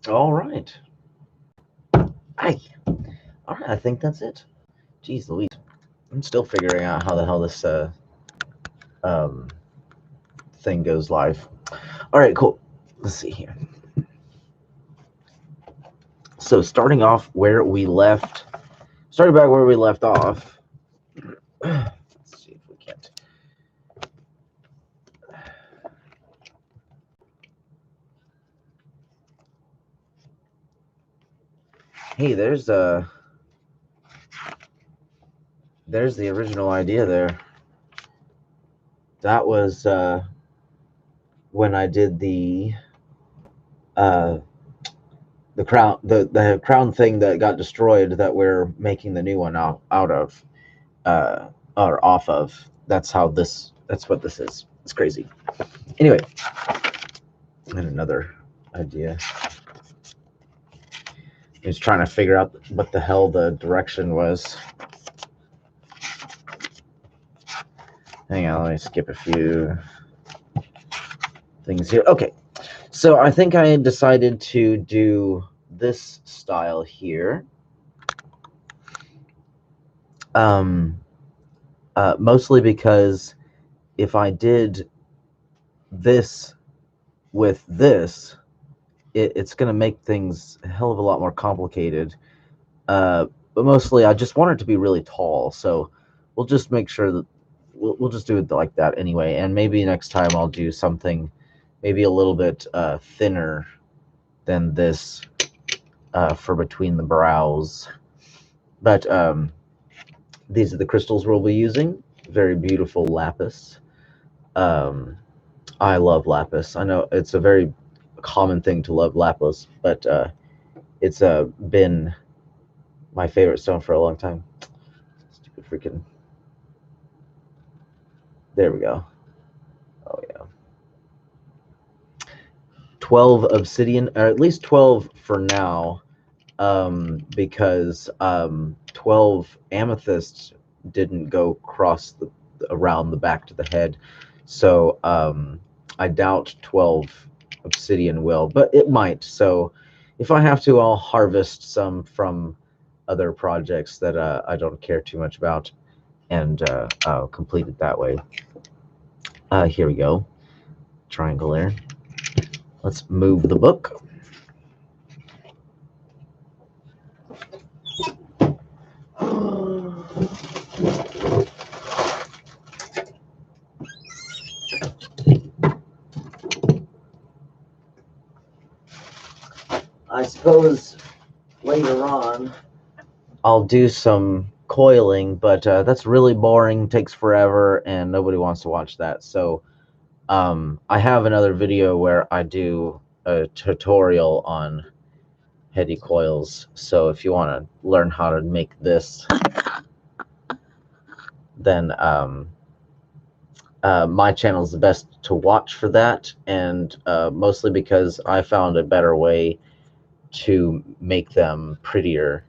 All right. All right, I think that's it. Jeez Louise. I'm still figuring out how the hell this thing goes live. All right, cool. Let's see here. So starting back where we left off. Let's see if we can't. Hey, there's the original idea there. That was when I did the crown, the crown thing that got destroyed that we're making the new one out of, or off of. That's what this is. It's crazy. Anyway, and another idea. I was trying to figure out what the hell the direction was. Hang on, let me skip a few things here. Okay, so I think I had decided to do this style here. Mostly because if I did this with this, it's going to make things a hell of a lot more complicated. But mostly I just want it to be really tall, so we'll just make sure that we'll just do it like that anyway. And maybe next time I'll do something maybe a little bit thinner than this for between the brows. But these are the crystals we'll be using. Very beautiful lapis. I love lapis. I know it's a very common thing to love lapis, but it's been my favorite stone for a long time. Stupid freaking. There we go. Oh yeah. 12 obsidian, or at least 12 for now, because 12 amethysts didn't go around the back to the head. So I doubt 12 obsidian will, but it might. So if I have to, I'll harvest some from other projects that I don't care too much about, and I'll complete it that way. Here we go. Triangle there. Let's move the book. I suppose later on I'll do some coiling, but that's really boring, takes forever, and nobody wants to watch that. So I have another video where I do a tutorial on heady coils. So if you want to learn how to make this, then my channel is the best to watch for that, and mostly because I found a better way to make them prettier.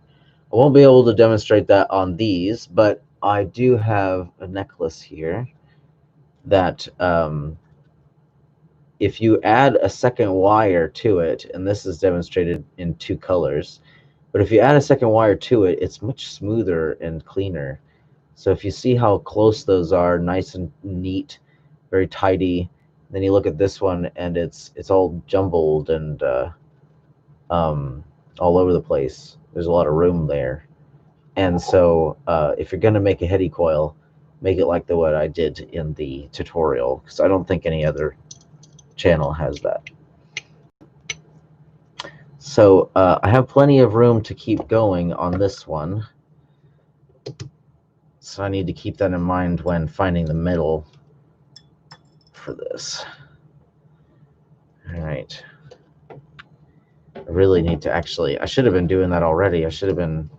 I won't be able to demonstrate that on these, but I do have a necklace here that if you add a second wire to it, and this is demonstrated in 2 colors, but if you add a second wire to it, it's much smoother and cleaner. So if you see how close those are, nice and neat, very tidy, then you look at this one and it's all jumbled and all over the place. There's a lot of room there. And so if you're going to make a heady coil, make it like the what I did in the tutorial, because I don't think any other channel has that. So I have plenty of room to keep going on this one. So I need to keep that in mind when finding the middle for this. All right. I really need to I should have been doing that already. I should have been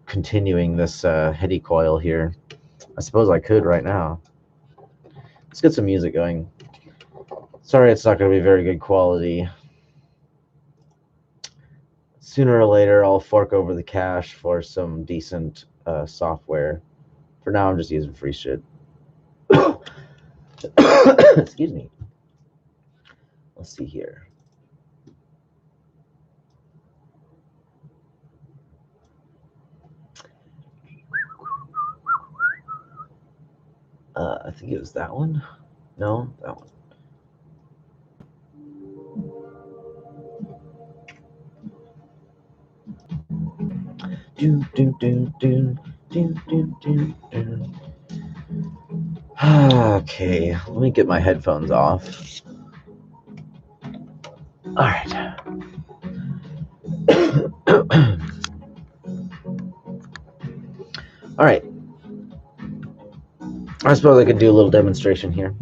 continuing this heady coil here. I suppose I could right now. Let's get some music going. Sorry, it's not going to be very good quality. Sooner or later, I'll fork over the cash for some decent software. For now, I'm just using free shit. Excuse me. Let's see here. I think it was that one. No, that one. Do, do, do, do, do, do, do, do. Okay, let me get my headphones off. All right. All right. I suppose I could do a little demonstration here.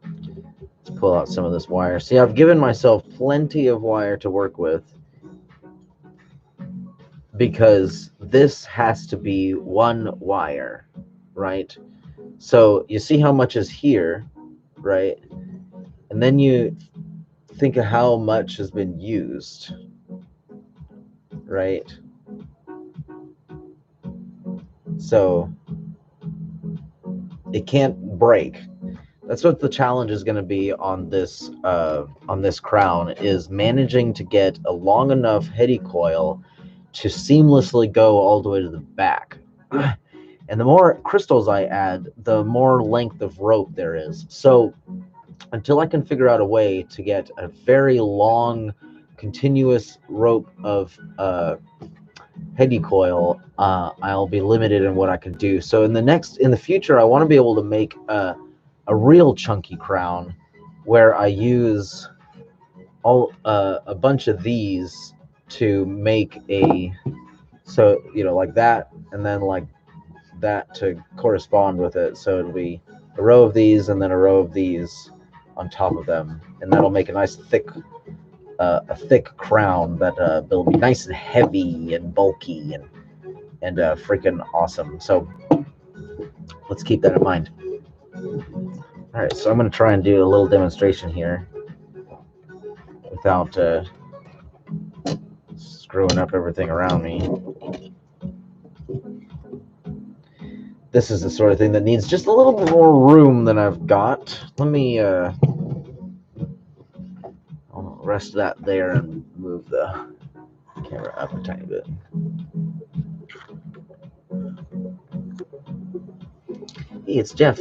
Let's pull out some of this wire. See, I've given myself plenty of wire to work with because this has to be one wire, right? So you see how much is here, right? And then you think of how much has been used, right? So it can't break. That's what the challenge is going to be on this crown, is managing to get a long enough heady coil to seamlessly go all the way to the back. And the more crystals I add, the more length of rope there is. So until I can figure out a way to get a very long, continuous rope of heady coil, I'll be limited in what I can do. So in the future, I want to be able to make a real chunky crown where I use a bunch of these to make like that, and then like that to correspond with it. So it'll be a row of these and then a row of these on top of them, and that'll make a nice thick crown that will be nice and heavy and bulky and freaking awesome. So let's keep that in mind. All right, so I'm going to try and do a little demonstration here without screwing up everything around me. This is the sort of thing that needs just a little bit more room than I've got. Let me I'll rest that there and move the camera up a tiny bit. Hey, it's Jeff.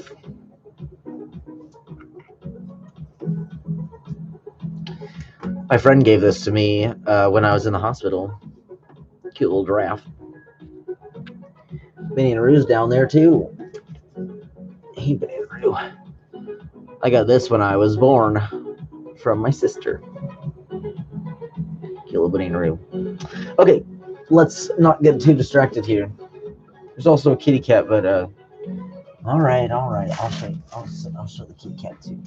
My friend gave this to me when I was in the hospital. Cute little giraffe. Benny and Rue's down there too. Hey, Benny and Rue. I got this when I was born from my sister. Cute little Benny and Rue. Okay, let's not get too distracted here. There's also a kitty cat, but all right. I'll show the kitty cat too.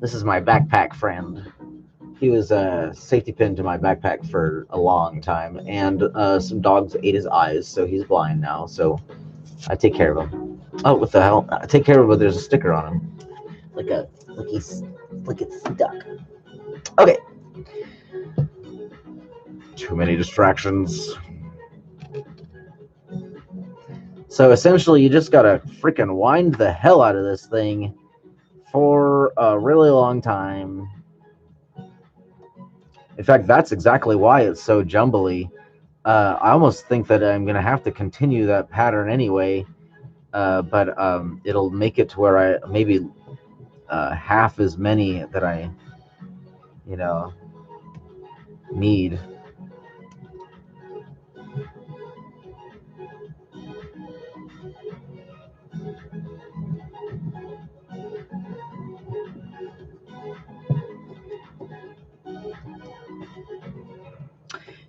This is my backpack friend. He was a safety pin to my backpack for a long time, and some dogs ate his eyes, so he's blind now. So I take care of him. Oh, what the hell? I take care of him, but there's a sticker on him, like it's stuck. Okay. Too many distractions. So essentially, you just gotta freaking wind the hell out of this thing for a really long time. In fact, that's exactly why it's so jumbly. I almost think that I'm going to have to continue that pattern anyway, but it'll make it to where I maybe half as many that I, need.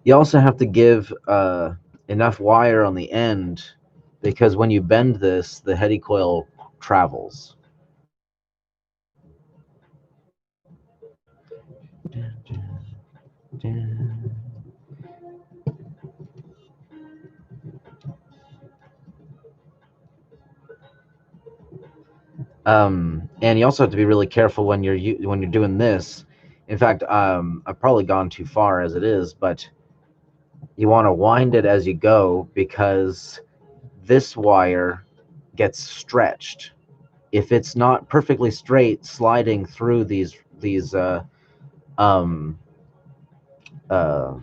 You also have to give enough wire on the end, because when you bend this, the heady coil travels. And you also have to be really careful when you're doing this. In fact, I've probably gone too far as it is, but you want to wind it as you go, because this wire gets stretched. If it's not perfectly straight, sliding through these um, uh,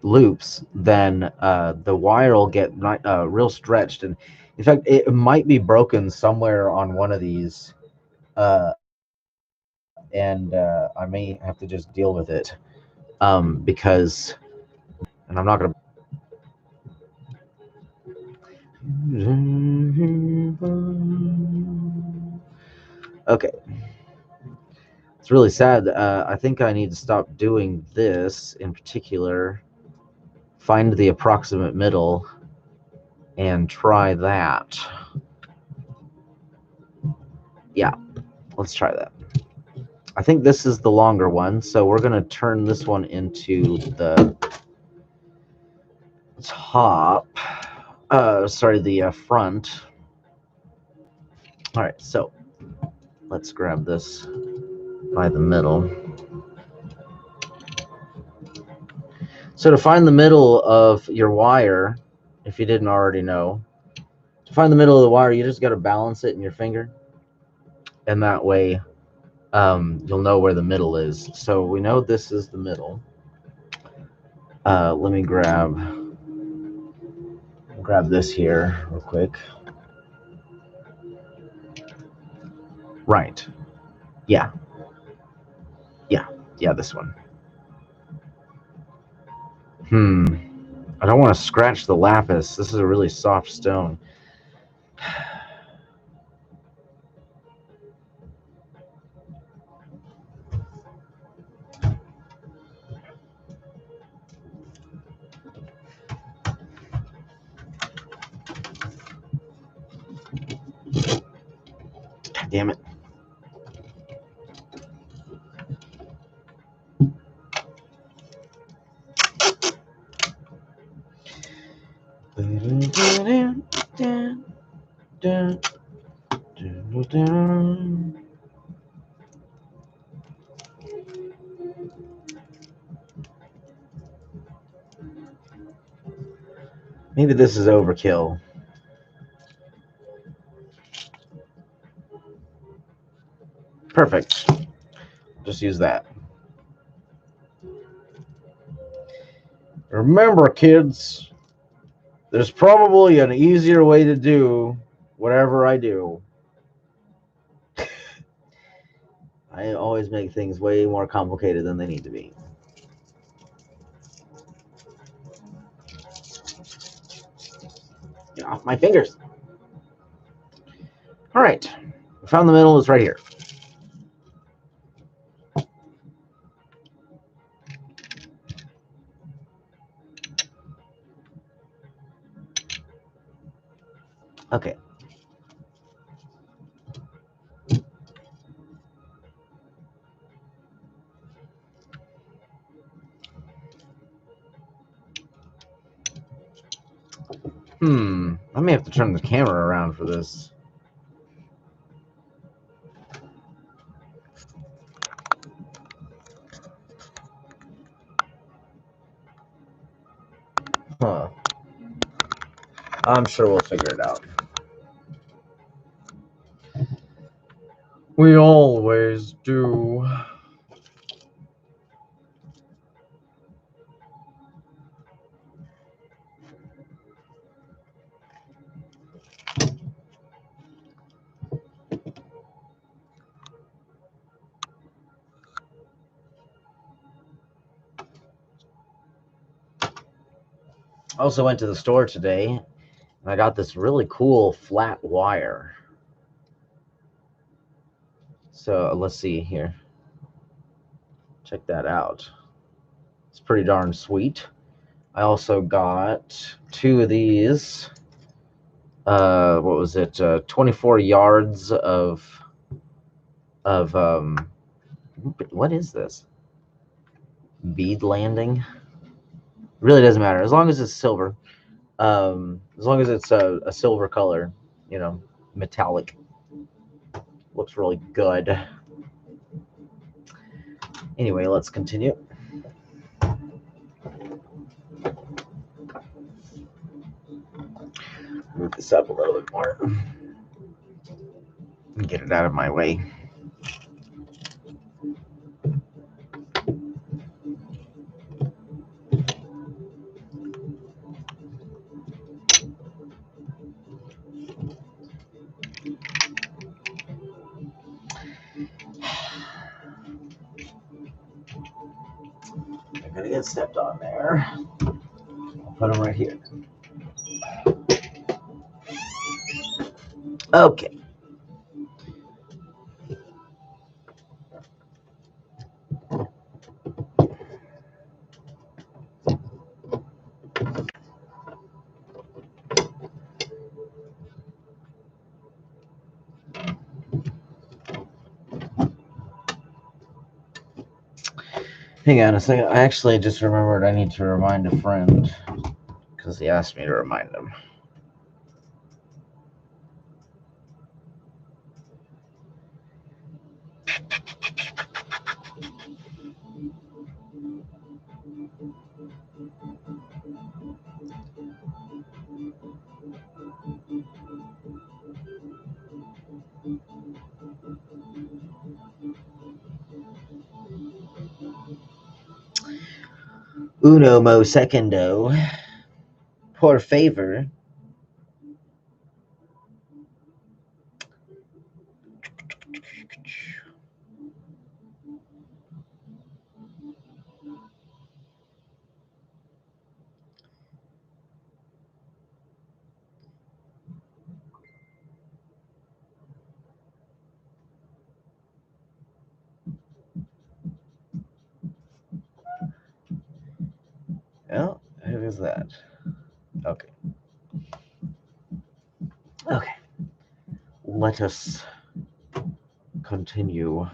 loops, then the wire will get real stretched, and in fact, it might be broken somewhere on one of these, and I may have to just deal with it, because, and I'm not gonna. Okay, it's really sad. I think I need to stop doing this in particular. Find the approximate middle and try that. Yeah, let's try that. I think this is the longer one, so we're going to turn this one into the top. Sorry, the front. All right, so let's grab this by the middle. So to find the middle of your wire, if you didn't already know, to find the middle of the wire, you just got to balance it in your finger, and that way you'll know where the middle is. So we know this is the middle. Let me grab this here real quick. Right. Yeah. Yeah, this one. I don't want to scratch the lapis. This is a really soft stone. God damn it. Maybe this is overkill. Perfect. Just use that. Remember, kids, there's probably an easier way to do whatever I do. I always make things way more complicated than they need to be. Get off my fingers. All right. We found the middle. It's right here. Okay. I may have to turn the camera around for this. Huh. I'm sure we'll figure it out. We always do. I also went to the store today and I got this really cool flat wire. So let's see here. Check that out. It's pretty darn sweet. I also got 2 of these. What was it? 24 yards of what is this? Bead landing? Really doesn't matter as long as it's silver. As long as it's a silver color, you know, metallic. Looks really good. Anyway, let's continue. this up a little bit more and get it out of my way. I'm gonna get stepped on there. I'll put them right here. Okay. Hang on a second. I actually just remembered I need to remind a friend because he asked me to remind him. Uno mo secondo. Por favor. Oh, who is that? Okay. Okay. Let us continue.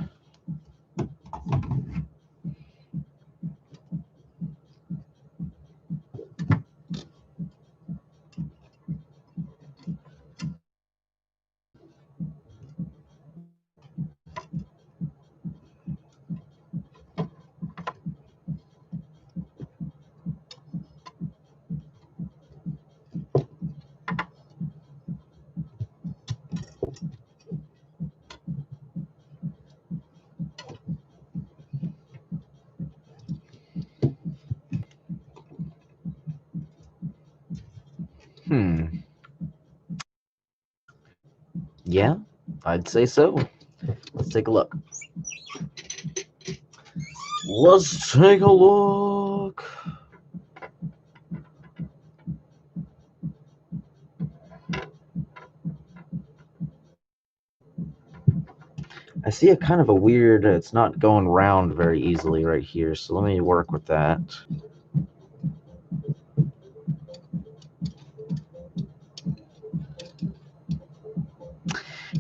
Yeah, I'd say so. Let's take a look. Let's take a look. I see a kind of a weird, it's not going round very easily right here, so let me work with that.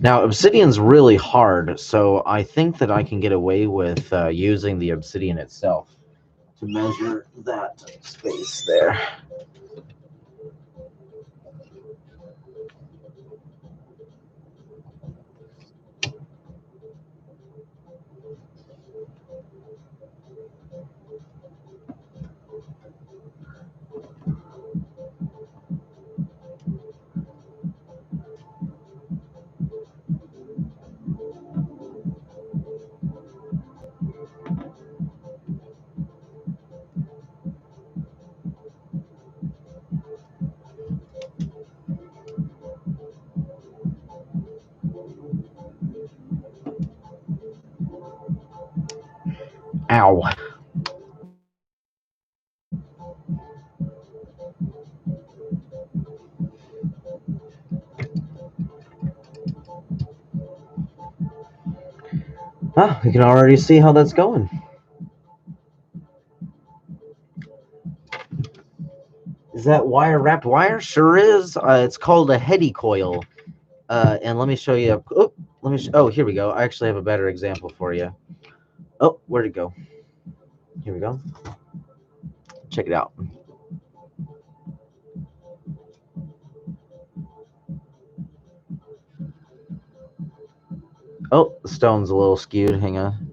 Now, obsidian's really hard, so I think that I can get away with using the obsidian itself to measure that space there. Ow. Ah, we can already see how that's going. Is that wire wrapped wire? Sure is. It's called a heady coil. And let me show you. Oh, here we go. I actually have a better example for you. Oh, where'd it go? Here we go. Check it out. Oh, the stone's a little skewed. Hang on.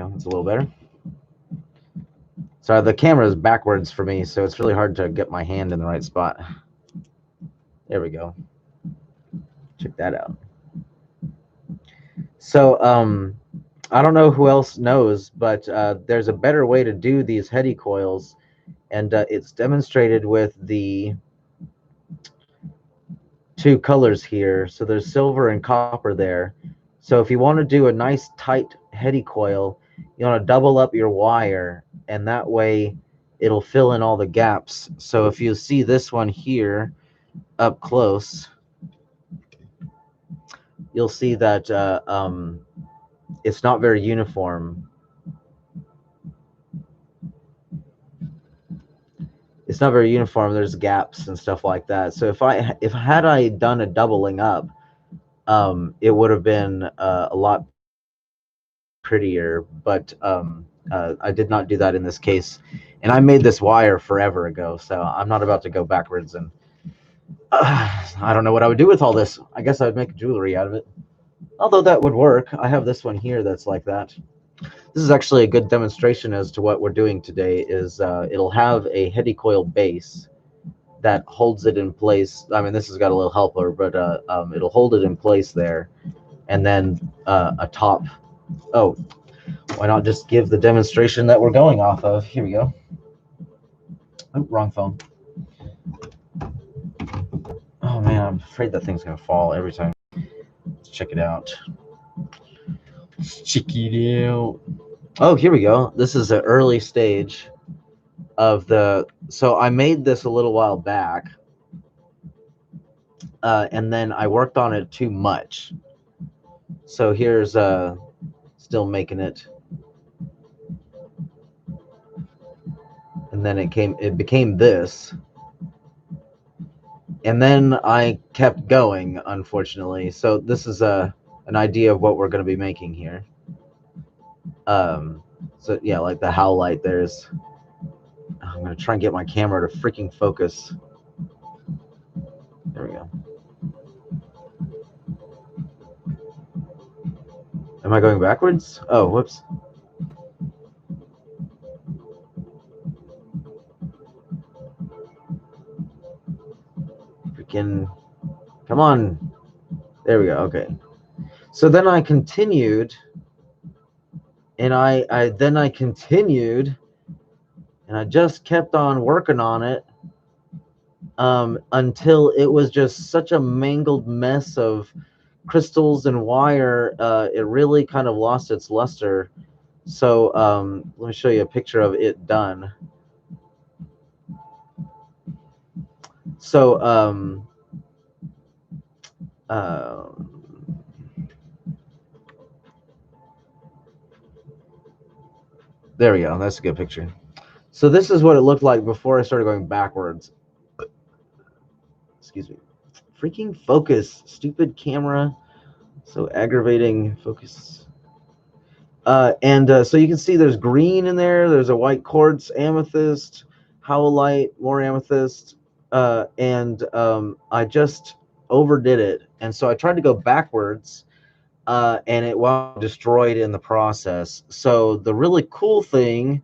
go. It's a little better. Sorry, the camera is backwards for me, so it's really hard to get my hand in the right spot. There we go. Check that out. So, I don't know who else knows, but there's a better way to do these heady coils, and it's demonstrated with the two colors here. So there's silver and copper there. So if you want to do a nice tight heady coil, you want to double up your wire, and that way it'll fill in all the gaps. So if you see this one here up close, you'll see that it's not very uniform. It's not very uniform. There's gaps and stuff like that. So if had I done a doubling up, it would have been a lot prettier, but I did not do that in this case. And I made this wire forever ago, so I'm not about to go backwards. And I don't know what I would do with all this. I guess I would make jewelry out of it. Although that would work. I have this one here that's like that. This is actually a good demonstration as to what we're doing today. Is it'll have a heady coil base that holds it in place. I mean, this has got a little helper, but it'll hold it in place there. And then a top. Oh, why not just give the demonstration that we're going off of? Here we go. Oh, wrong phone. Oh man, I'm afraid that thing's gonna fall every time. Let's check it out. Let's check it out. Oh, here we go. This is an early stage of the. So I made this a little while back, and then I worked on it too much. So here's still making it, and then it became this. And then I kept going, unfortunately. So this is an idea of what we're going to be making here. So yeah, like the howlite, there's. I'm going to try and get my camera to freaking focus. There we go. Am I going backwards? Oh, whoops. Come on. There we go. Okay. So then I continued, and I continued, and I just kept on working on it until it was just such a mangled mess of crystals and wire. It really kind of lost its luster. So let me show you a picture of it done. So there we go. That's a good picture. So this is what it looked like before I started going backwards. Excuse me. Freaking focus, stupid camera. So aggravating. Focus. So you can see there's green in there. There's a white quartz, amethyst, howlite, more amethyst. I just overdid it. And so I tried to go backwards, and it was destroyed in the process. So the really cool thing,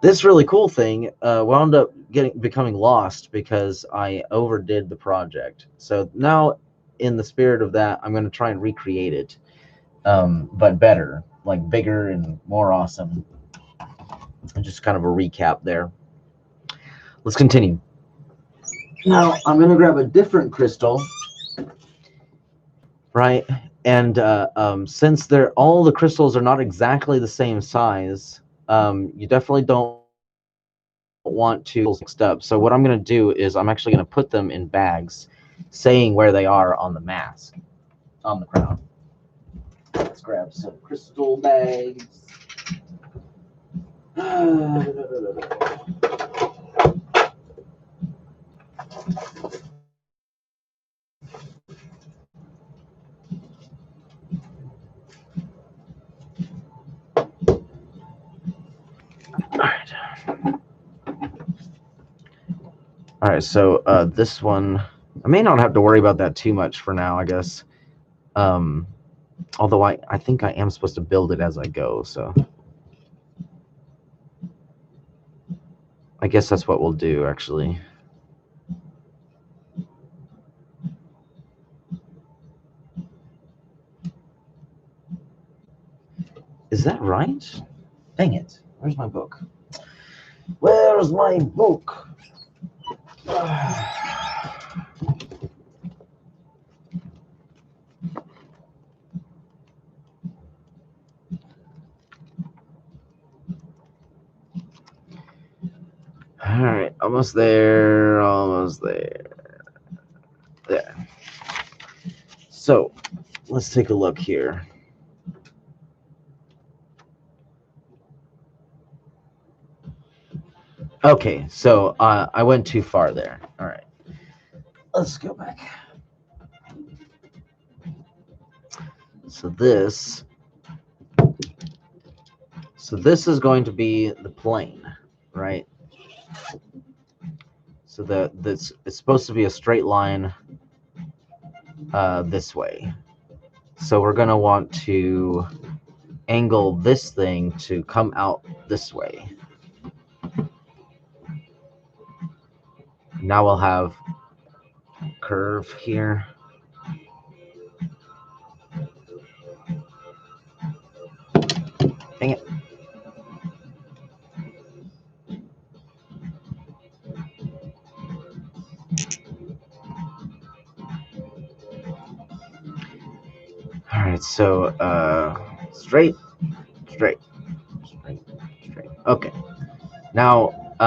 this really cool thing wound up becoming lost because I overdid the project. So now, in the spirit of that, I'm going to try and recreate it, but better, like bigger and more awesome. And just kind of a recap there. Let's continue. Now I'm going to grab a different crystal, right? And since all the crystals are not exactly the same size, you definitely don't want to mixed up. So what I'm going to do is I'm actually going to put them in bags, saying where they are on the mask, on the crown. Let's grab some crystal bags. All right, so this one, I may not have to worry about that too much for now, I guess. Although I think I am supposed to build it as I go, so I guess that's what we'll do, actually. Is that right? Dang it. Where's my book? Where's my book? All right, almost there, almost there. There. So, let's take a look here. Okay, so I went too far there. All right, let's go back. So this is going to be the plane, right? So this it's supposed to be a straight line this way. So we're gonna want to angle this thing to come out this way. Now we'll have a curve here. Dang it. All right, so straight. Okay. Now,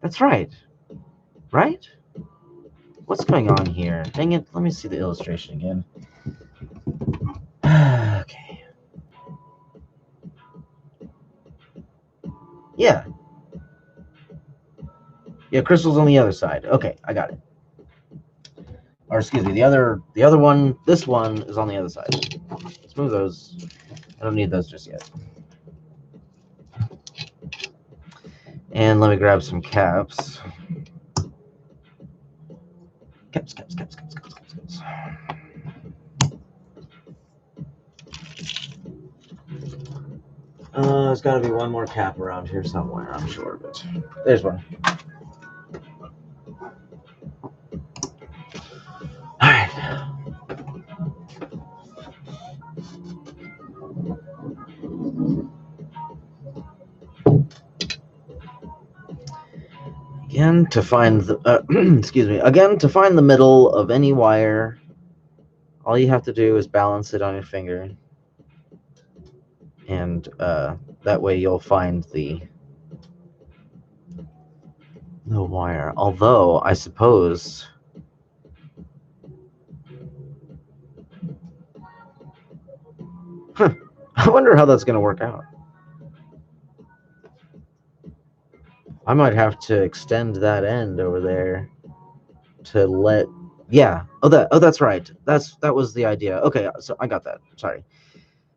that's right. Right? What's going on here? Dang it. Let me see the illustration again. Okay. Yeah. Yeah, crystal's on the other side. Okay, I got it. Or excuse me, the other one, this one is on the other side. Let's move those. I don't need those just yet. And let me grab some caps. Caps. There's got to be one more cap around here somewhere, I'm sure of it. There's one. All right. Again, to find the excuse me. Again, to find the middle of any wire, all you have to do is balance it on your finger, and that way you'll find the wire. Although I suppose. I wonder how that's going to work out. I might have to extend that end over there to let. Yeah. Oh, that's right. That was the idea. Okay, so I got that. Sorry.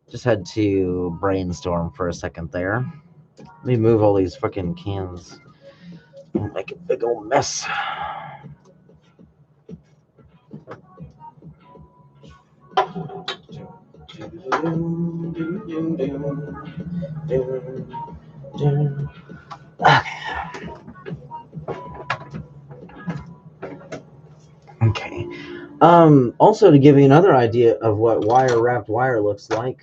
Just had to brainstorm for a second there. Let me move all these fucking cans. Make a big old mess. Okay. Also, to give you another idea of what wrapped wire looks like,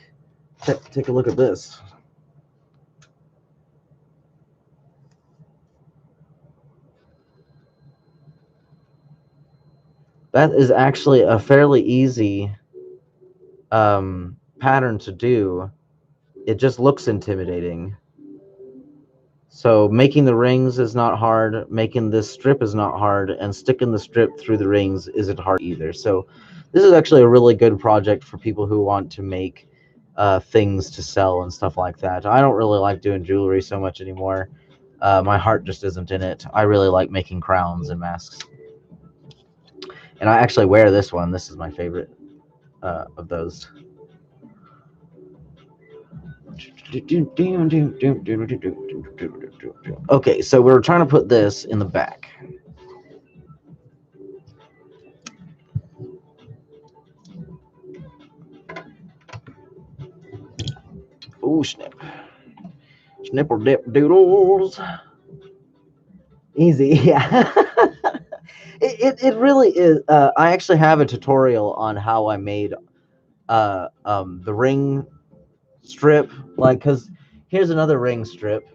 take a look at this. That is actually a fairly easy pattern to do. It just looks intimidating. So making the rings is not hard, making this strip is not hard, and sticking the strip through the rings isn't hard either. So this is actually a really good project for people who want to make things to sell and stuff like that. I don't really like doing jewelry so much anymore. My heart just isn't in it. I really like making crowns and masks. And I actually wear this one. This is my favorite of those. Okay, so we're trying to put this in the back. Ooh, snip. Snipper dip doodles. Easy, yeah. It really is. I actually have a tutorial on how I made the ring strip. Like, because here's another ring strip.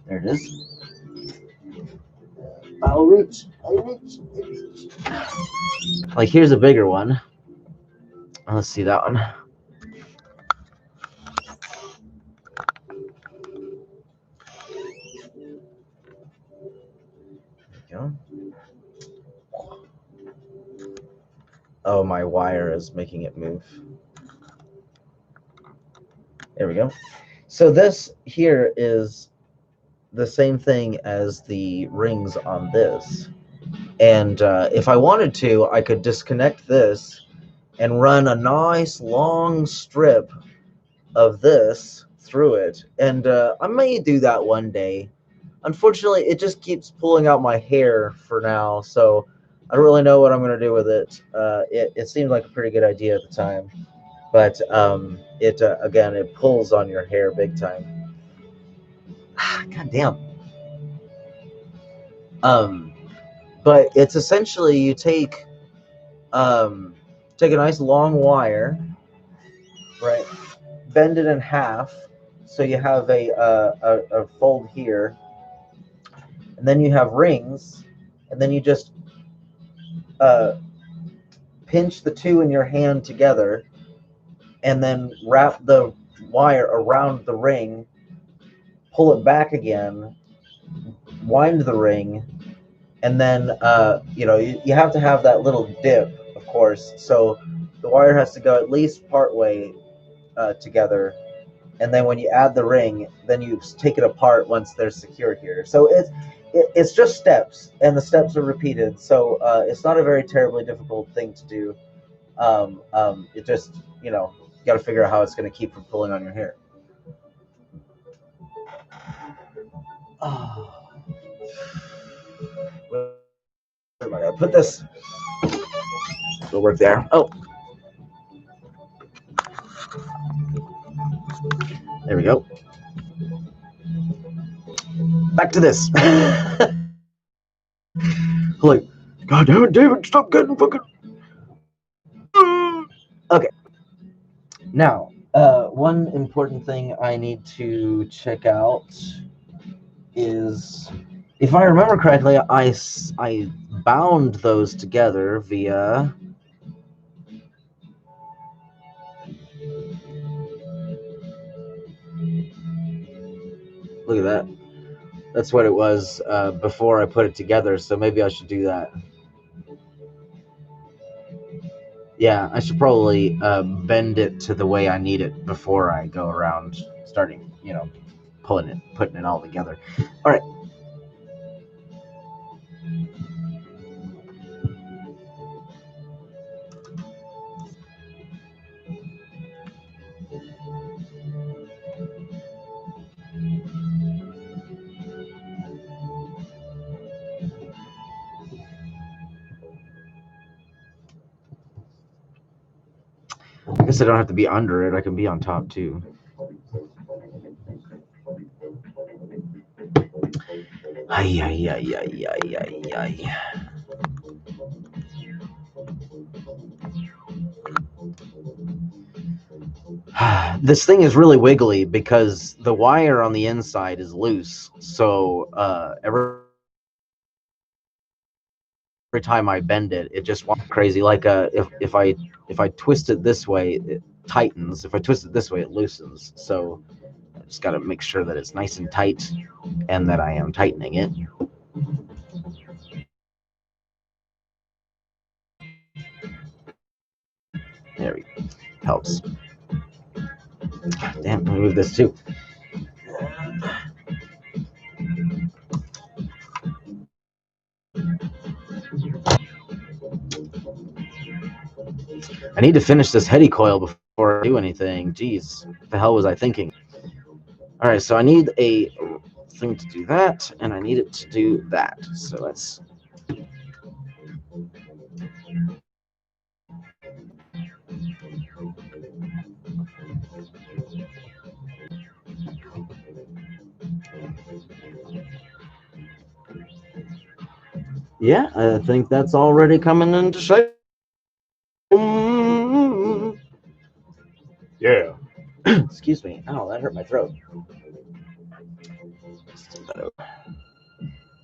There it is. I'll reach. Like, here's a bigger one. Let's see that one. There we go. Oh, my wire is making it move. There we go. So this here is the same thing as the rings on this. And if I wanted to, I could disconnect this and run a nice long strip of this through it. And I may do that one day. Unfortunately, it just keeps pulling out my hair for now, so I don't really know what I'm going to do with it. It seemed like a pretty good idea at the time, but again, it pulls on your hair big time. God damn. But it's essentially you take take a nice long wire, right? Bend it in half, so you have a fold here, and then you have rings, and then you just pinch the two in your hand together, and then wrap the wire around the ring, pull it back again, wind the ring, and then you have to have that little dip, of course. So the wire has to go at least part way together, and then when you add the ring, then you take it apart once they're secure here. So it's just steps, and the steps are repeated. So it's not a very terribly difficult thing to do. It just you got to figure out how it's going to keep from pulling on your hair. Oh. Where am I going to put this? It'll work there. Oh, there we go. Back to this. Like, God damn it, David, stop getting fucking. Okay. Now, one important thing I need to check out is, if I remember correctly, I bound those together via. Look at that. That's what it was before I put it together, so maybe I should do that. Yeah, I should probably bend it to the way I need it before I go around starting, putting it all together. All right. I guess I don't have to be under it. I can be on top too. Ay, ay, ay, ay, ay, ay, ay. This thing is really wiggly because the wire on the inside is loose. So every time I bend it, it just walks crazy. Like if I twist it this way, it tightens. If I twist it this way, it loosens. So I just got to make sure that it's nice and tight, and that I am tightening it. There we go. Helps. Damn, let me move this too. I need to finish this heady coil before I do anything. Jeez, what the hell was I thinking? All right, so I need a thing to do that, and I need it to do that. So let's. Yeah, I think that's already coming into shape. Yeah. Excuse me. Ow, that hurt my throat.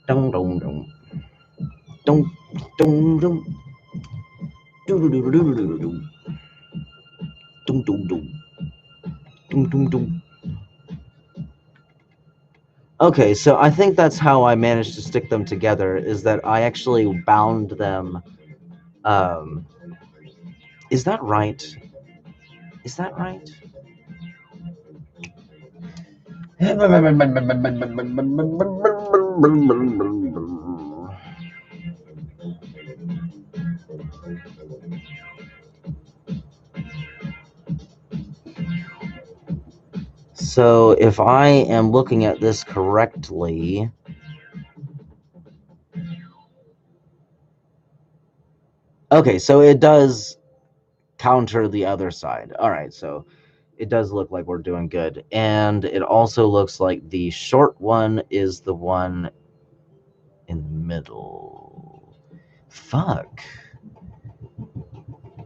Dum dum dum. Dum dum dum. Dum dum dum dum dum. Dum dum dum. Dum dum dum. Okay, so I think that's how I managed to stick them together, is that I actually bound them. Um, is that right? Is that right? So if I am looking at this correctly, okay, so it does counter the other side. All right, so it does look like we're doing good. And it also looks like the short one is the one in the middle. Fuck.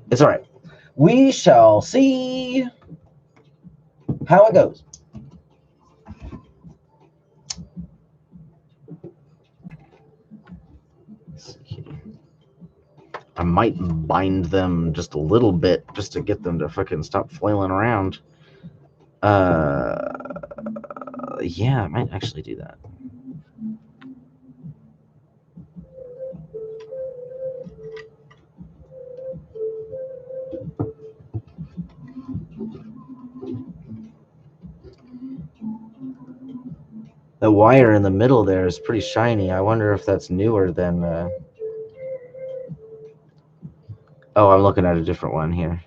It's all right. We shall see how it goes. I might bind them just a little bit just to get them to fucking stop flailing around. Yeah, I might actually do that. The wire in the middle there is pretty shiny. I wonder if that's newer than. Oh, I'm looking at a different one here.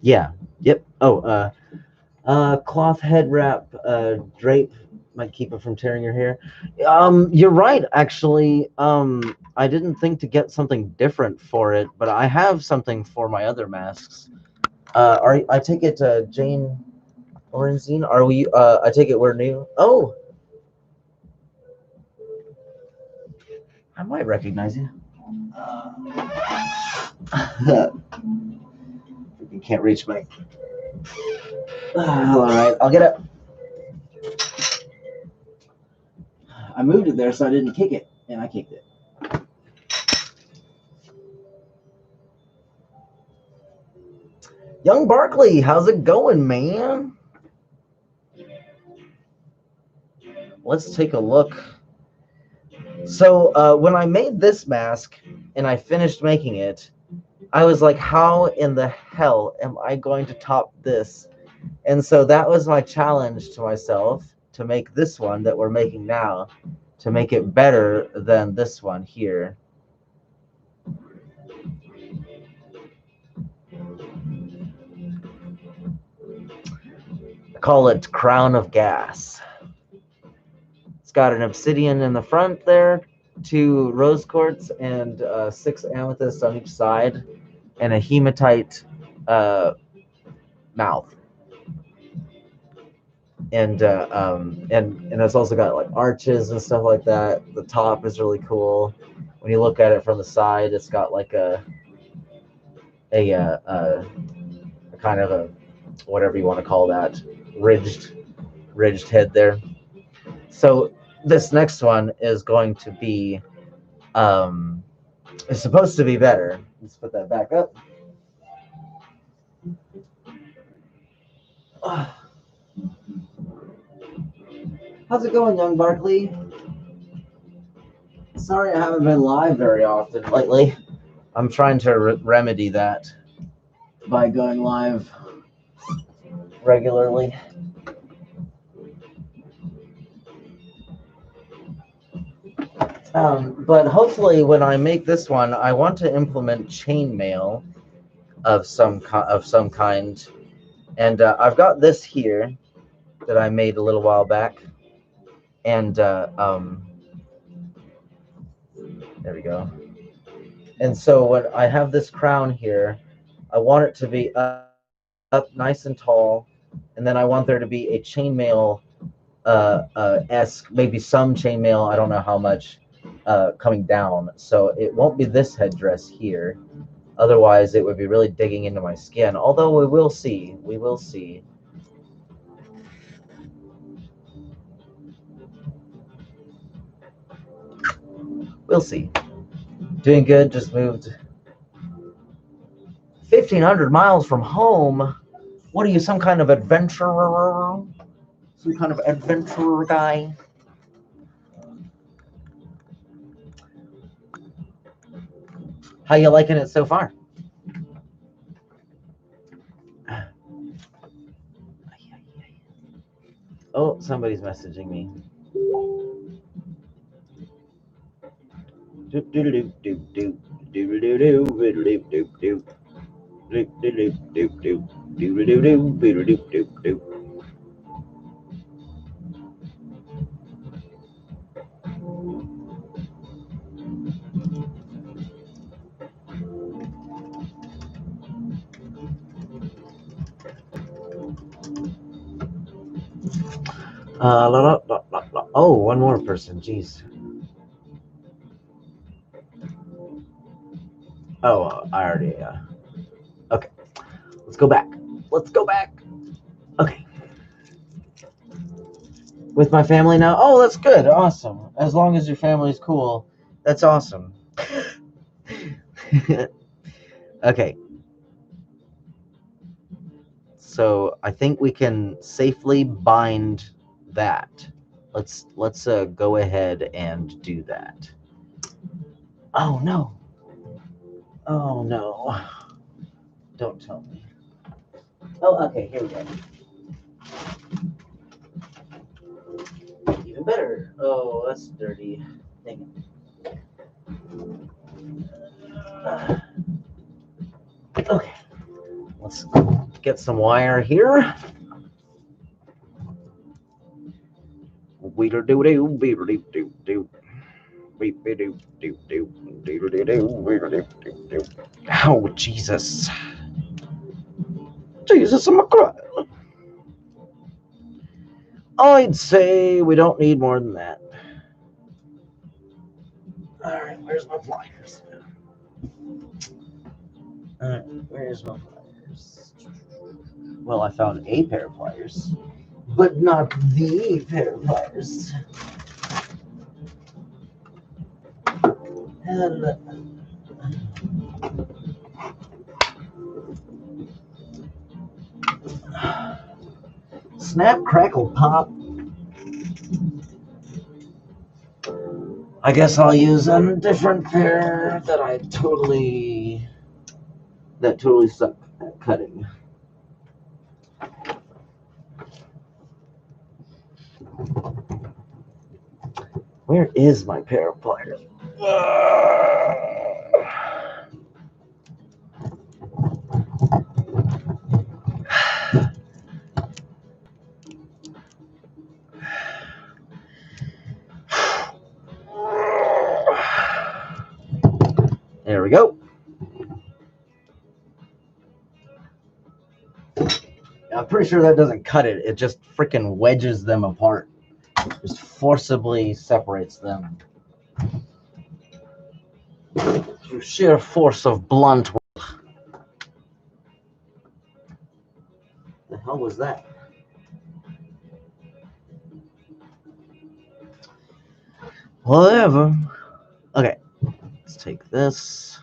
Yeah. Yep. Oh, cloth head wrap, drape might keep it from tearing your hair. You're right, actually. I didn't think to get something different for it, but I have something for my other masks. I take it, Jane Orenzine? Are we? I take it we're new. Oh, I might recognize you. You can't reach me. All right, I'll get it. I moved it there so I didn't kick it, and I kicked it. Young Barkley, how's it going, man? Let's take a look. So when I made this mask and I finished making it, I was like, how in the hell am I going to top this? And so that was my challenge to myself, to make this one that we're making now, to make it better than this one here. I call it Crown of Gas. It's got an obsidian in the front there, 2 rose quartz, and 6 amethysts on each side, and a hematite mouth. And it's also got like arches and stuff like that. The top is really cool. When you look at it from the side, it's got like a kind of a, whatever you want to call that, ridged head there. So this next one is going to be it's supposed to be better. Let's put that back up. How's it going, young Barkley? Sorry I haven't been live very often lately. I'm trying to remedy that by going live regularly. But hopefully, when I make this one, I want to implement chainmail of some kind, and I've got this here that I made a little while back, and there we go. And so when I have this crown here, I want it to be up nice and tall, and then I want there to be a chainmail esque, maybe some chainmail, I don't know how much, coming down. So it won't be this headdress here. Otherwise, it would be really digging into my skin. Although we will see. We will see. We'll see. Doing good. Just moved 1,500 miles from home. What are you, some kind of adventurer? Some kind of adventurer guy? How you liking it so far? Oh, somebody's messaging me. Doop doop doop doop doop doop doop doop doop doop. Doop doop doop doop doop doop doop doop doop doop. Oh, one more person. Jeez. Oh, I already. Okay. Let's go back. Let's go back. Okay. With my family now. Oh, that's good. Awesome. As long as your family's cool, that's awesome. Okay. So I think we can safely bind that. Let's go ahead and do that. Oh no. Oh no. Don't tell me. Oh, okay, here we go. Even better. Oh, that's dirty. Dang it. Okay. Let's get some wire here. Weeder doo doo, beeder doo doo doo. Oh, Jesus. Jesus, I'm a cry. I'd say we don't need more than that. Alright, where's my pliers? Alright, where's my pliers? Well, I found a pair of pliers, but not the pair of pliers. And snap, crackle, pop. I guess I'll use a different pair that totally suck at cutting. Where is my pair of pliers? There we go. I'm pretty sure that doesn't cut it. It just freaking wedges them apart. Just forcibly separates them. Through sheer force of blunt. The hell was that? Whatever. Okay, let's take this.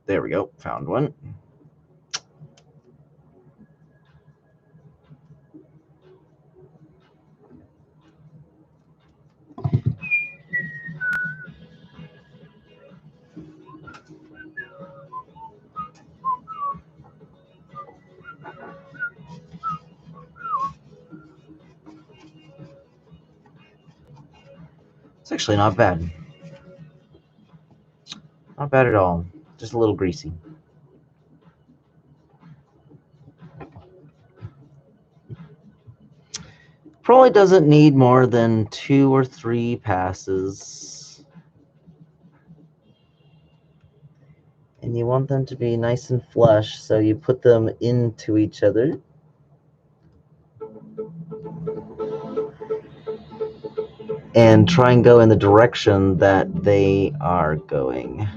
There we go. Found one. It's actually not bad. Not bad at all. Just a little greasy. Probably doesn't need more than 2 or 3 passes. And you want them to be nice and flush, so you put them into each other. And try and go in the direction that they are going.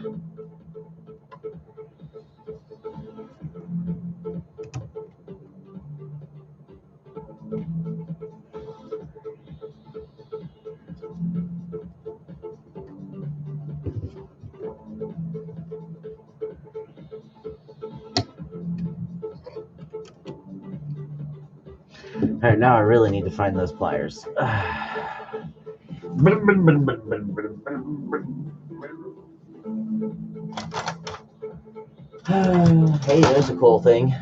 All right, now I really need to find those pliers. Hey, there's a cool thing.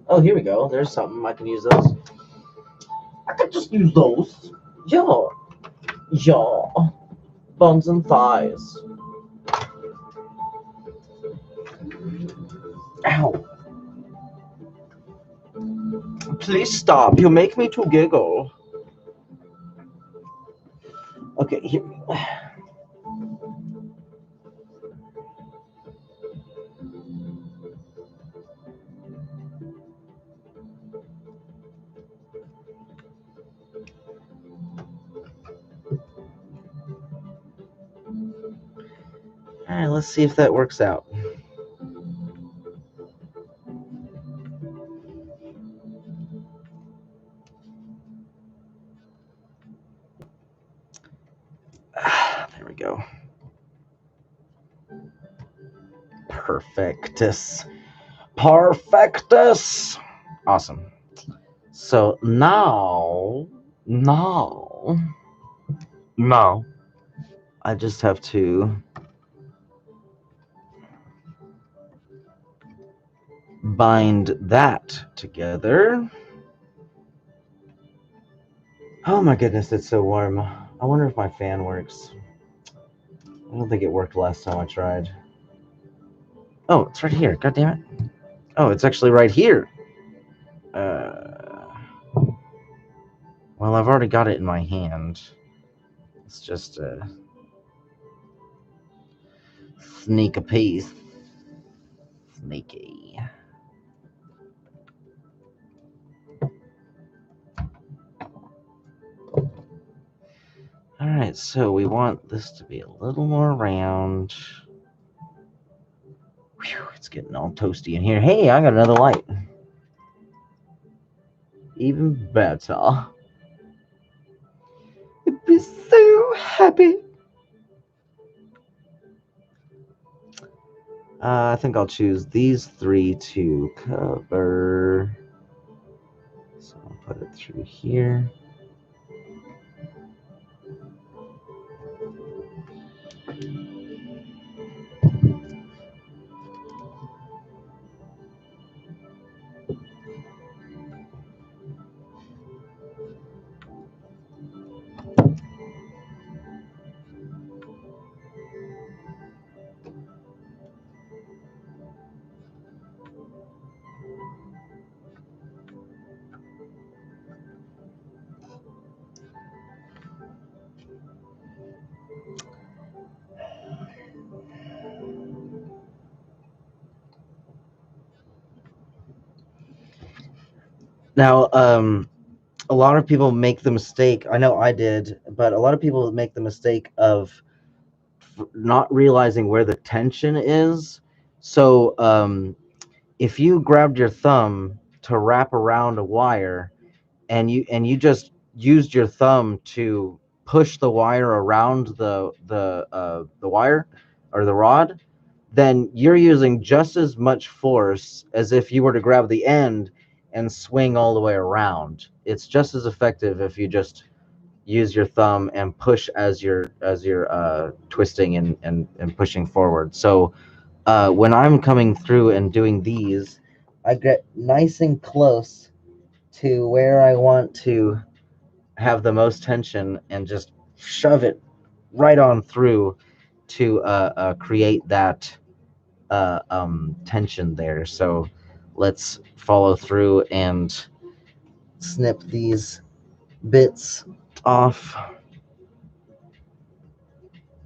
Oh, here we go. There's something. I can use those. I could just use those. Yeah. Yeah. Buns and thighs. Ow. Please stop. You make me to giggle. Okay, here. All right, let's see if that works out. There we go. Perfectus. Perfectus. Awesome. So now, I just have to bind that together. Oh my goodness, it's so warm. I wonder if my fan works. I don't think it worked last time I tried. Oh, it's right here. God damn it. Oh, it's actually right here. Well, I've already got it in my hand. It's just a sneak a piece. Sneaky. All right, so we want this to be a little more round. Whew, it's getting all toasty in here. Hey, I got another light. Even better. I'd be so happy. I think I'll choose these 3 to cover. So I'll put it through here. Now, a lot of people make the mistake, I know I did, but a lot of people make the mistake of not realizing where the tension is. So if you grabbed your thumb to wrap around a wire and you just used your thumb to push the wire around the wire or the rod, then you're using just as much force as if you were to grab the end and swing all the way around. It's just as effective if you just use your thumb and push as you're twisting and pushing forward. So when I'm coming through and doing these, I get nice and close to where I want to have the most tension and just shove it right on through to create that tension there. So let's follow through and snip these bits off.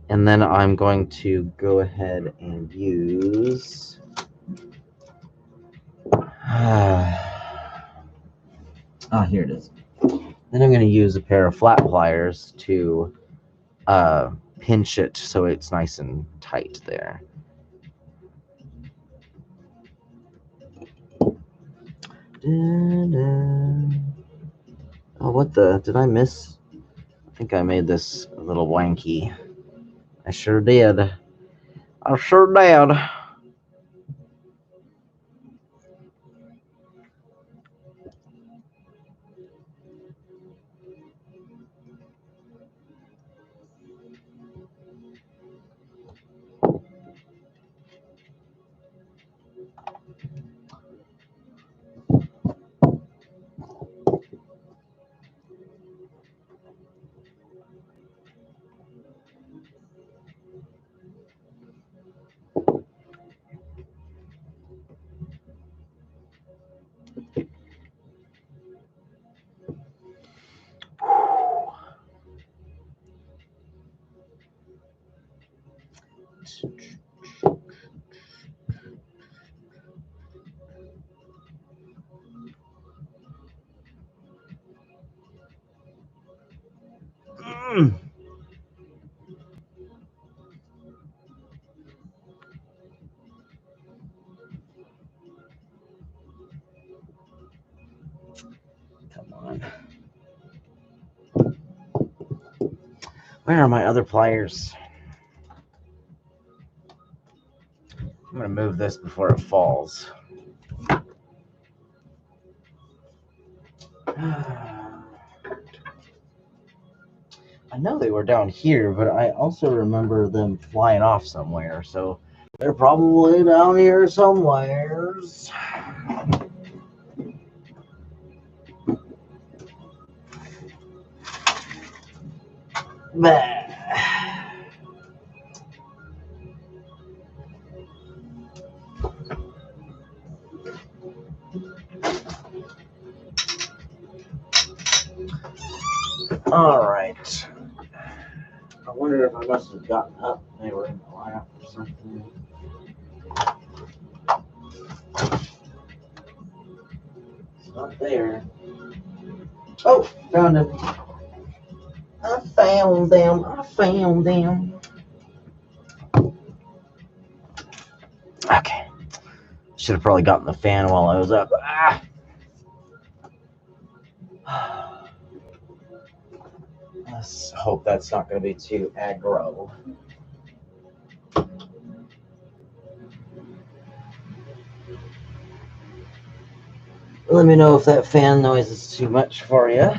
And then I'm going to go ahead and use here it is. Then I'm going to use a pair of flat pliers to pinch it so it's nice and tight there. Oh, what the? Did I miss? I think I made this a little wanky. I sure did. I sure did. Come on. Where are my other pliers? I'm going to move this before it falls. I know they were down here, but I also remember them flying off somewhere, so they're probably down here somewheres. Bah. All right. I wonder if I must have gotten up. They were in the lap or something. It's not there. Oh, found him. I found them. I found them. Okay. Should have probably gotten the fan while I was up. Ah! Let's hope that's not going to be too aggro. Let me know if that fan noise is too much for you.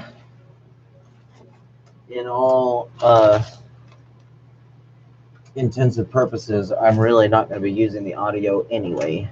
In all intents and purposes, I'm really not going to be using the audio anyway.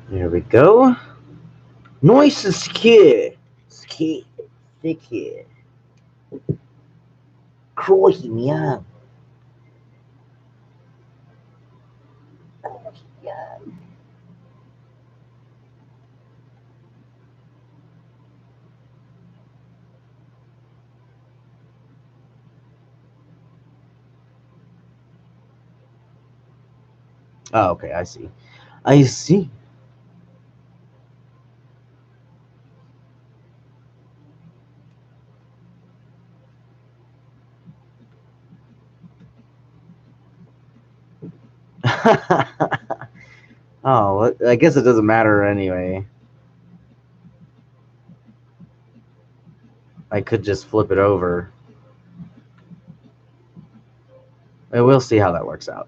There we go. Nice and secure. Secure. Secure. Crikey, meow. Oh, okay, I see. I see. Oh, well, I guess it doesn't matter anyway. I could just flip it over. We'll see how that works out.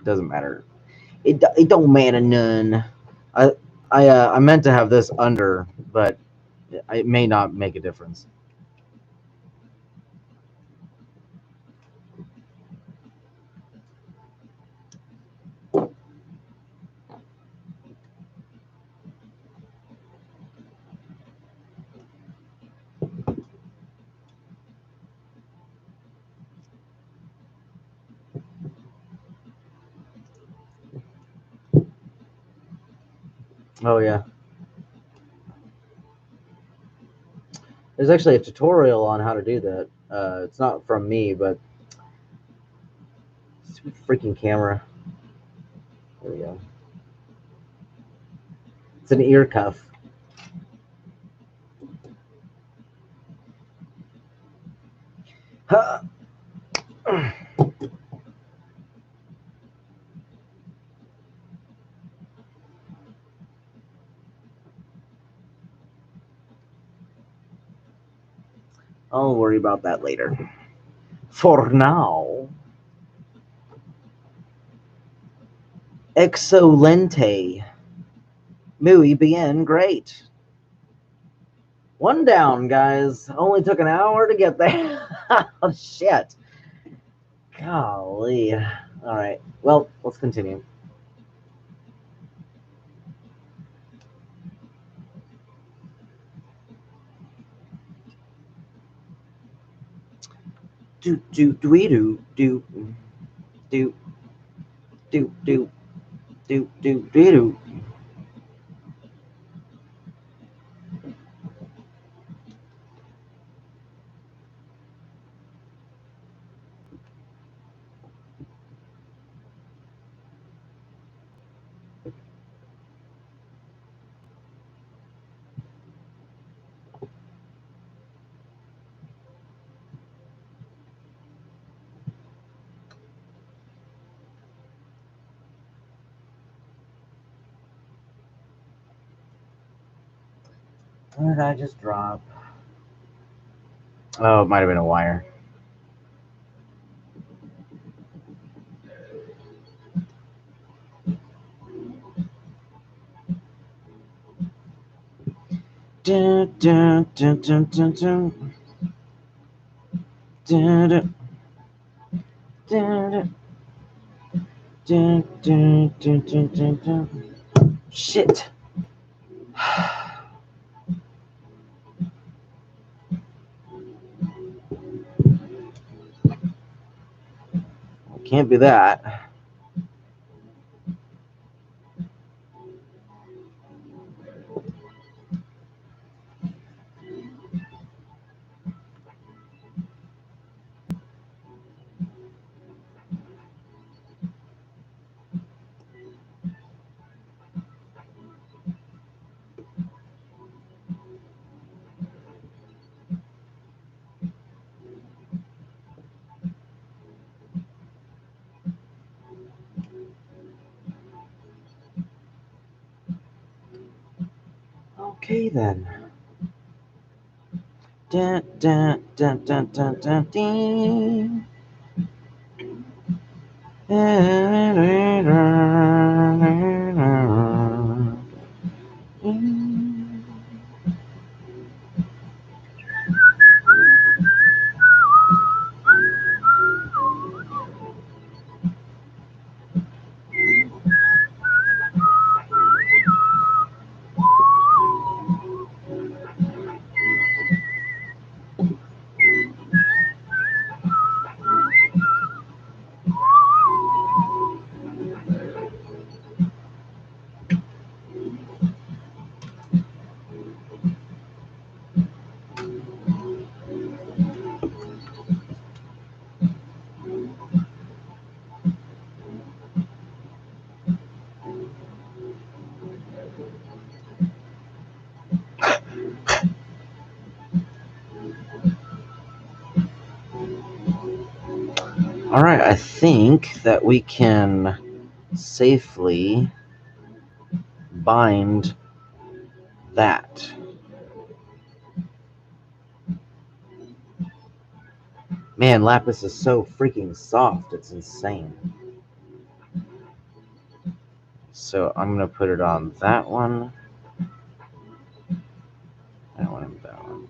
Doesn't matter. It don't matter none. I I meant to have this under, but it may not make a difference. Oh yeah. There's actually a tutorial on how to do that. It's not from me, but freaking camera. There we go. It's an ear cuff. Huh. I'll worry about that later. For now, excelente. Muy bien, great. One down, guys. Only took an hour to get there. Oh, shit. Golly. All right. Well, let's continue. Do do do do do do do do do do do. What did I just drop? Oh, it might have been a wire. Dun, dun, dun, dun, dun, dun. Dun, dun, dun, dun, dun, dun, dun, dun, dun. Shit. Can't be that. Okay then. Dun, dun, dun, dun, dun, dun, dun. All right, I think that we can safely bind that. Man, lapis is so freaking soft, it's insane. So I'm going to put it on that one. That one and that one.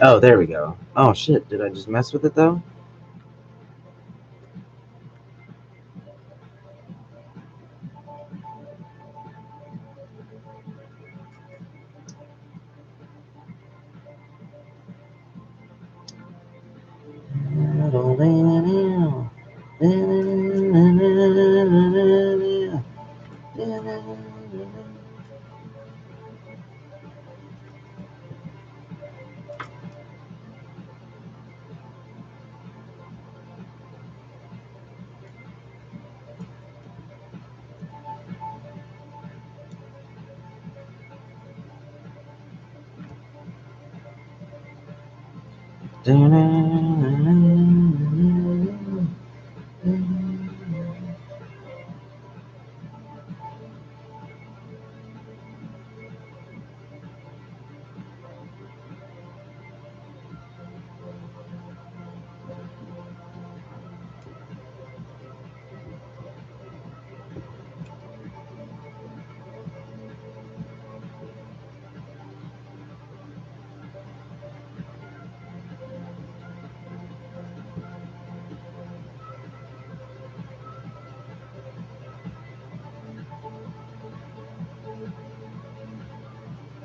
Oh, there we go. Oh shit, did I just mess with it though?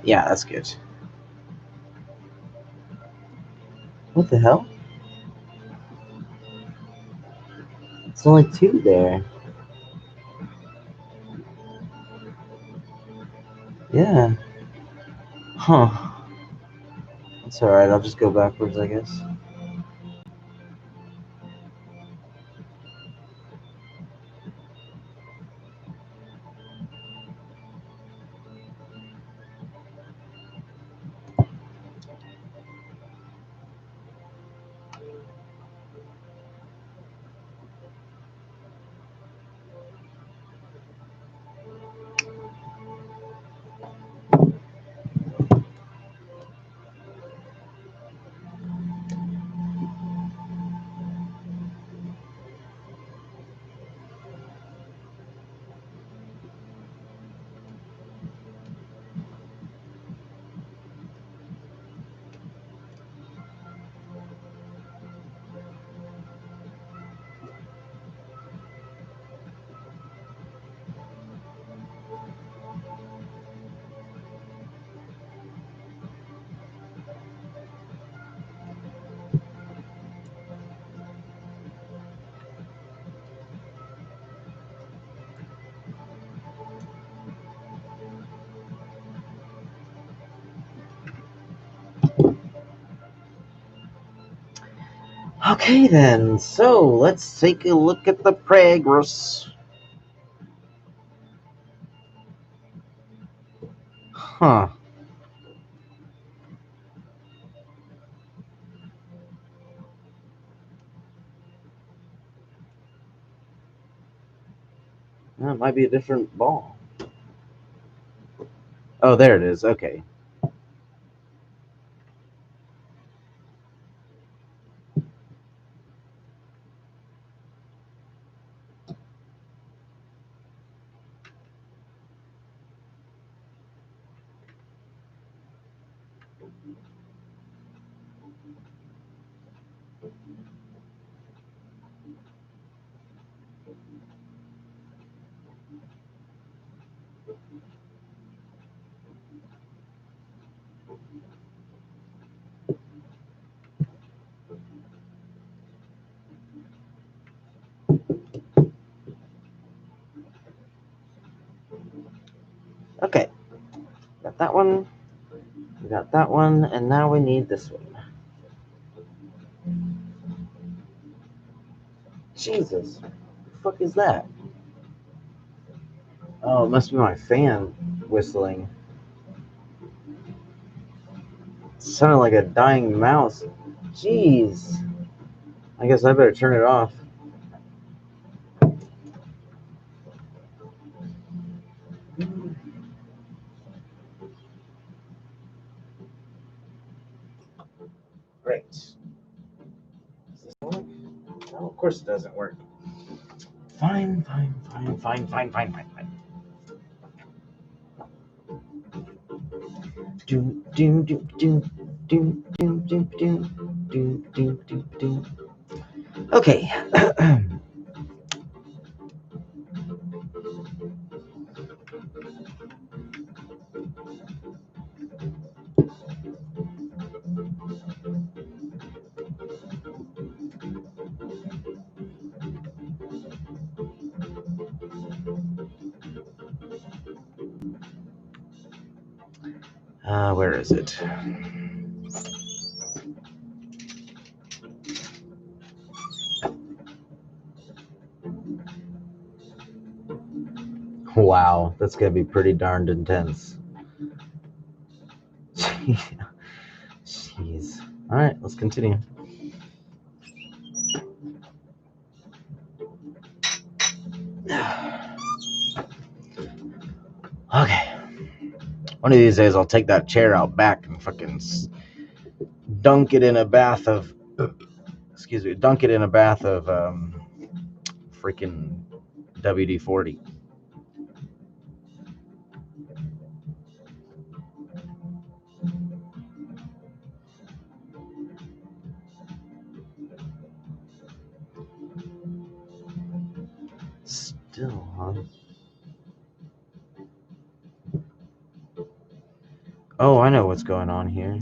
Yeah, that's good. What the hell? It's only two there. Yeah. Huh. That's alright, I'll just go backwards, I guess. Okay then, so let's take a look at the progress. Huh. That might be a different ball. Oh, there it is. Okay. Okay. Got that one. We got that one, and now we need this one. Jesus. What the fuck is that? Oh, it must be my fan whistling. It sounded like a dying mouse. Jeez. I guess I better turn it off. Great. Does this work? No, of course it doesn't work. Fine. Okay. Where is it? Wow, that's gonna be pretty darned intense. Jeez. All right, let's continue. Okay. One of these days, I'll take that chair out back and fucking dunk it in a bath of. Excuse me. Dunk it in a bath of freaking WD-40. Still, huh? Oh, I know what's going on here.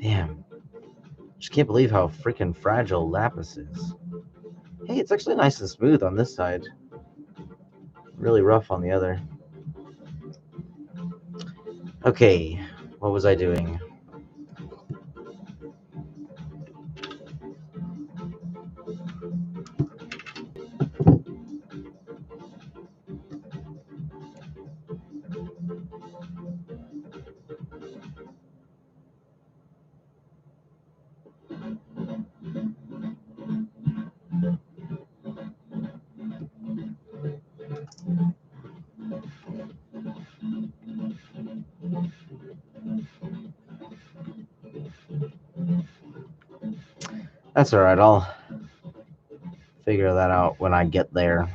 Damn. Just can't believe how freaking fragile lapis is. Hey, it's actually nice and smooth on this side. Really rough on the other. Okay, what was I doing? That's alright, I'll figure that out when I get there.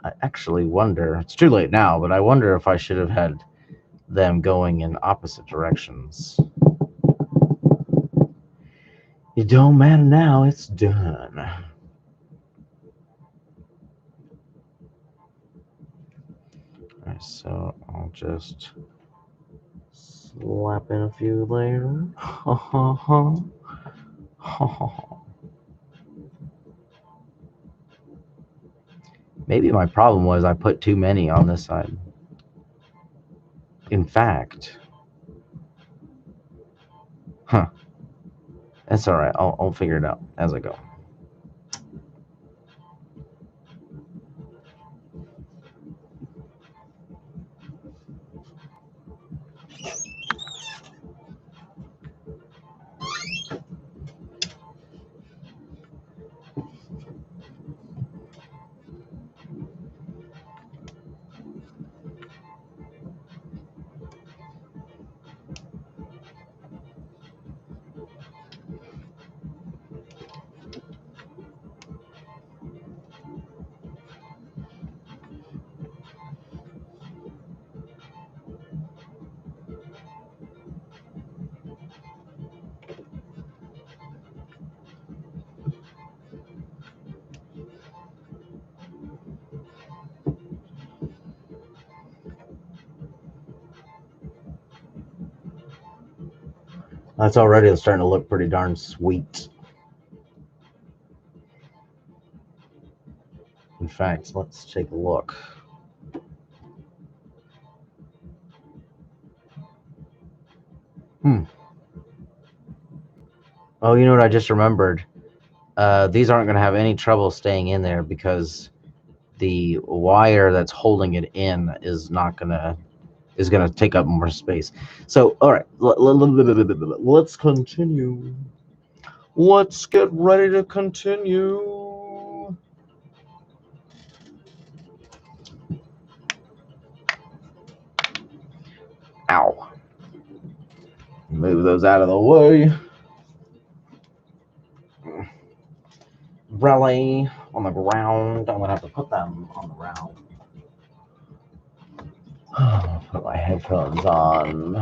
I actually wonder, it's too late now, but I wonder if I should have had them going in opposite directions. It don't matter now, it's done. Alright, so I'll just slap in a few layers. Ha ha ha. Ha ha ha. Maybe my problem was I put too many on this side. In fact, that's all right. I'll figure it out as I go. That's already starting to look pretty darn sweet. In fact, let's take a look. Oh, you know what I just remembered? These aren't going to have any trouble staying in there because the wire that's holding it in is gonna take up more space. So, all right, let's continue. Let's get ready to continue. Ow. Move those out of the way. Really? On the ground? I'm gonna have to put them on the ground. Put my headphones on.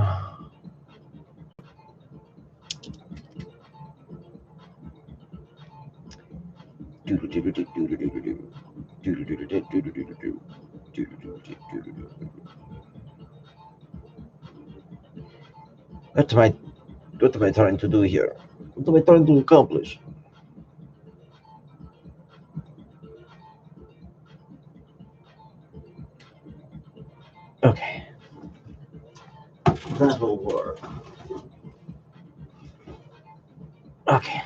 What am I trying to do here? What am I trying to accomplish? Okay. That will work. Okay.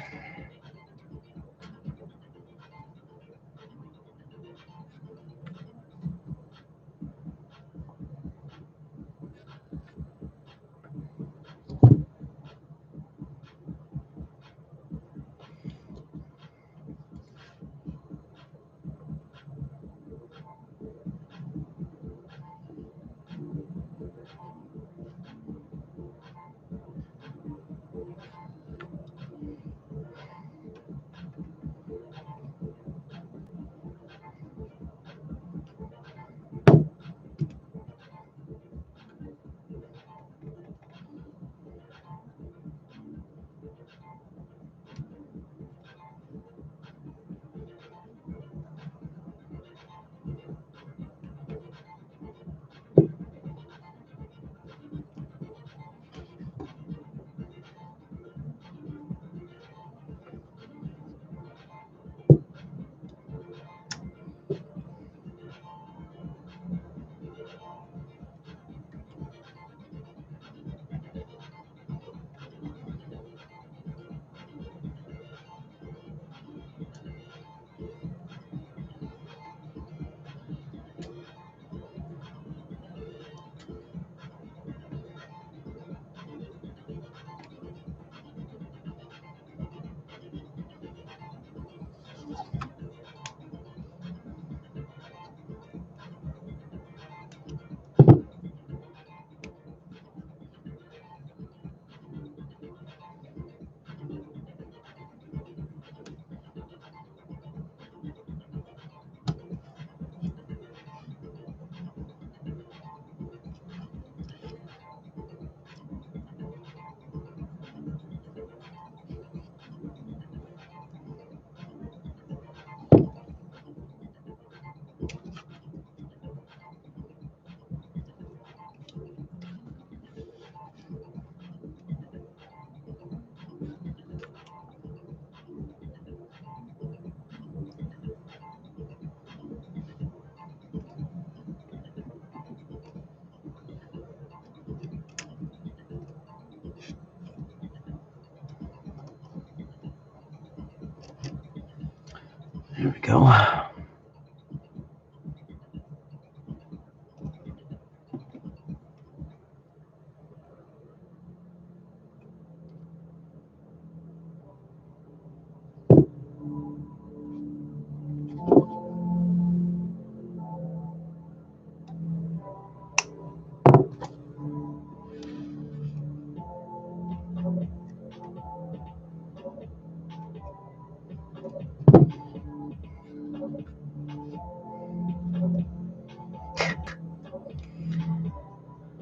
There we go.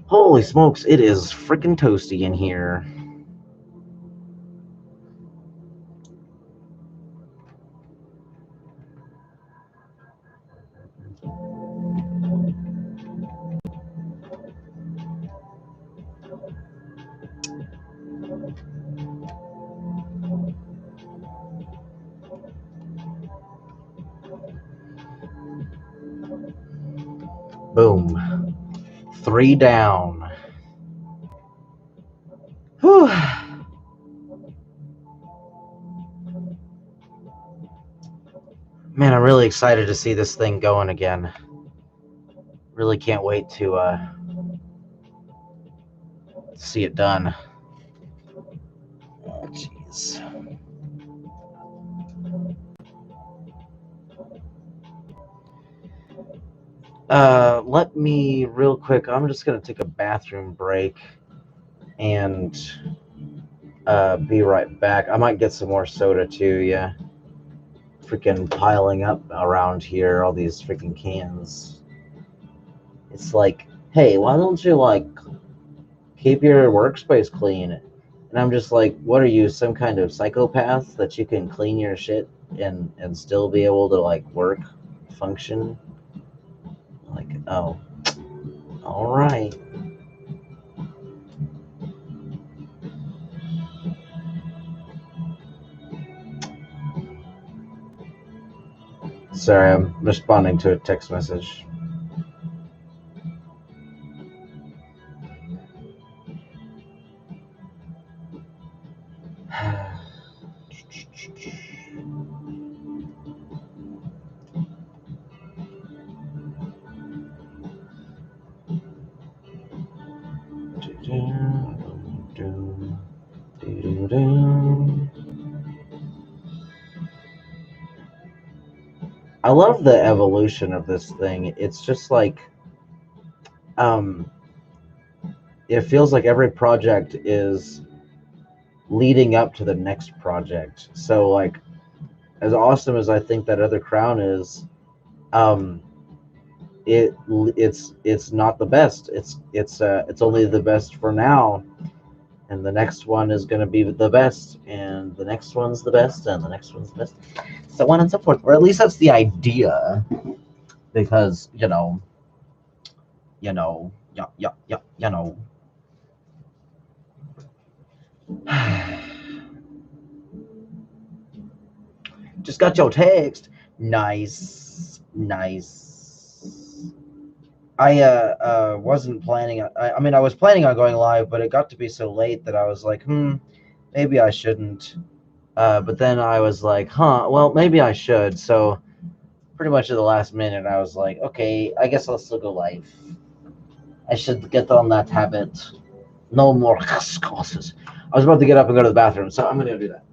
Holy smokes, it is freaking toasty in here. Boom. 3 down. Whew. Man, I'm really excited to see this thing going again. Really can't wait to see it done. Oh, jeez. Let me real quick. I'm just gonna take a bathroom break and be right back. I might get some more soda too. Yeah, freaking piling up around here. All these freaking cans. It's like, hey, why don't you like keep your workspace clean? And I'm just like, what are you, some kind of psychopath that you can clean your shit and still be able to like work, function? Like, oh, all right. Sorry, I'm responding to a text message. I love the evolution of this thing. It's just like, um, it feels like every project is leading up to the next project. So, like, as awesome as I think that other crown is, um, it's not the best. It's only the best for now, and the next one is going to be the best, and the next one's the best, and the next one's the best, so on and so forth. Or at least that's the idea, because you know. Just got your text. Nice, nice. I wasn't planning. I mean, I was planning on going live, but it got to be so late that I was like, maybe I shouldn't. But then I was like, well, maybe I should. So pretty much at the last minute, I was like, okay, I guess I'll still go live. I should get on that habit. No more causes. I was about to get up and go to the bathroom, so I'm gonna do that.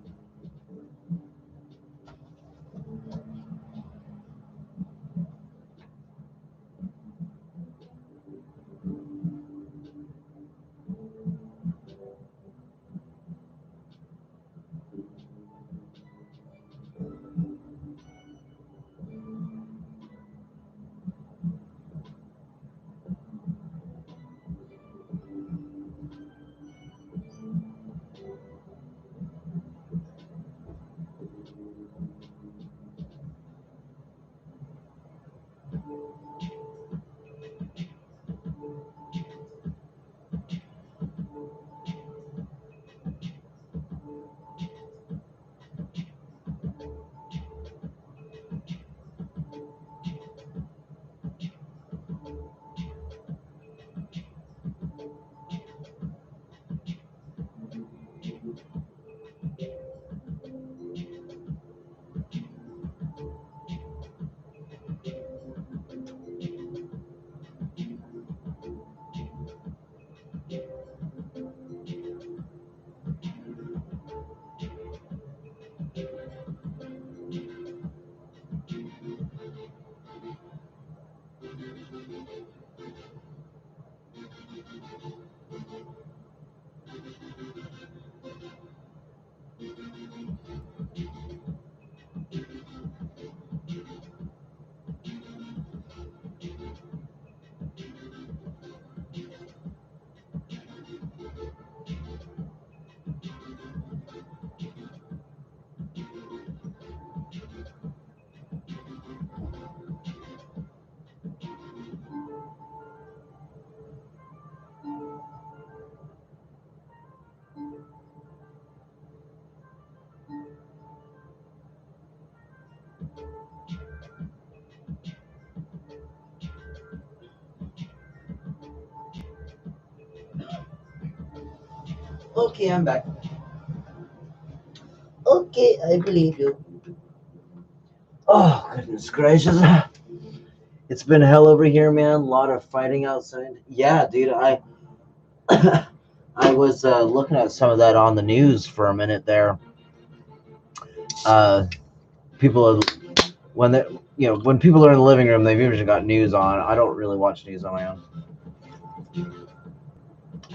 Okay, I'm back. Okay, I believe you. Oh, goodness gracious. It's been hell over here, man. A lot of fighting outside. Yeah, dude, I I was looking at some of that on the news for a minute there. Uh, people are, when they when people are in the living room, they've usually got news on. I don't really watch news on my own.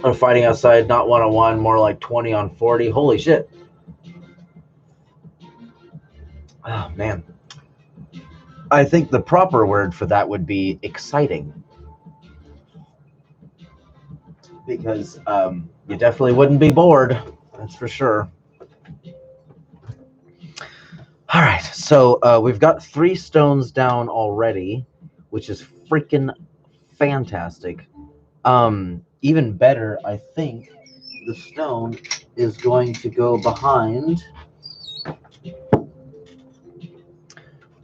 They're fighting outside, not 1-on-1, more like 20-on-40. Holy shit. Oh, man. I think the proper word for that would be exciting. Because you definitely wouldn't be bored. That's for sure. All right. So we've got 3 stones down already, which is freaking fantastic. Even better, I think the stone is going to go behind,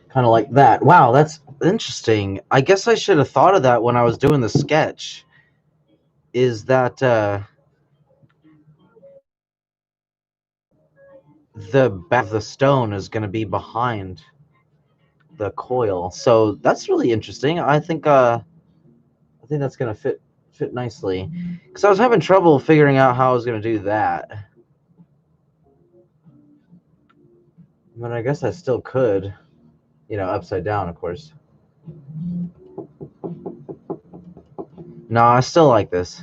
kind of like that. Wow, that's interesting. I guess I should have thought of that when I was doing the sketch. Is that the back of the stone is going to be behind the coil? So that's really interesting. I think that's going to fit nicely, because I was having trouble figuring out how I was going to do that. But I guess I still could, upside down, of course. No, I still like this.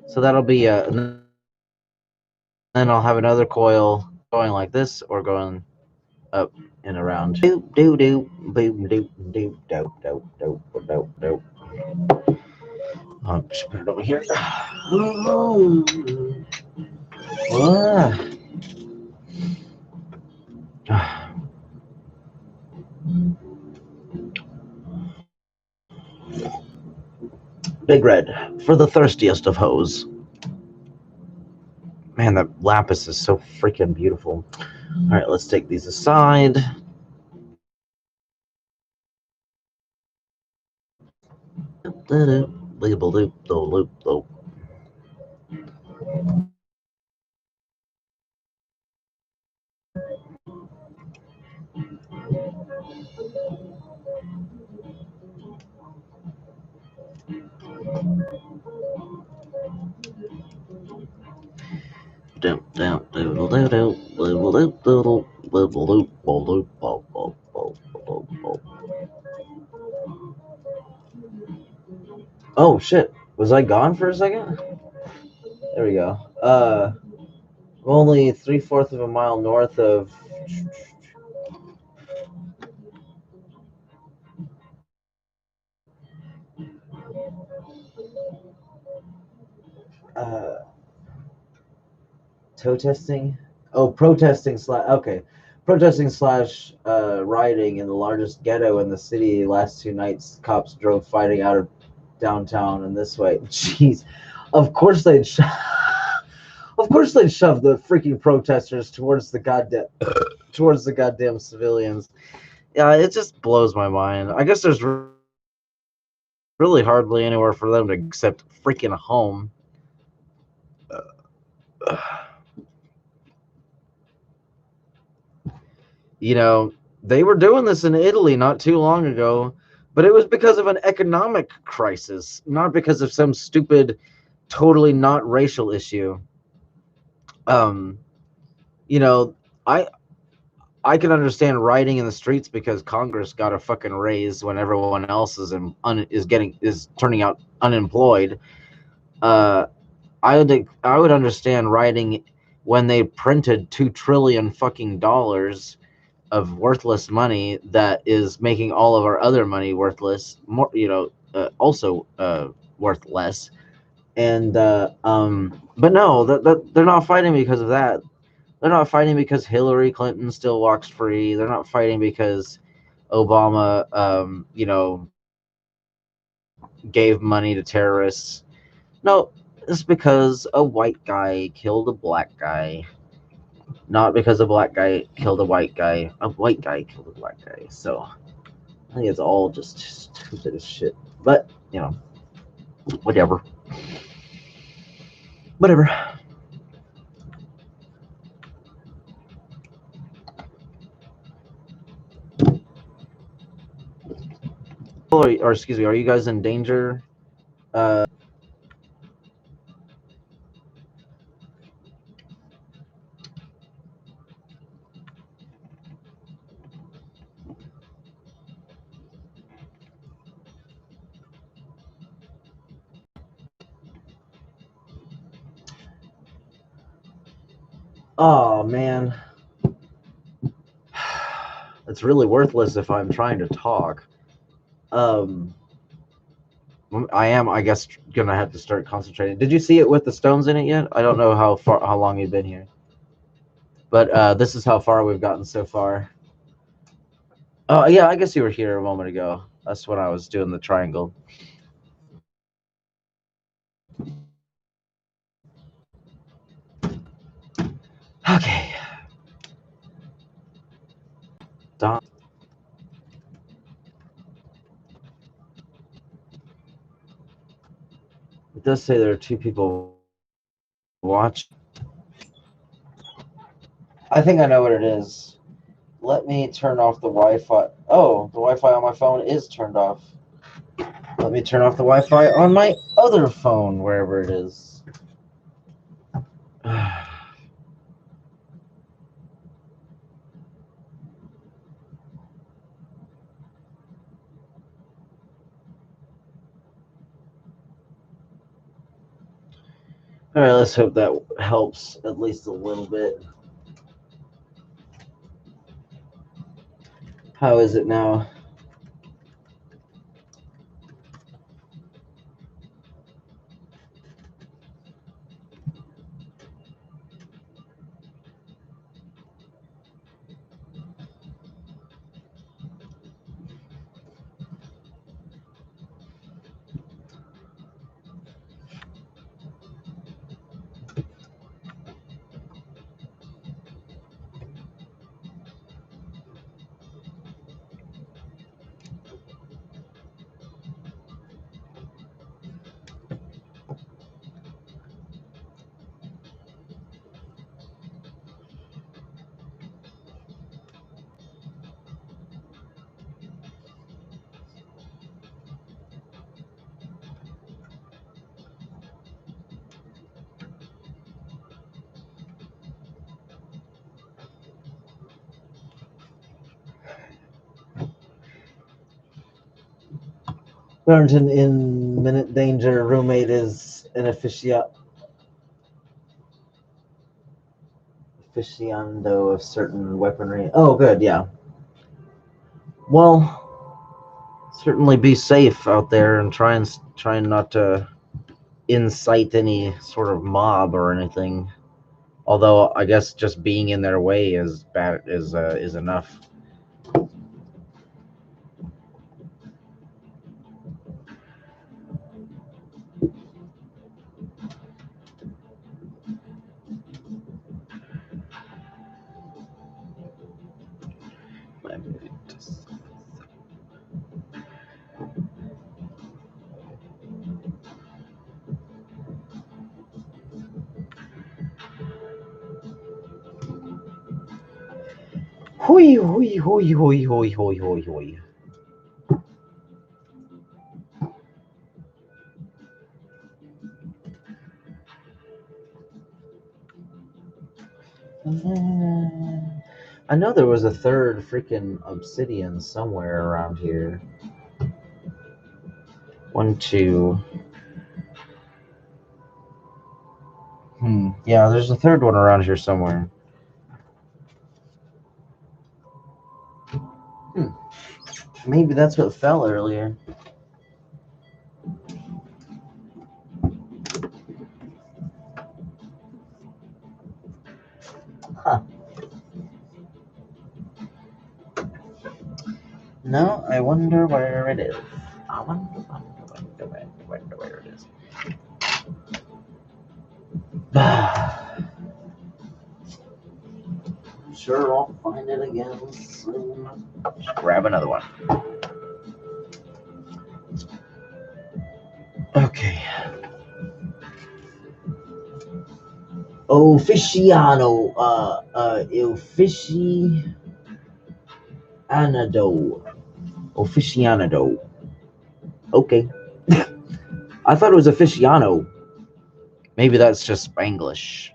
So that'll be and then I'll have another coil going like this, or going up and around. Do do do boom do do do do do do do. Just put it over here. Big red for the thirstiest of hoes. Man, that lapis is so freaking beautiful. All right, let's take these aside. Oh shit! Was I gone for a second? There we go. Only 3/4 of a mile north of. Uh, toe testing. Oh, protesting slash. Okay, protesting slash rioting in the largest ghetto in the city. Last 2 nights, cops drove fighting out of downtown and this way. Jeez, of course they'd. Of course they'd shove the freaking protesters towards the goddamn civilians. Yeah, it just blows my mind. I guess there's really hardly anywhere for them to except freaking home. They were doing this in Italy not too long ago, but it was because of an economic crisis, not because of some stupid, totally not racial issue. Um, you know, I I can understand rioting in the streets because Congress got a fucking raise when everyone else is turning out unemployed. Uh, I would understand rioting when they printed $2 trillion fucking dollars of worthless money that is making all of our other money worthless, more also worth less. And but no, that they're not fighting because of that. They're not fighting because Hillary Clinton still walks free. They're not fighting because Obama gave money to terrorists. No, it's because a white guy killed a black guy. Not because a black guy killed a white guy. A white guy killed a black guy. So I think it's all just stupid as shit. But, you know, whatever. Whatever. Or excuse me, are you guys in danger? Uh, oh, man. It's really worthless if I'm trying to talk. Um, I am, I guess, gonna have to start concentrating. Did you see it with the stones in it yet? I don't know how long you've been here, but this is how far we've gotten so far. Oh yeah, I guess you were here a moment ago. That's when I was doing the triangle. Okay. Don. It does say there are two people watching. I think I know what it is. Let me turn off the Wi-Fi. Oh, the Wi-Fi on my phone is turned off. Let me turn off the Wi-Fi on my other phone, wherever it is. All right, let's hope that helps at least a little bit. How is it now? Thornton in minute danger. Roommate is an aficionado of certain weaponry. Oh, good, yeah. Well, certainly be safe out there and trying not to incite any sort of mob or anything. Although I guess just being in their way is enough. Hui hui hui hui hui hui hui hui. I know there was a third freaking obsidian somewhere around here. One, two. Yeah, there's a third one around here somewhere. Maybe that's what fell earlier. Huh. No, I wonder where it is. I wonder where it is. sure I'll find it again soon. Just grab another one. Okay. Officiano. Officianado. Okay. I thought it was aficionado. Maybe that's just Spanglish.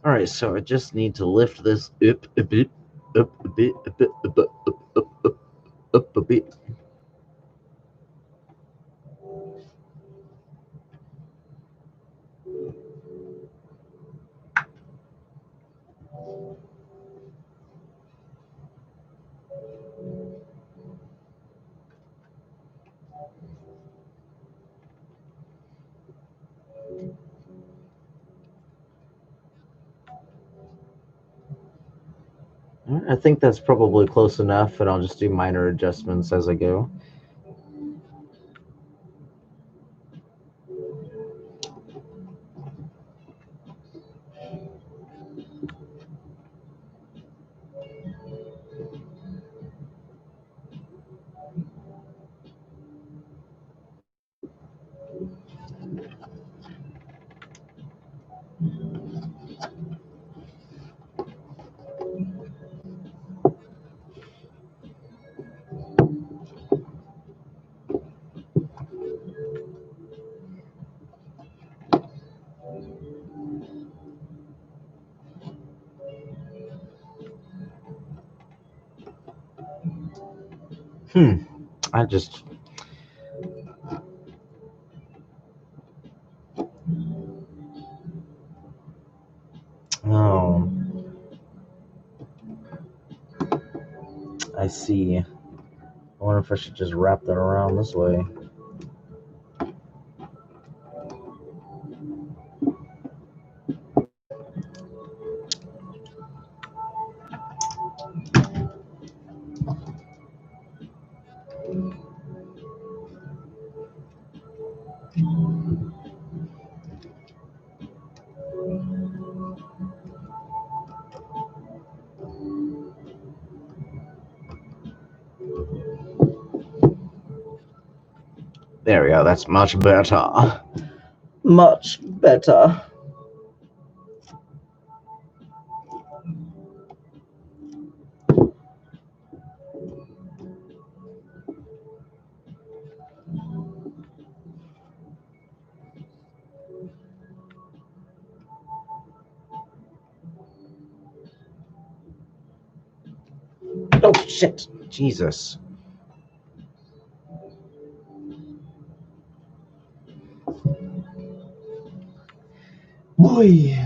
All right, so I just need to lift this up a bit, up a bit, a bit, a bit, up a bit. I think that's probably close enough, and I'll just do minor adjustments as I go. I just. Oh. I see. I wonder if I should just wrap that around this way. There we go. That's much better. Much better. Oh, shit. Jesus. Boy.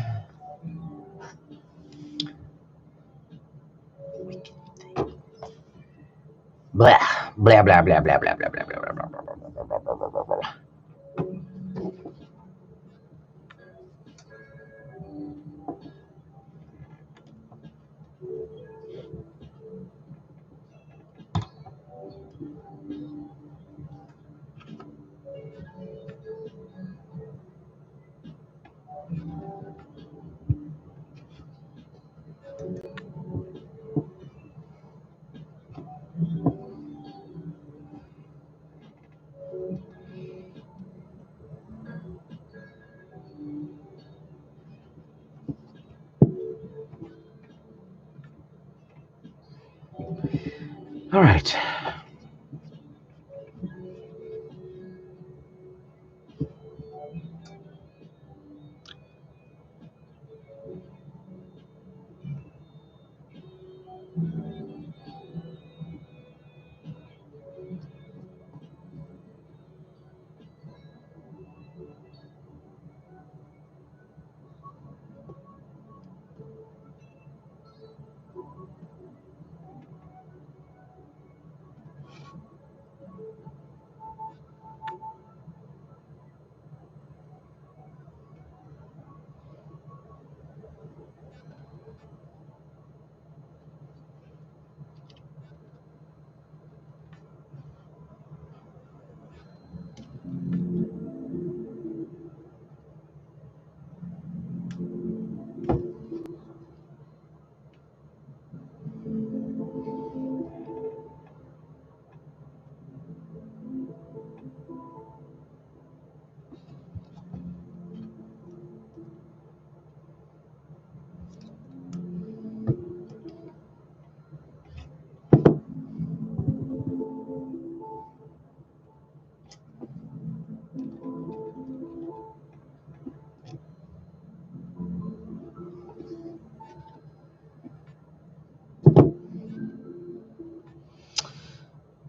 Blah, blah, blah, blah, blah, blah, blah, blah, blah, blah, blah, blah, blah, blah, blah. All right.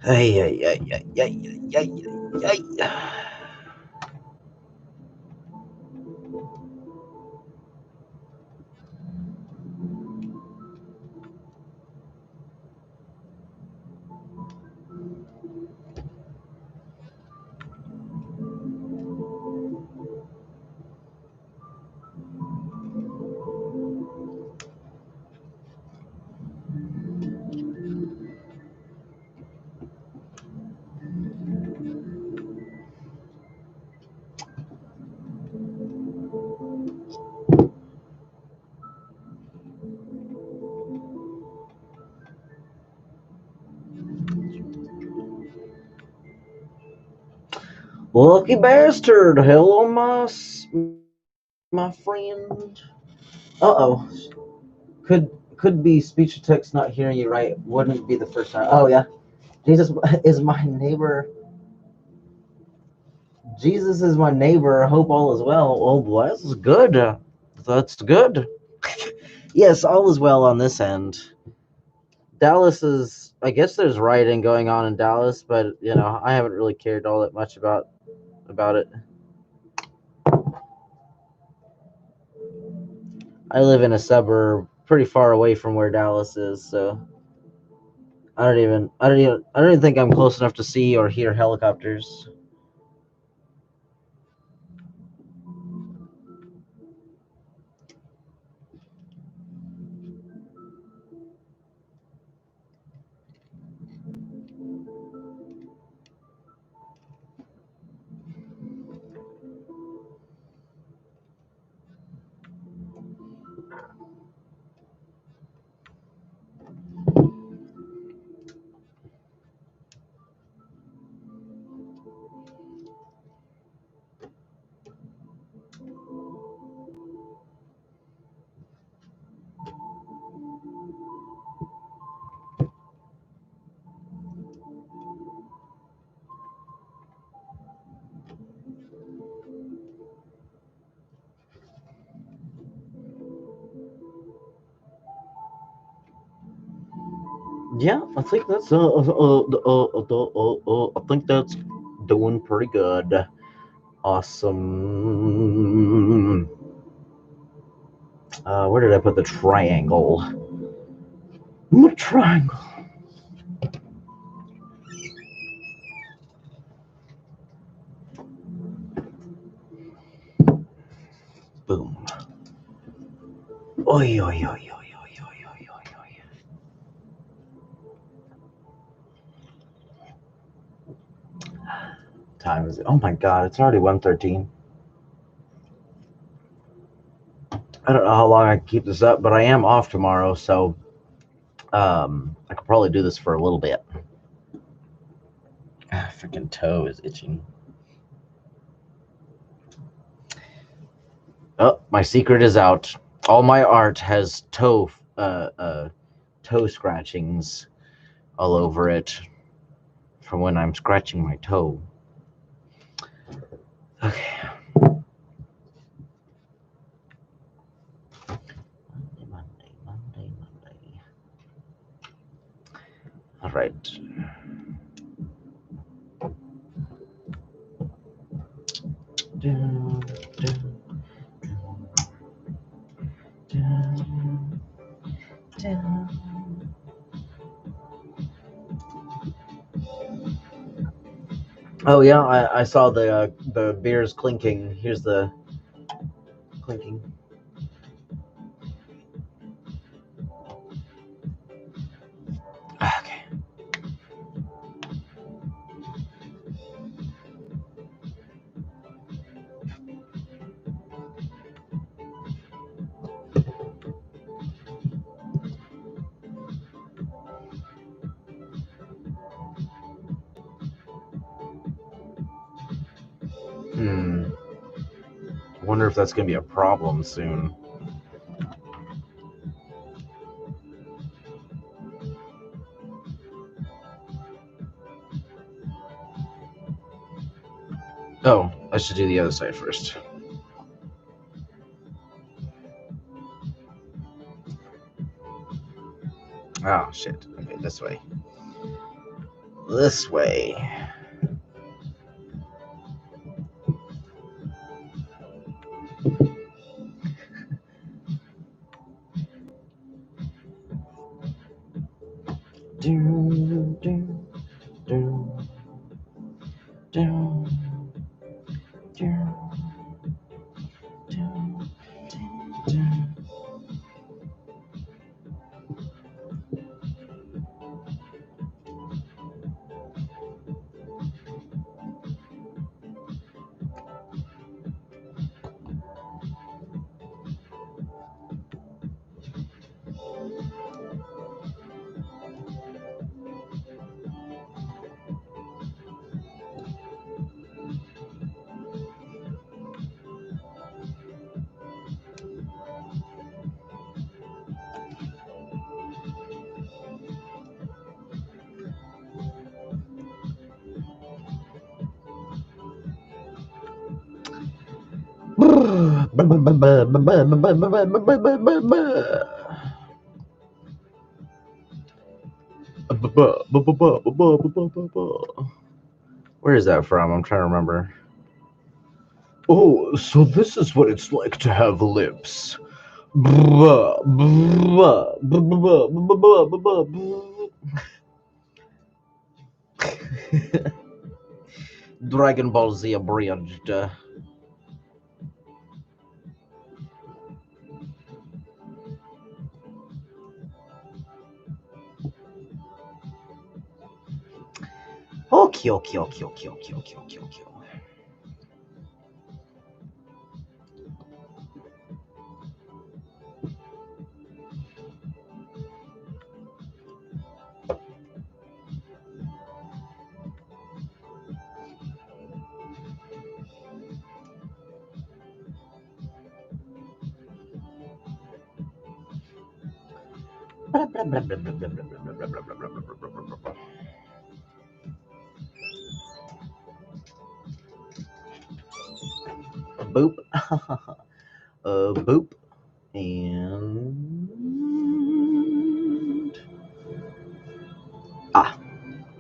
Hey, hey, hey, hey, hey, hey, hey, hey. Lucky bastard! Hello, my friend. Uh-oh. Could be speech to text not hearing you right. Wouldn't be the first time. Oh yeah. Jesus is my neighbor. Jesus is my neighbor. I hope all is well. Oh, boy, that's good. That's good. Yes, all is well on this end. Dallas is. I guess there's rioting going on in Dallas, but I haven't really cared all that much about it. I live in a suburb pretty far away from where Dallas is, so I don't even think I'm close enough to see or hear helicopters. Yeah, I think that's I think that's doing pretty good. Awesome. Where did I put the triangle? What triangle? Boom. Oi, oi, oi, oi, oi, oi, oi, oi, oi. Time is it? Oh my god, it's already 1:13. I don't know how long I can keep this up, but I am off tomorrow, so I could probably do this for a little bit. Freaking toe is itching. Oh, my secret is out. All my art has toe scratchings all over it from when I'm scratching my toe. Okay. Monday. All right. Oh yeah, I saw the beers clinking. Here's the clinking. Okay. I wonder if that's gonna be a problem soon. Oh, I should do the other side first. Oh shit. Okay, this way. this way. Do, do, do, do, do, do, do. Where is that from? I'm trying to remember. Oh, so this is what it's like to have lips. Dragon Ball Z abridged. Okay. Boop. Boop. And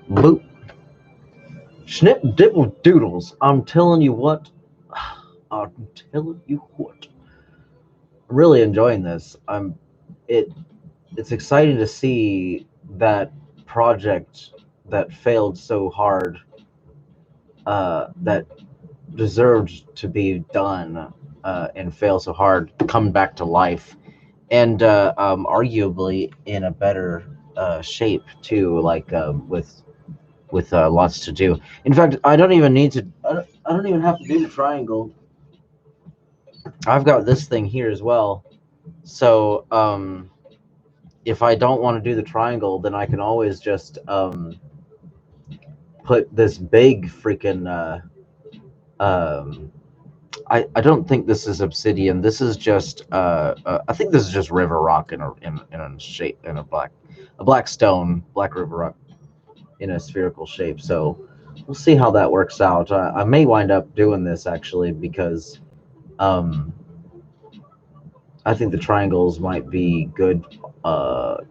boop. Snip dibble doodles. I'm telling you what. I'm really enjoying this. It's exciting to see that project that failed so hard, that deserved to be done, and fail so hard, come back to life, and arguably in a better shape too, like with lots to do. In fact, I don't even need to. I don't even have to do the triangle. I've got this thing here as well. So if I don't want to do the triangle, then I can always just put this big freaking. I don't think this is obsidian. This is just. I think this is just river rock in a shape, in a black stone, black river rock in a spherical shape. So we'll see how that works out. I may wind up doing this actually because I think the triangles might be good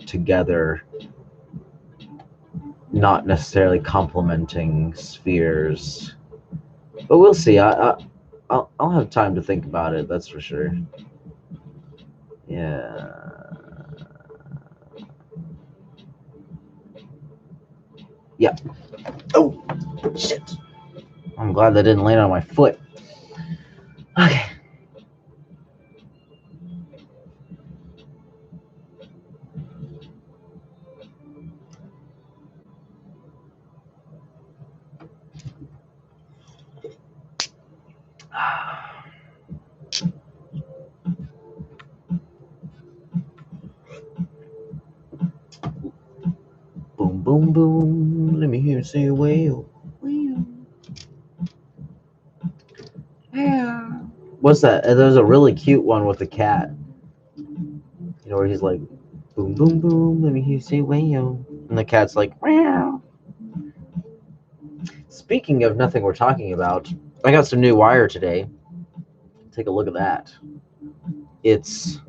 together, not necessarily complementing spheres. But we'll see. I'll have time to think about it. That's for sure. Yeah. Yeah. Oh shit! I'm glad that didn't land on my foot. Okay. Boom, boom, boom. Let me hear you say whale. Whale. Yeah. What's that? There's a really cute one with the cat. You know, where he's like, boom, boom, boom. Let me hear you say whale. And the cat's like, meow. Speaking of nothing we're talking about, I got some new wire today. Take a look at that. It's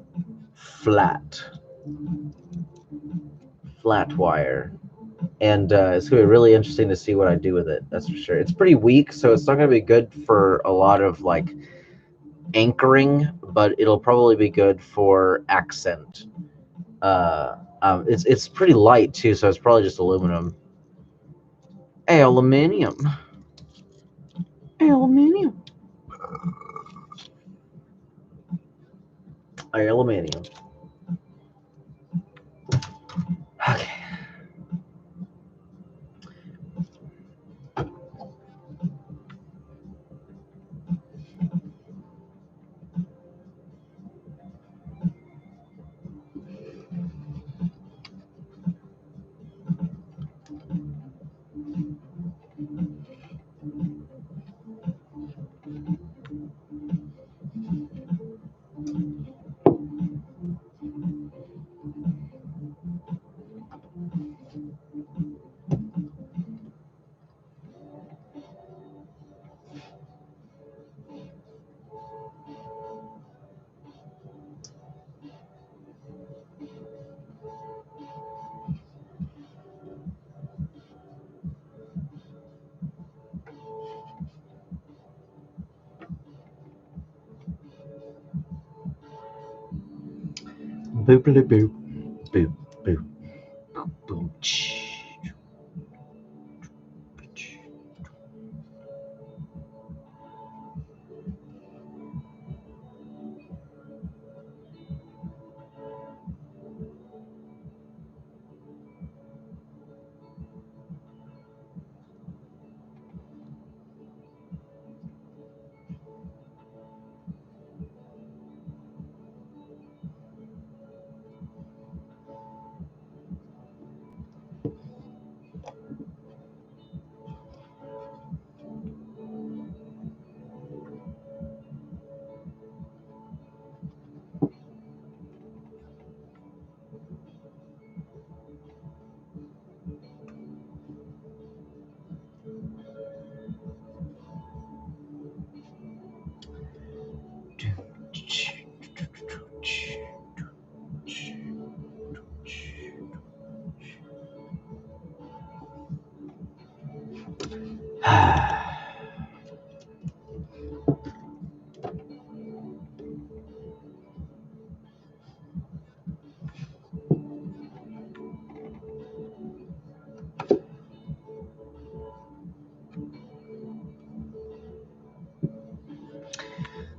flat. Flat wire. and it's gonna be really interesting to see what I do with it. That's for sure. It's pretty weak, so it's not gonna be good for a lot of like anchoring, but it'll probably be good for accent. It's pretty light too, so it's probably just aluminum. Aluminium. Aluminium. Aluminium. Okay. Boop boop boop boop boop boop.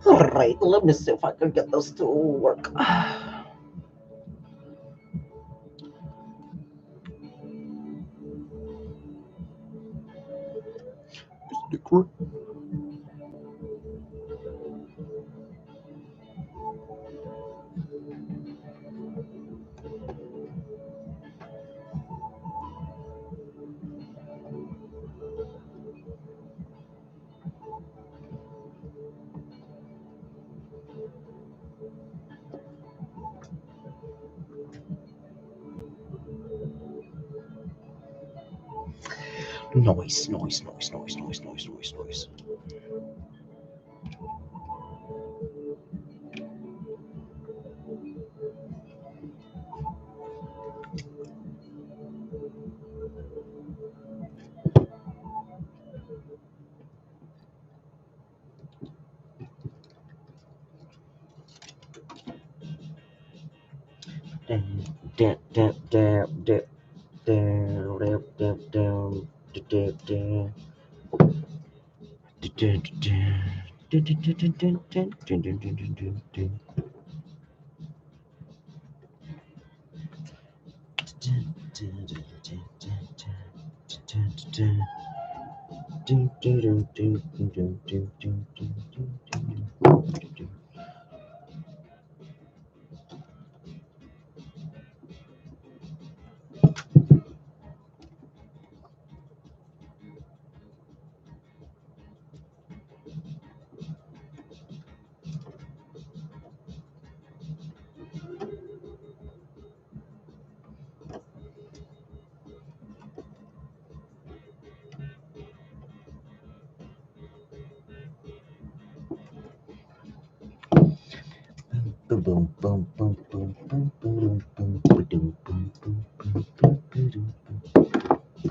All right, let me see if I can get this to work. Noise, noise, noise, noise, noise, noise, noise, noise. Down, down, down, down, down, down, down, down, down, down. Boom, boom, boom, boom, boom, boom, boom, boom, boom, boom, boom, boom, boom, boom.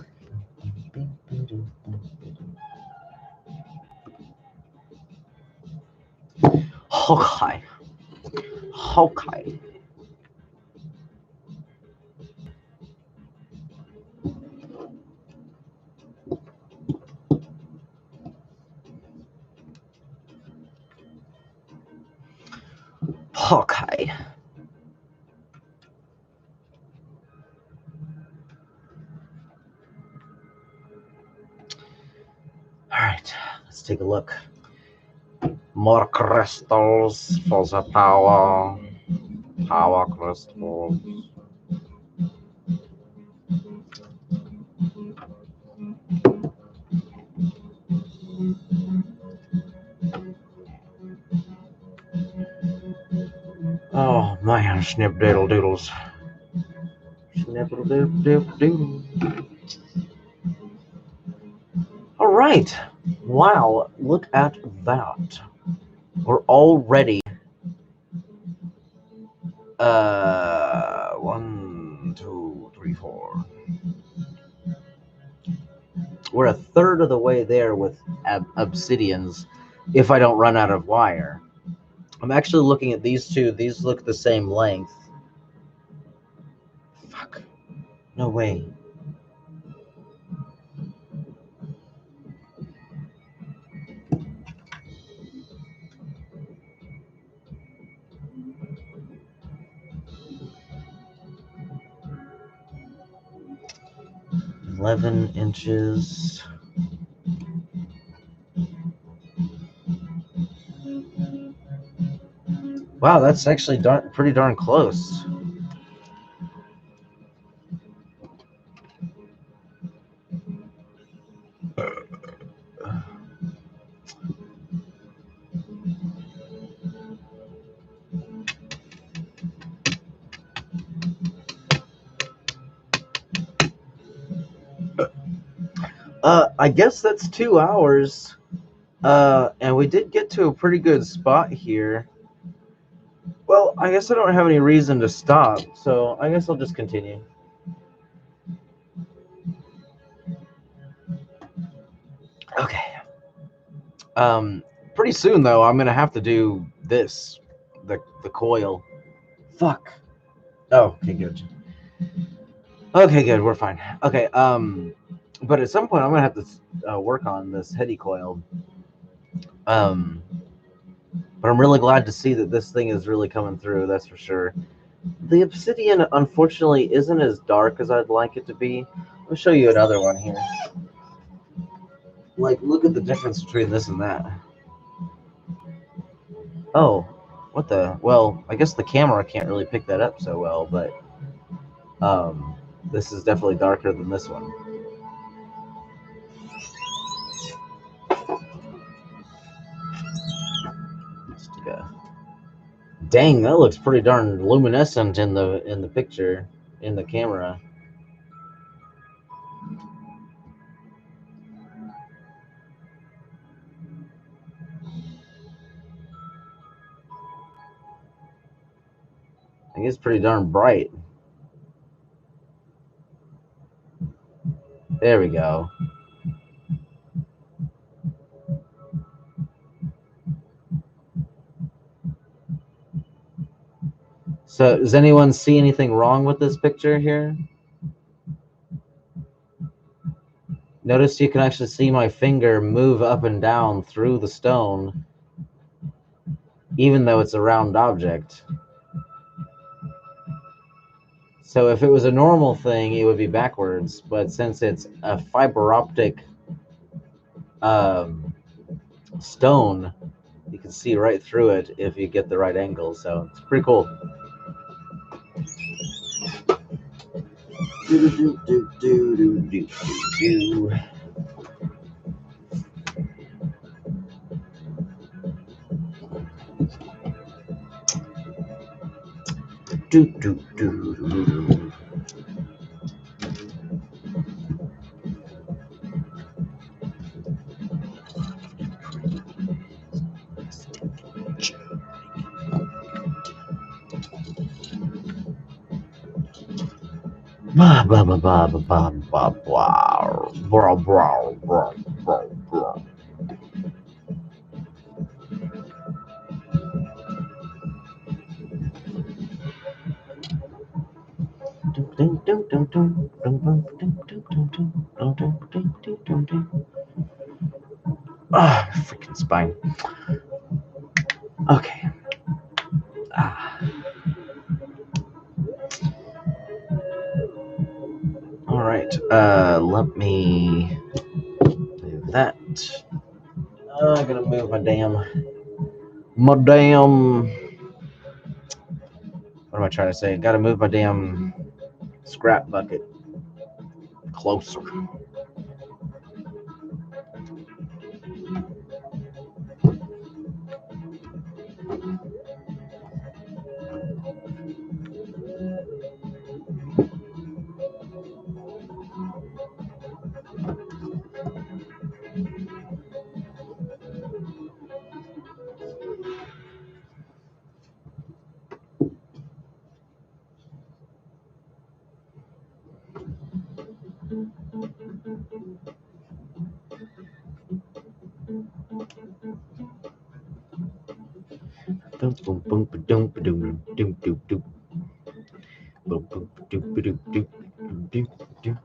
Okay. Okay. Okay. All right, let's take a look. More crystals for the power. Power crystals. Oh man, snip diddle doodles. Snip diddle doodle. All right. Wow, look at that. We're already 1, 2, 3, 4. We're a third of the way there with obsidians if I don't run out of wire. I'm actually looking at these two. These look the same length. Fuck. No way. $11 inches. Wow, that's actually pretty darn close. I guess that's 2 hours. And we did get to a pretty good spot here. Well, I guess I don't have any reason to stop, so I guess I'll just continue. Okay. Pretty soon though, I'm gonna have to do this, the coil. Fuck. Oh, okay, good. Okay, good. We're fine. Okay. But at some point, I'm gonna have to work on this heady coil. But I'm really glad to see that this thing is really coming through. That's for sure. The obsidian, unfortunately, isn't as dark as I'd like it to be. I'll show you another one here. Like, look at the difference between this and that. Oh, what the? Well, I guess the camera can't really pick that up so well, but this is definitely darker than this one. Dang, that looks pretty darn luminescent in the picture, in the camera. I think it's pretty darn bright. There we go. So, does anyone see anything wrong with this picture here? Notice you can actually see my finger move up and down through the stone, even though it's a round object. So if it was a normal thing, it would be backwards, but since it's a fiber optic stone, you can see right through it if you get the right angle, so it's pretty cool. Ah, freaking spine. Okay. All right. Let me do that. I'm gonna move my damn. What am I trying to say? Got to move my damn scrap bucket closer. Boom, boom, boom, boom, boom, boom, boom, boom, boom. Boom, boom, boom, boom, boom, boom, boom.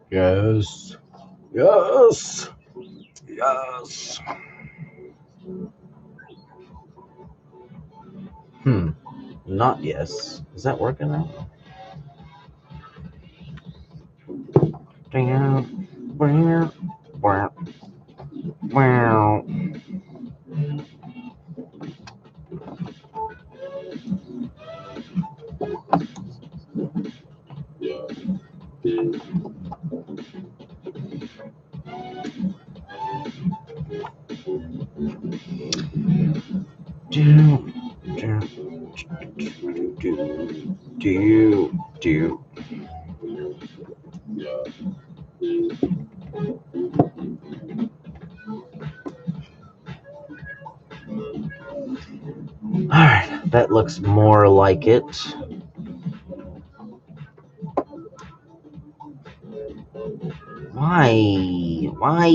Yes. Yes. Yes. Not yes. Is that working now? Damn. Wow. Wow. Wow. Do. Do. Do. Alright, that looks more like it. Why? Why?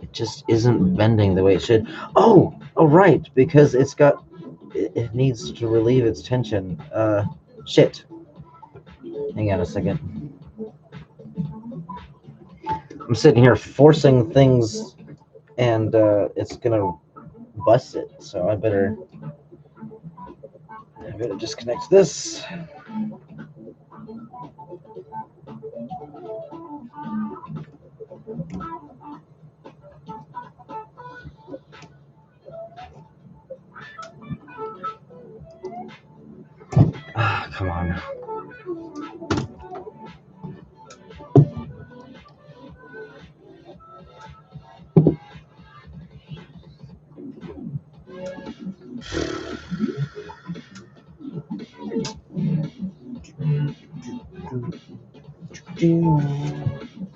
It just isn't bending the way it should. Oh, right, because it needs to relieve its tension. Shit. Hang on a second. I'm sitting here forcing things, and it's gonna bust it. So I better disconnect this. Ah, come on.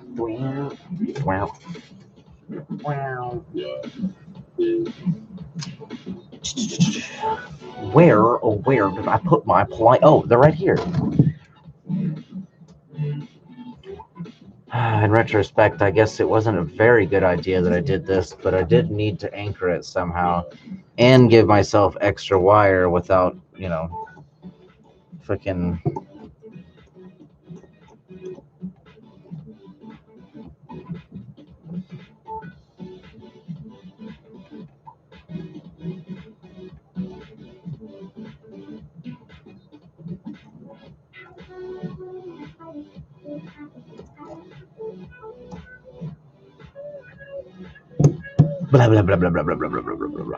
Wow. Wow. Where did I put my plank? Oh, they're right here. In retrospect, I guess it wasn't a very good idea that I did this, but I did need to anchor it somehow and give myself extra wire without, freaking. Blah, blah, blah, blah, blah, blah, blah, blah, blah, blah, blah.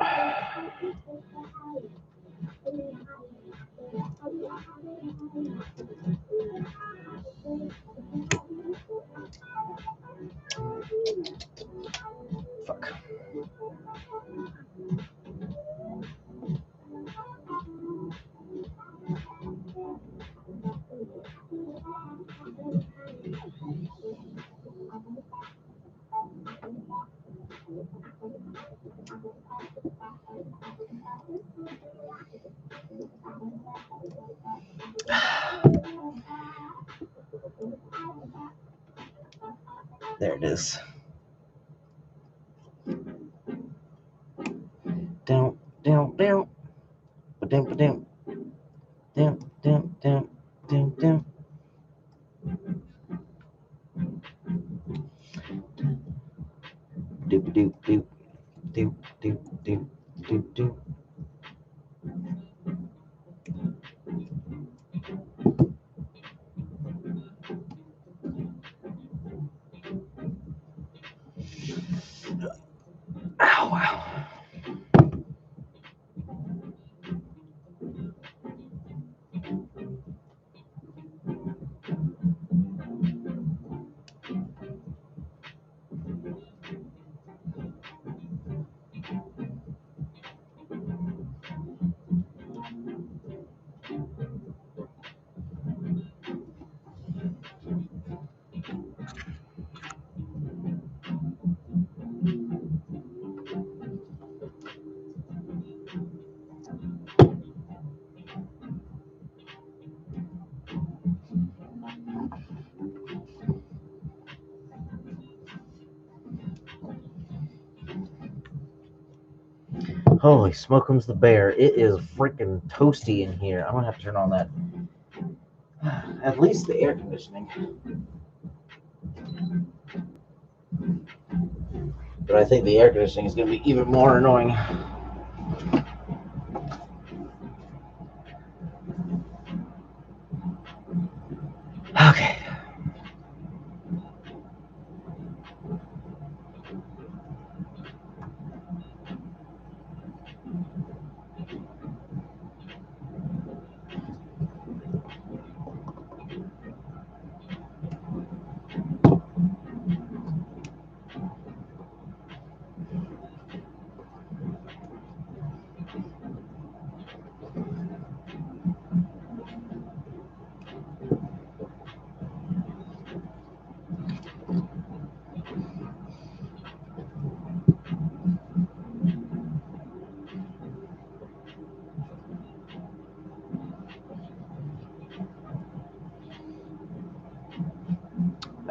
Fuck. There it is. Down, down, down, down, down, down, down, down, down, down. Doop, doop, doop, doop, doop, doop, doop, doop. Ow, ow. Holy smokums the bear. It is freaking toasty in here. I'm gonna have to turn on that. At least the air conditioning. But I think the air conditioning is gonna be even more annoying. Okay.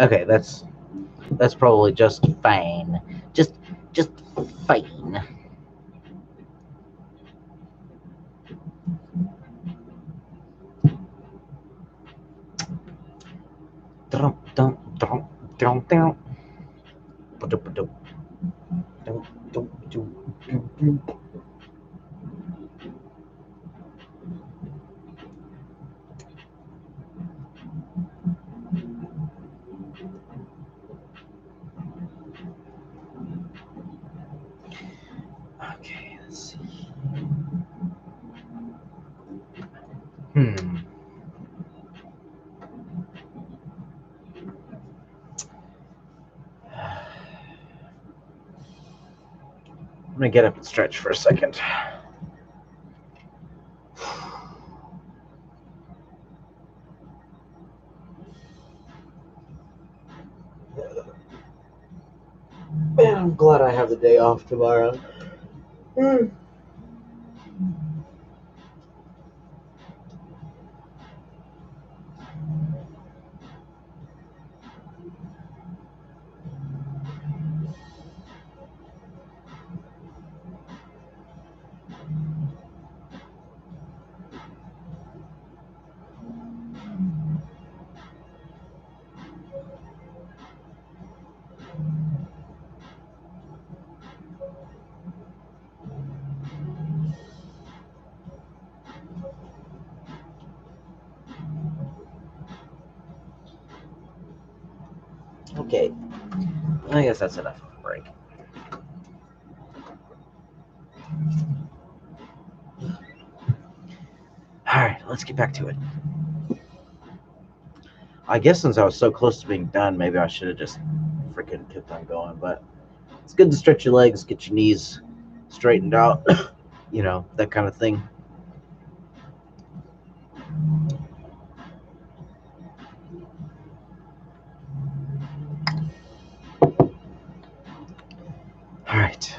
Okay, that's probably just fine. Just fine. Dum, dum, dum, dum, dum. Ba-dum, ba-dum. Dum, dum, dum, dum, dum. Okay, let's see. I'm gonna get up and stretch for a second. Man, I'm glad I have the day off tomorrow. Okay, I guess that's enough of a break. All right, let's get back to it. I guess since I was so close to being done, maybe I should have just freaking kept on going. But it's good to stretch your legs, get your knees straightened out, you know, that kind of thing. All right.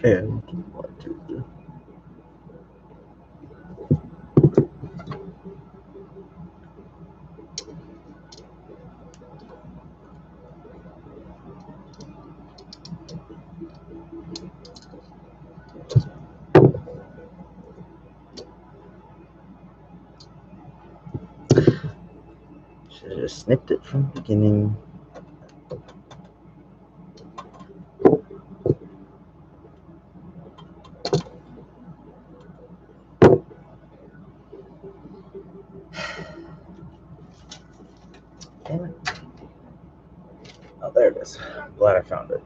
And should have just snipped it from the beginning. Damn it. Oh, there it is. I'm glad I found it.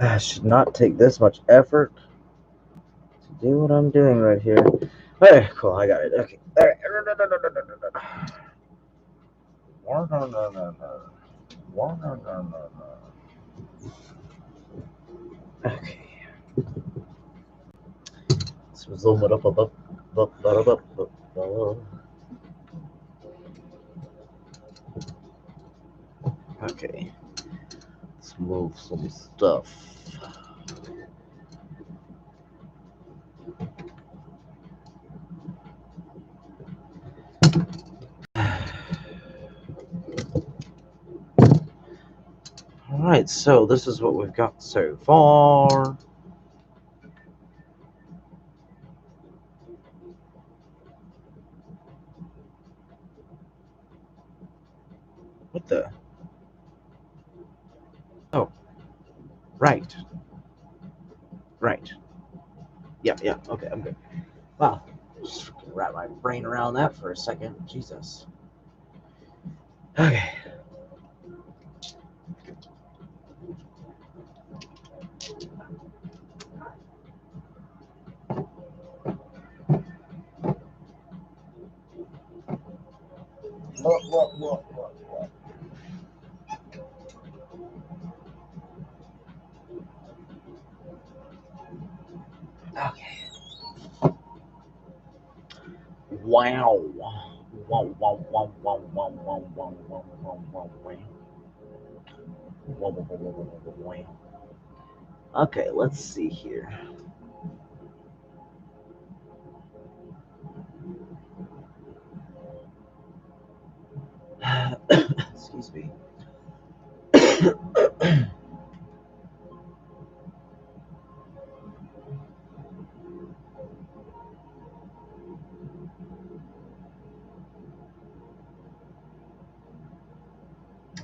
I should not take this much effort to do what I'm doing right here. Okay, cool. I got it. Okay. All right. Okay. Let's zoom it up. Okay. Let's move some stuff. Alright, so this is what we've got so far. What the? Oh. Right. Right. Yeah, okay, I'm good. Wow. Just wrap my brain around that for a second. Jesus. Okay. What? Okay. Wow. Okay, let's see here. Excuse me.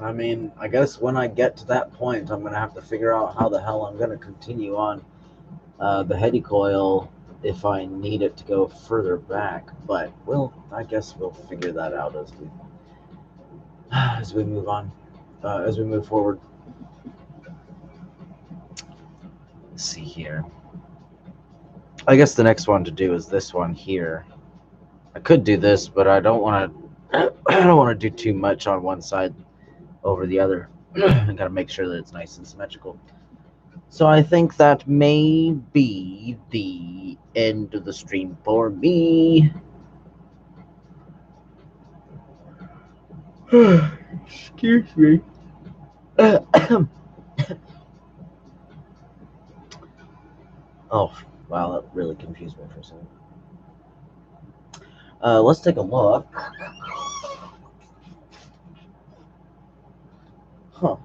I mean, I guess when I get to that point, I'm going to have to figure out how the hell I'm going to continue on the heady coil if I need it to go further back. But I guess we'll figure that out as we move on, as we move forward. Let's see here. I guess the next one to do is this one here. I could do this, but I don't want to. I don't want to do too much on one side over the other. I gotta make sure that it's nice and symmetrical. So I think that may be the end of the stream for me. Excuse me. Oh, wow, that really confused me for a second. Let's take a look. Huh.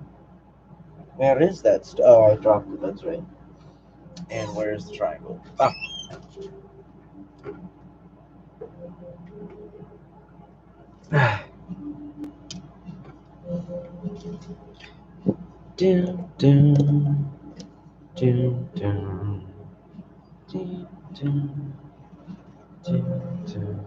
Where is that? Oh, I dropped it. That's right. And where's the triangle? Ah. Dun, dun, dun, dun, dun, dun, dun, dun, dun, dun,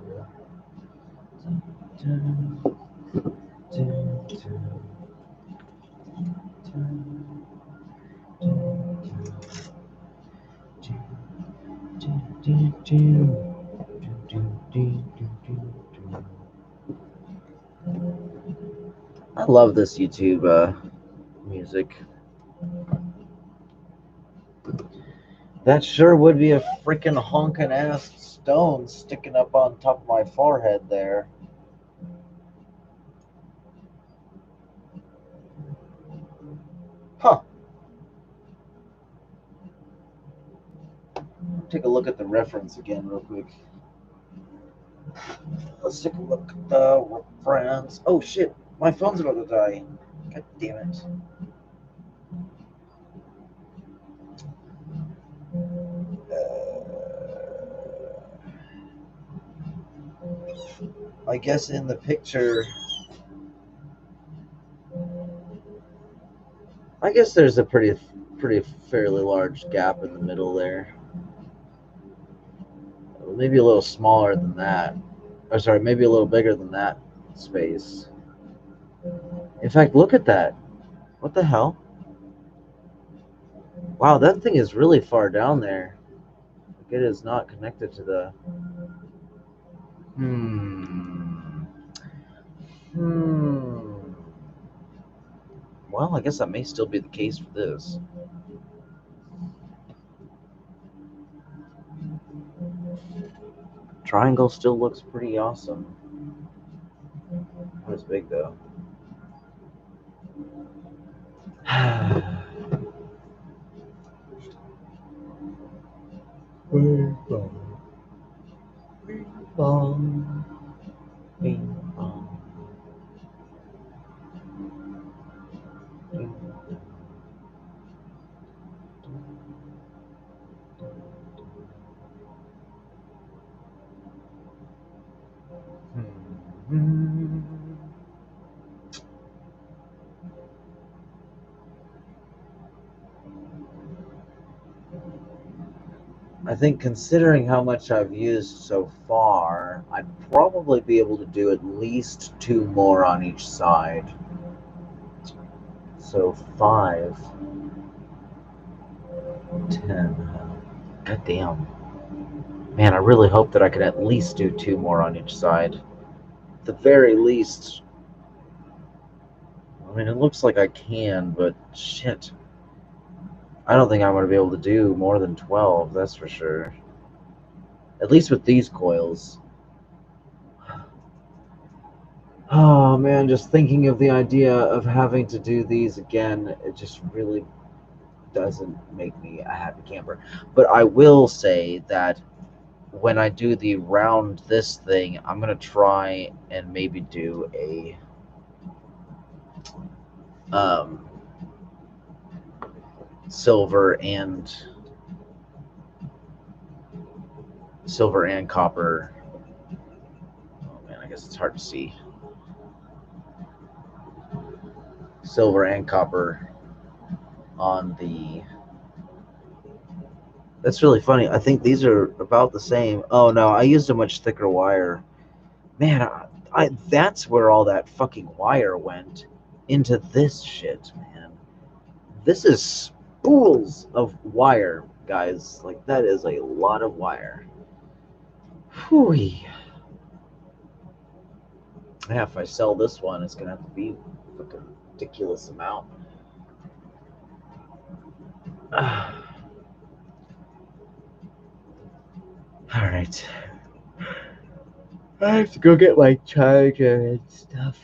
I love this YouTube music. That sure would be a freaking honking ass stone sticking up on top of my forehead there. Huh. Take a look at the reference again, real quick. Let's take a look at the reference. Oh shit, my phone's about to die. God damn it. I guess in the picture, I guess there's a pretty fairly large gap in the middle there. Maybe a little smaller than that. Or sorry, maybe a little bigger than that space. In fact, look at that. What the hell? Wow, that thing is really far down there. It is not connected to the... Well, I guess that may still be the case for this. Triangle still looks pretty awesome. Not as big, though. Bing bong. Bing bong. Bing bong. Bing bong. I think considering how much I've used so far, I'd probably be able to do at least 2 more on each side. So 5, 10. God damn. Man, I really hope that I could at least do 2 more on each side. At the very least. I mean, it looks like I can, but shit. I don't think I'm going to be able to do more than 12, that's for sure. At least with these coils. Oh man, just thinking of the idea of having to do these again, it just really doesn't make me a happy camper. But I will say that when I do the round this thing, I'm going to try and maybe do a silver and copper. Oh man, I guess it's hard to see. Silver and copper on the... That's really funny. I think these are about the same. Oh no, I used a much thicker wire. Man, that's where all that fucking wire went. Into this shit, man. This is spools of wire, guys. Like, that is a lot of wire. Whew. Yeah, if I sell this one, it's gonna have to be a fucking ridiculous amount. Alright. I have to go get my charger and stuff.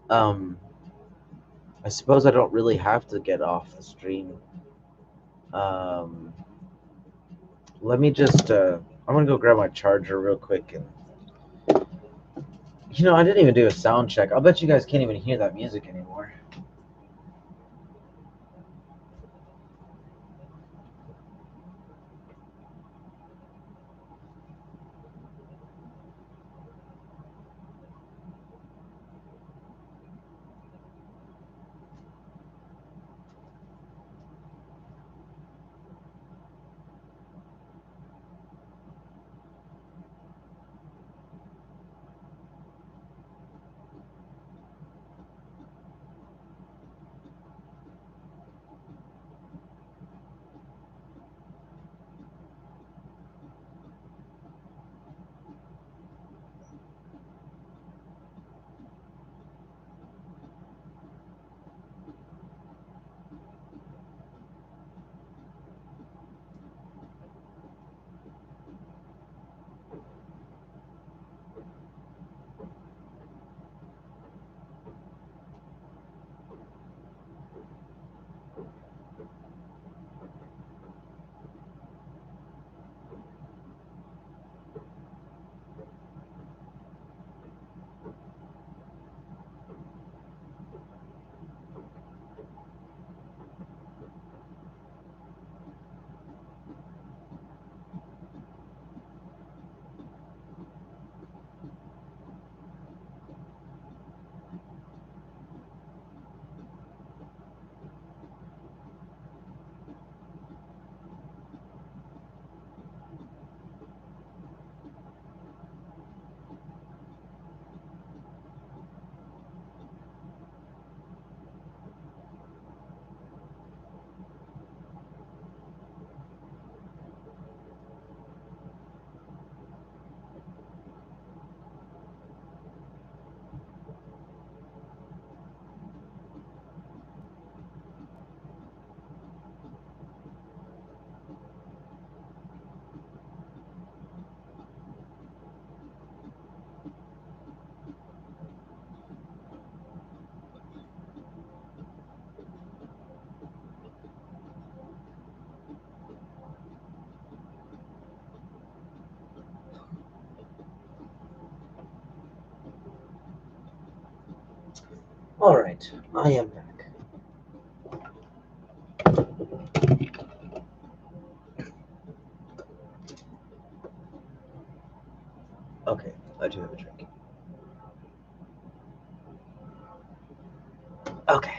I suppose I don't really have to get off the stream. Let me just I'm gonna go grab my charger real quick and. I didn't even do a sound check. I'll bet you guys can't even hear that music anymore. All right, I am back. Okay, I do have a drink. Okay.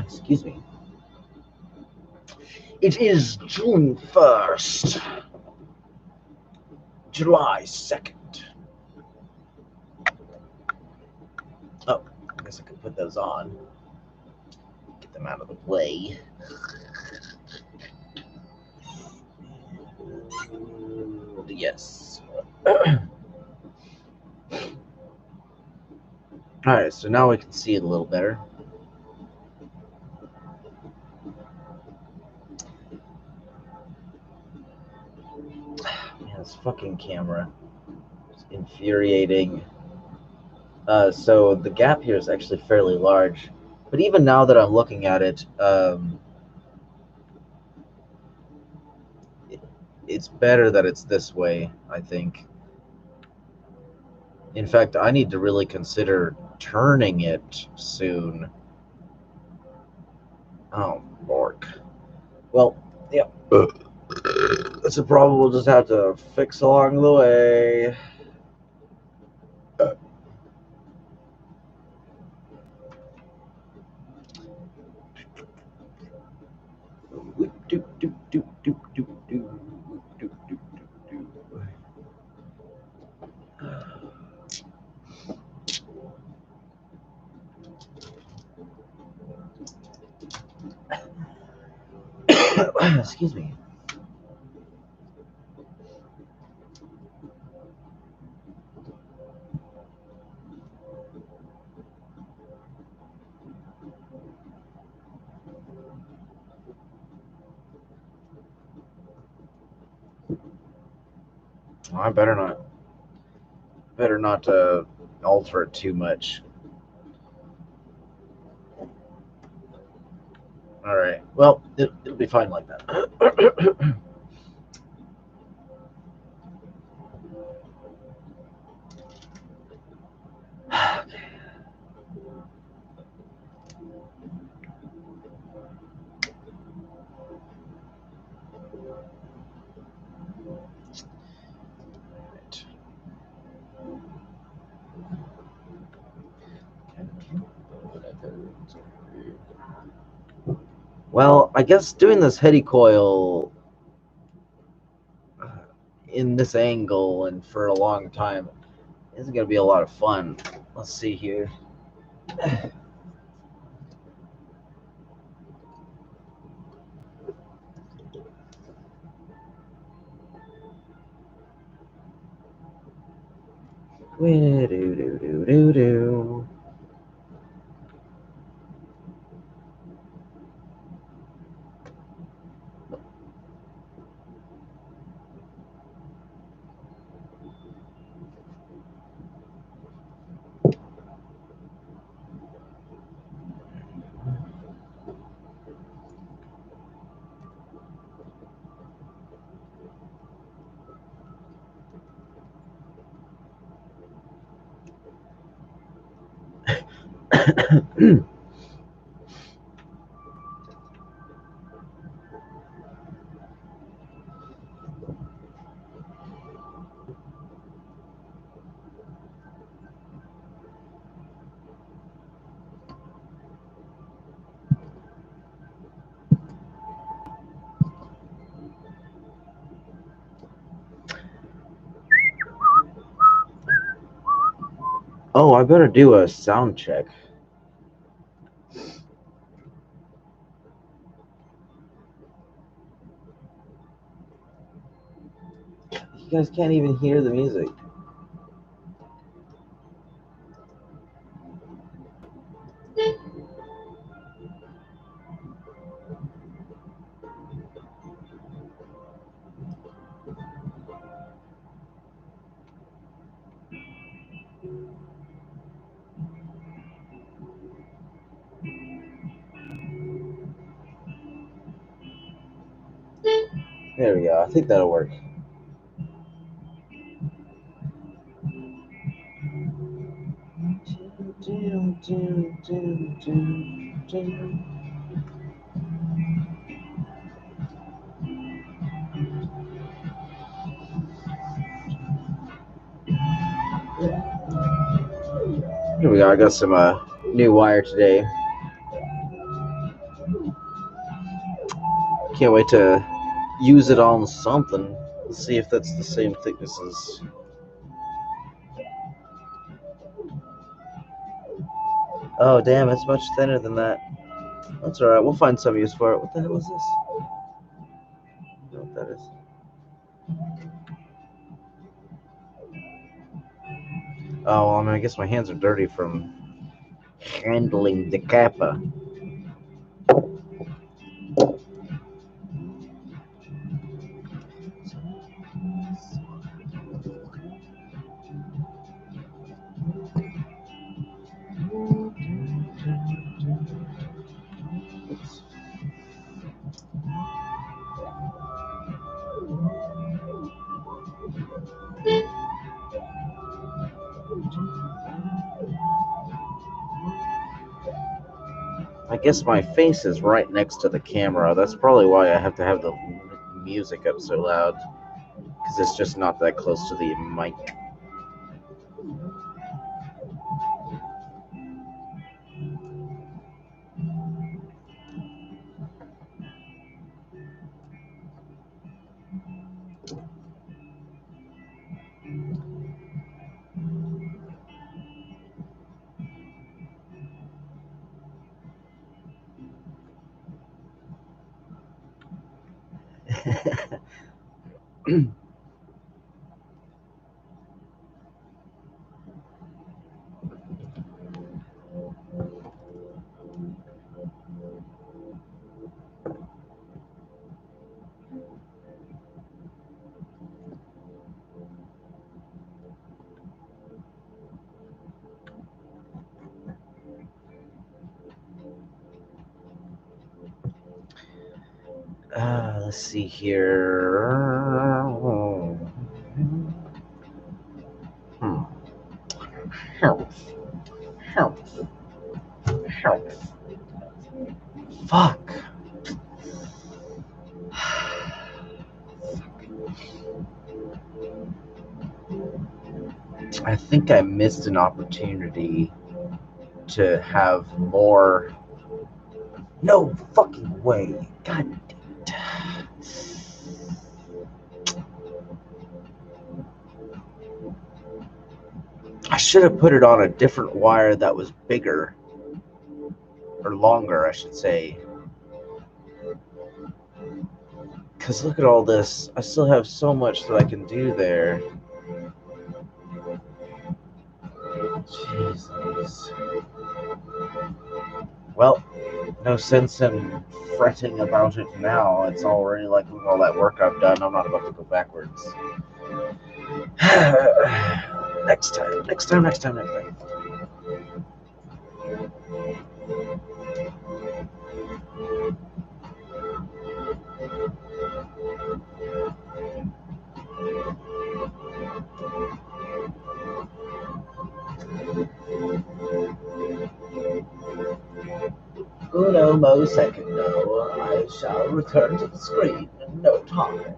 Excuse me. It is June 1st, July 2nd. Oh, I guess I could put those on. Get them out of the way. Yes. Alright, so now we can see it a little better. Man, this fucking camera is infuriating. So the gap here is actually fairly large, but even now that I'm looking at it, it's better that it's this way, I think. In fact, I need to really consider turning it soon. Oh, Lord. Well, yeah. That's a problem we'll just have to fix along the way. Excuse me. I better not alter it too much. All right. Well, it'll be fine like that. Well, I guess doing this heady coil in this angle and for a long time isn't going to be a lot of fun. Let's see here. Do. Oh, I better do a sound check. You guys can't even hear the music. There we go. I think that'll work. Here we go. I got some new wire today. Can't wait to use it on something. Let's see if that's the same thickness as. Oh, damn, it's much thinner than that. That's alright, we'll find some use for it. What the hell is this? I don't know what that is. Oh, well, I mean, I guess my hands are dirty from handling the kappa. I guess my face is right next to the camera. That's probably why I have to have the music up so loud. Because it's just not that close to the mic. Let's see here. Health. Health. Health. Fuck. I think I missed an opportunity to have more. No fucking way. God damn it. I should have put it on a different wire that was bigger. Or longer, I should say. Because look at all this. I still have so much that I can do there. Jesus. Well, no sense in fretting about it now. It's already like with all that work I've done. I'm not about to go backwards. Next time. Uno mo secondo, I shall return to the screen in no time.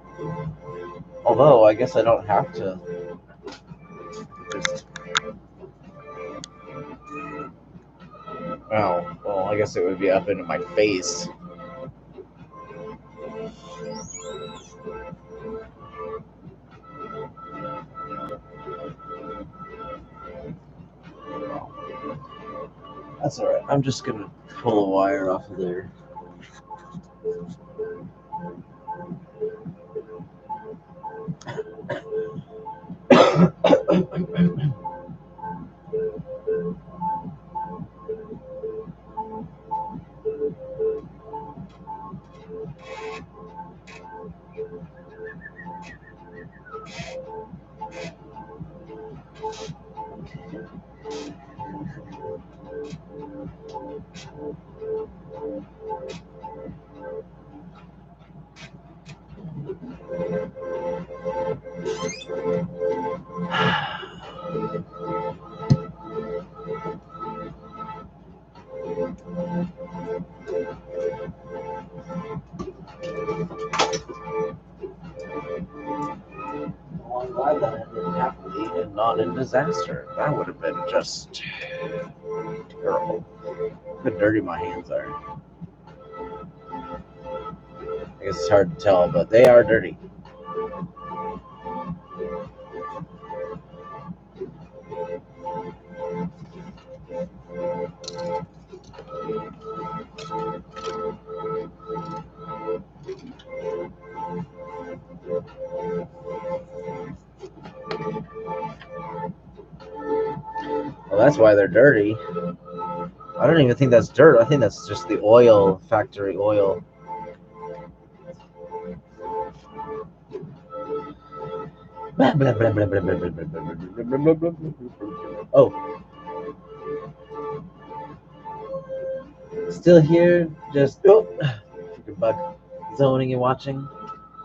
Although, I guess I don't have to just... Oh, well, I guess it would be up into my face. That's alright. I'm just gonna pull a wire off of there. Well, I'm glad that ended happily and not in disaster. That would have been just terrible. Look how dirty my hands are. I guess it's hard to tell, but they are dirty. Well, that's why they're dirty. I don't even think that's dirt. I think that's just the oil, factory oil. Oh, still here? Just freaking bug zoning and watching.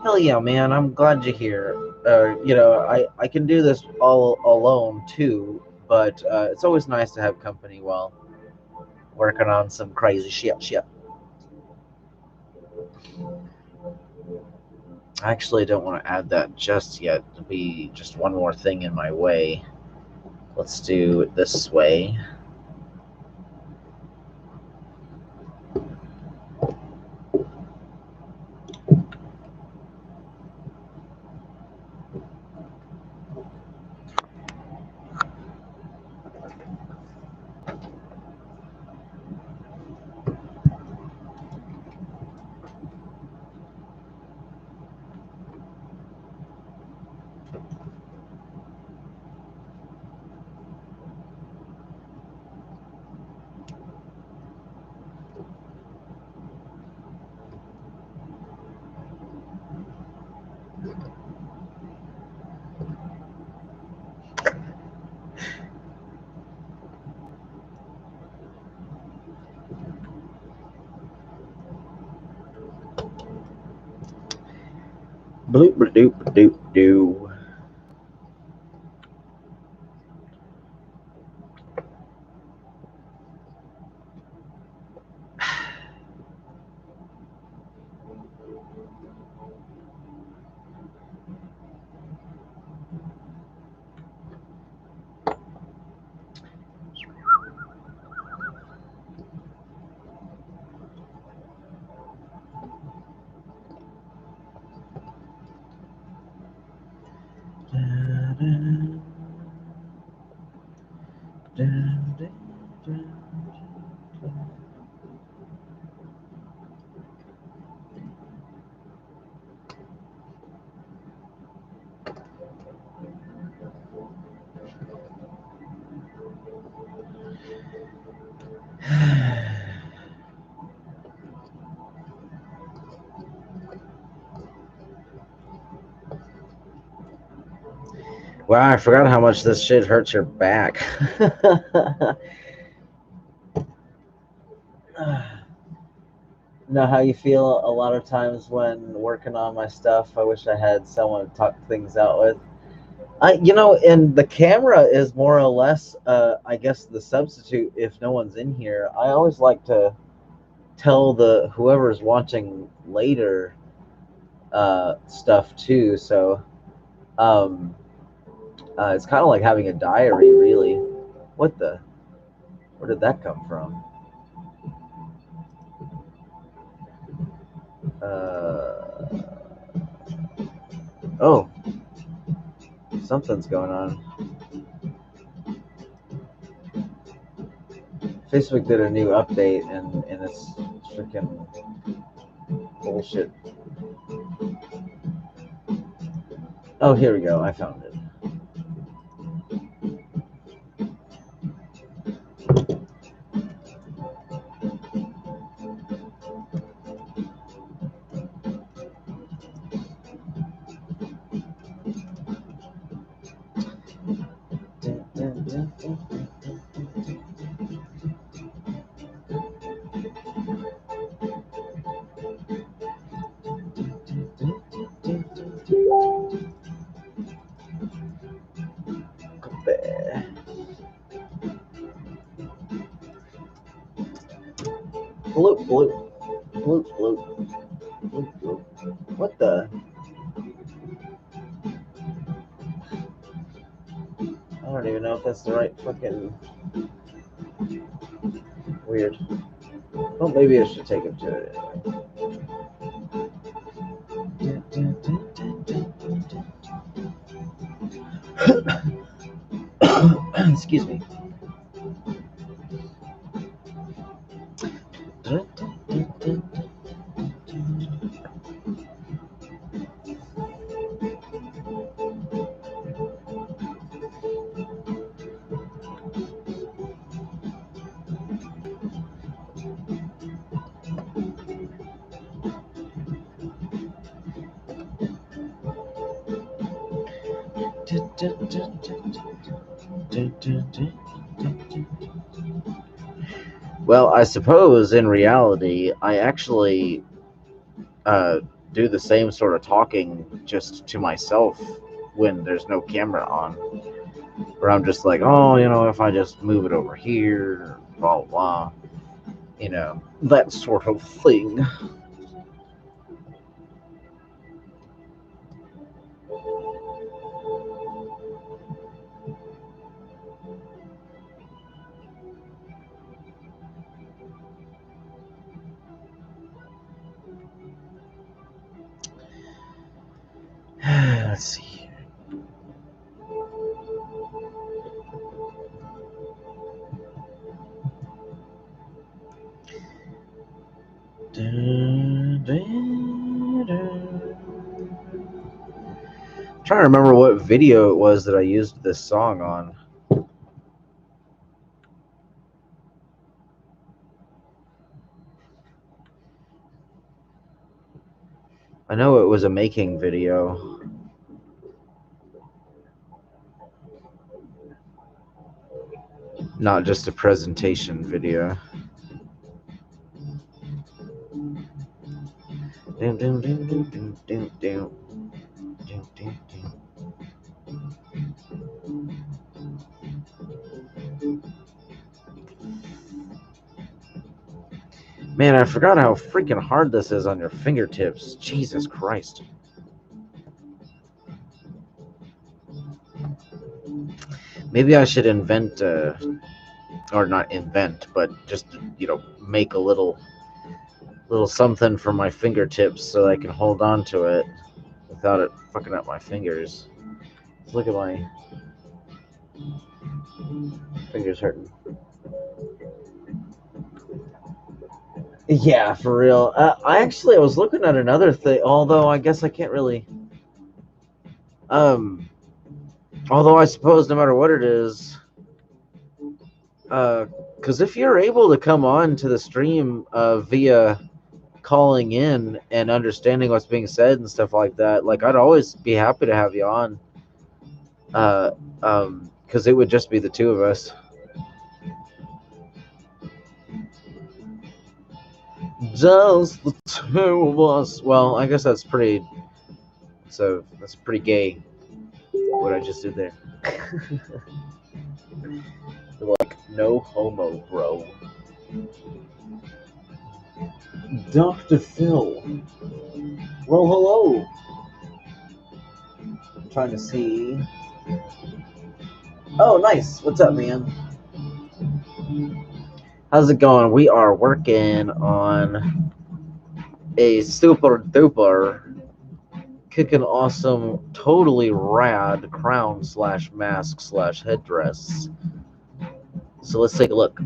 Hell yeah, man! I'm glad you're here. I can do this all alone too, but it's always nice to have company while working on some crazy shit. I actually don't want to add that just yet. It'll be just one more thing in my way. Let's do it this way. Bloop doop doop doo. Wow, I forgot how much this shit hurts your back. Know how you feel a lot of times when working on my stuff? I wish I had someone to talk things out with. And the camera is more or less, I guess, the substitute if no one's in here. I always like to tell the whoever's watching later stuff too. So it's kind of like having a diary, really. What the? Where did that come from? Oh, something's going on. Facebook did a new update, and it's freaking bullshit. Oh, here we go. I found it. Bloop, bloop, bloop, bloop, bloop, bloop. What the? I don't even know if that's the right fucking... Weird. Well, maybe I should take him to it anyway. Excuse me. Well, I suppose in reality, I actually do the same sort of talking just to myself when there's no camera on. Where I'm just like, oh, if I just move it over here, blah, blah, blah, that sort of thing. Let's see. I'm trying to remember what video it was that I used this song on. I know it was a making video. Not just a presentation video. Doom, doom, doom, doom, doom, doom, doom. Man, I forgot how freaking hard this is on your fingertips. Jesus Christ. Maybe I should invent, or not invent, but just, make a little something for my fingertips so I can hold on to it without it fucking up my fingers. Look at my fingers hurting. Yeah, for real. I was looking at another thing, although I guess I can't really. Although I suppose no matter what it is, because if you're able to come on to the stream via calling in and understanding what's being said and stuff like that, like I'd always be happy to have you on. Because it would just be the two of us. Just the two of us. Well, I guess that's pretty. So that's pretty gay. What I just did there. Like no homo, bro. Dr. Phil. Well, hello. I'm trying to see. Oh, nice. What's up, man? How's it going? We are working on a super duper kicking awesome, totally rad crown slash mask slash headdress. So let's take a look.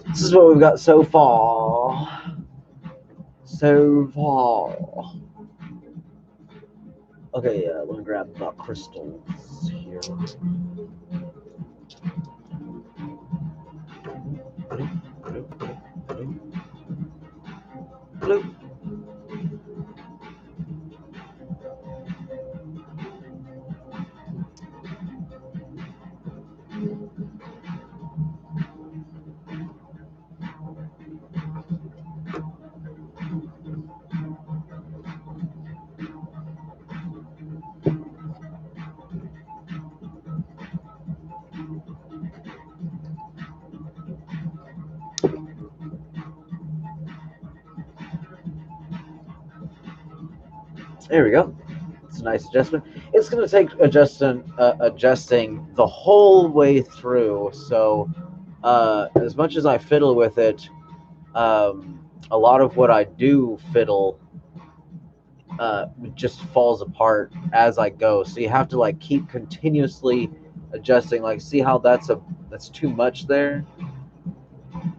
This is what we've got so far. Okay, let me grab the crystals here. Bloop. There we go. It's a nice adjustment. It's going to take adjusting the whole way through. So as much as I fiddle with it, a lot of what I do fiddle just falls apart as I go. So you have to like keep continuously adjusting. Like, see how that's too much there?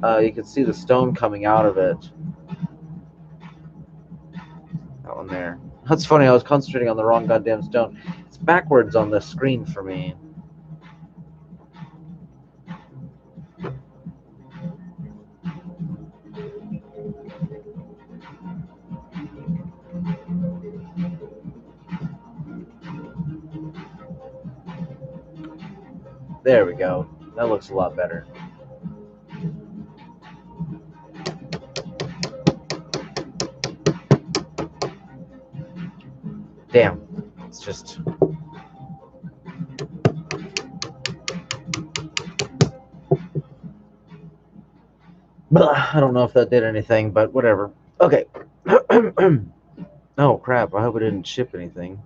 You can see the stone coming out of it. That one there. That's funny. I was concentrating on the wrong goddamn stone. It's backwards on the screen for me. There we go. That looks a lot better. Damn. It's just... I don't know if that did anything, but whatever. Okay. Oh, crap. I hope it didn't ship anything.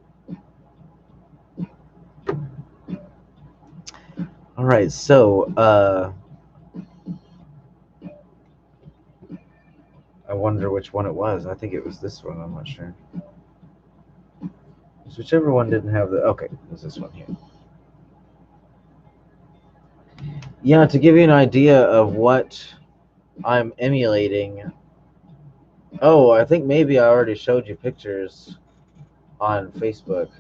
All right, so I wonder which one it was. I think it was this one. I'm not sure. It's whichever one didn't have the... Okay, it was this one here. Yeah, to give you an idea of what I'm emulating... Oh, I think maybe I already showed you pictures on Facebook.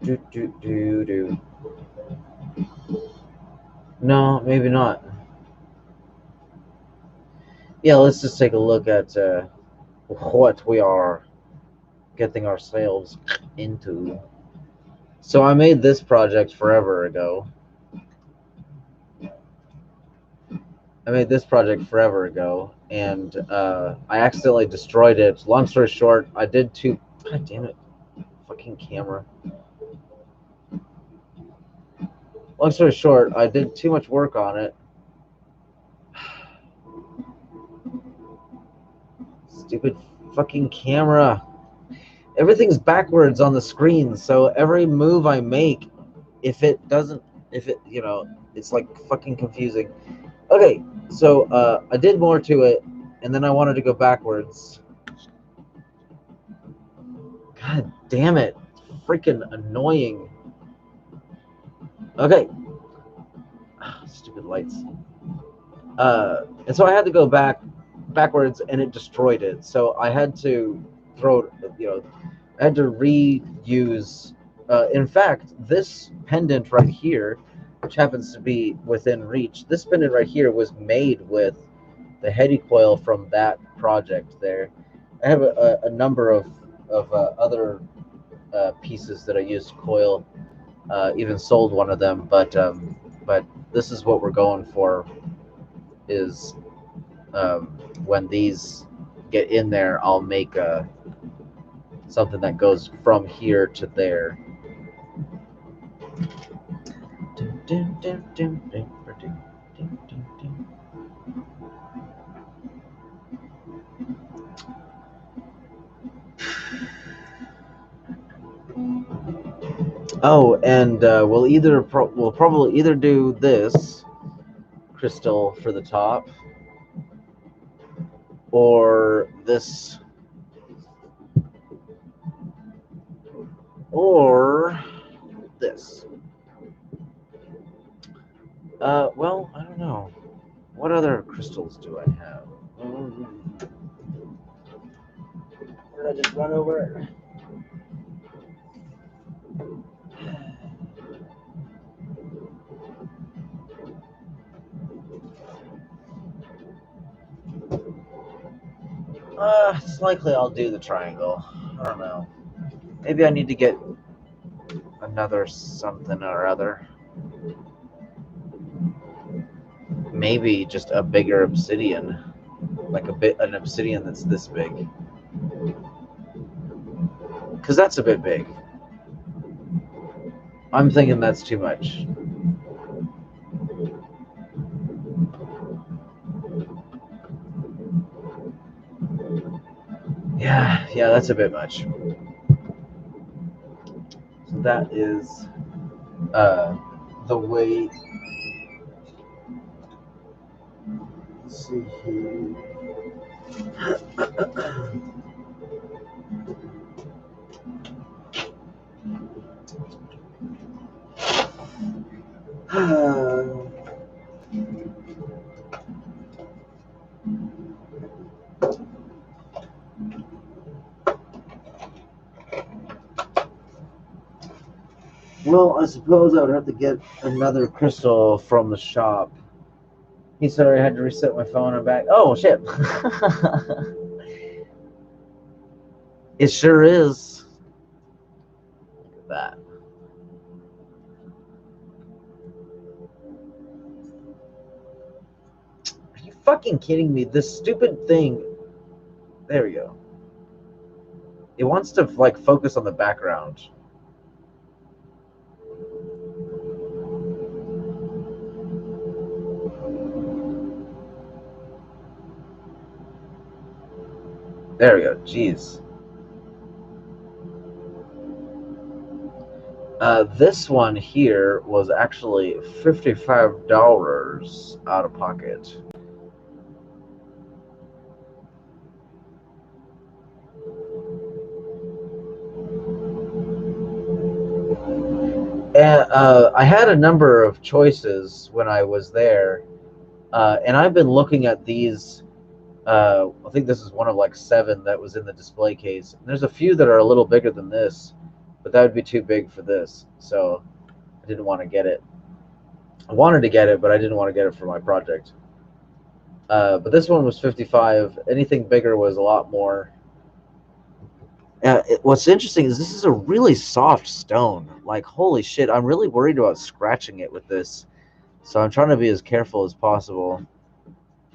Do. No, maybe not. Yeah, let's just take a look at what we are getting ourselves into. So I made this project forever ago. I made this project forever ago, and I accidentally destroyed it. Long story short, I did two. God damn it, fucking camera. Long story short, I did too much work on it. Stupid fucking camera. Everything's backwards on the screen, so every move I make, if it, it's like fucking confusing. Okay, so I did more to it, and then I wanted to go backwards. God damn it. Freaking annoying. Okay. Stupid lights. And so I had to go backwards, and it destroyed it. So I had to throw, I had to reuse. In fact, this pendant right here, which happens to be within reach, this pendant right here was made with the heady coil from that project there. I have a number of other pieces that I used to coil. Even sold one of them, but this is what we're going for. Is when these get in there, I'll make something that goes from here to there. Oh, and we'll probably either do this crystal for the top, or this, or this. Well, I don't know. What other crystals do I have? Did I just run over it? It's likely I'll do the triangle. I don't know. Maybe I need to get another something or other. Maybe just a bigger obsidian, like an obsidian that's this big. Because that's a bit big. I'm thinking that's too much. Yeah, that's a bit much. So that is the way. Let's see here. Well, I suppose I would have to get another crystal from the shop. He said I had to reset my phone and back. Oh, shit. It sure is. Look at that. Are you fucking kidding me? This stupid thing. There we go. It wants to, like, focus on the background. There we go. Jeez. This one here was actually $55 out of pocket. And I had a number of choices when I was there, and I've been looking at these. I think this is one of like 7 that was in the display case. And there's a few that are a little bigger than this, but that would be too big for this, so I didn't want to get it. I wanted to get it, but I didn't want to get it for my project. But this one was 55. Anything bigger was a lot more. What's interesting is this is a really soft stone. Like, holy shit, I'm really worried about scratching it with this. So I'm trying to be as careful as possible.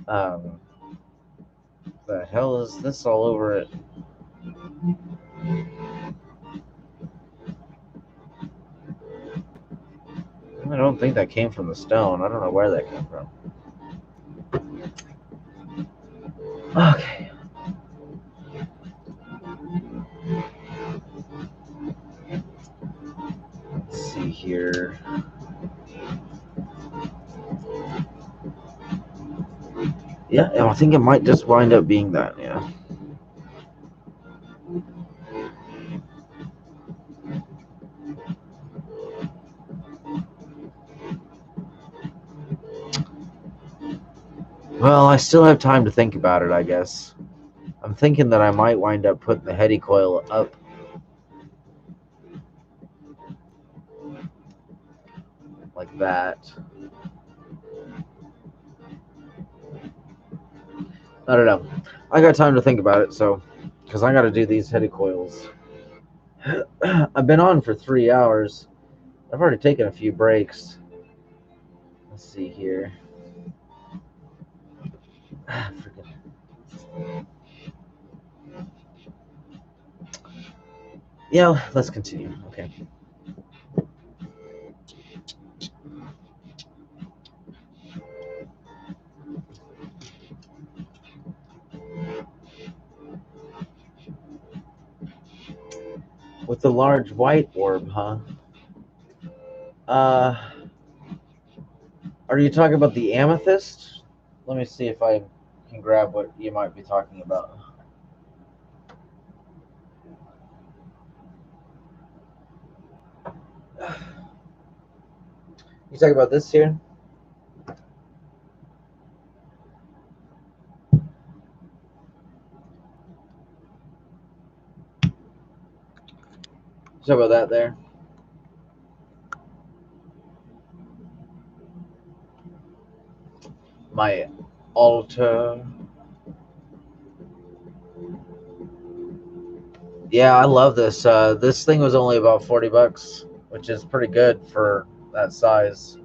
The hell is this all over it? I don't think that came from the stone. I don't know where that came from. Okay. Let's see here. Yeah, I think it might just wind up being that, yeah. Well, I still have time to think about it, I guess. I'm thinking that I might wind up putting the heady coil up like that. I don't know. I got time to think about it, so because I got to do these heady coils. I've been on for 3 hours. I've already taken a few breaks. Let's see here. Yeah, let's continue. Okay. With the large white orb, huh? Uh, are you talking about the amethyst? Let me see if I can grab what you might be talking about. You talking about this here? You talking about that there? My altar. Yeah, I love this. This thing was only about $40, which is pretty good for that size.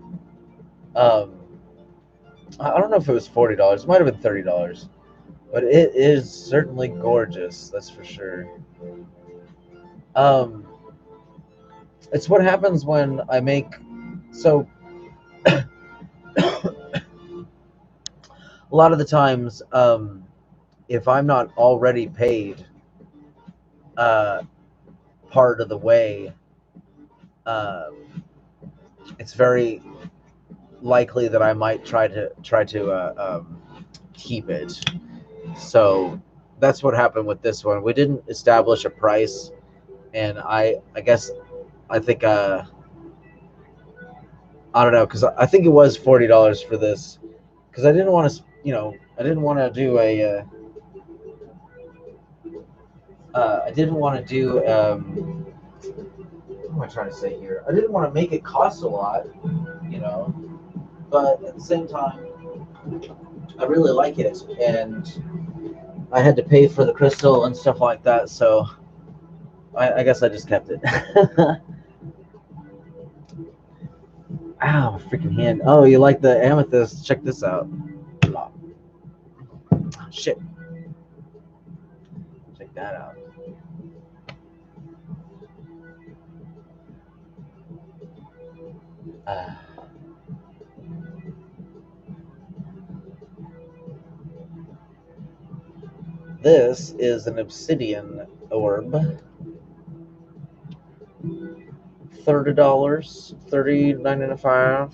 Um, I don't know if it was $40. It might have been $30, but it is certainly gorgeous. That's for sure. Um, it's what happens when I make so. A lot of the times, if I'm not already paid uh, part of the way, uh, it's very likely that I might try to keep it. So that's what happened with this one. We didn't establish a price, and I guess I think I don't know because I think it was $40 for this because I didn't want to I didn't want to do a I didn't want to do what am I trying to say here? I didn't want to make it cost a lot, you know, but at the same time, I really like it, and I had to pay for the crystal and stuff like that, so I guess I just kept it. Ow, freaking hand. Oh, you like the amethyst? Check this out. Shit. Check that out. Uh, this is an obsidian orb. $30, $39.95.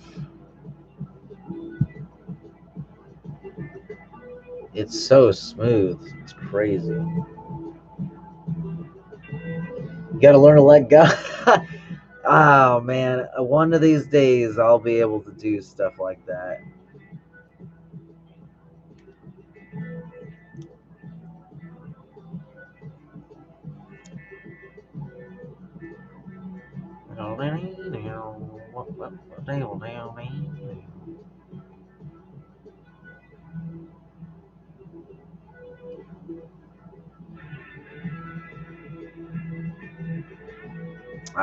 It's so smooth. It's crazy. You gotta learn to let go. Oh man, one of these days I'll be able to do stuff like that.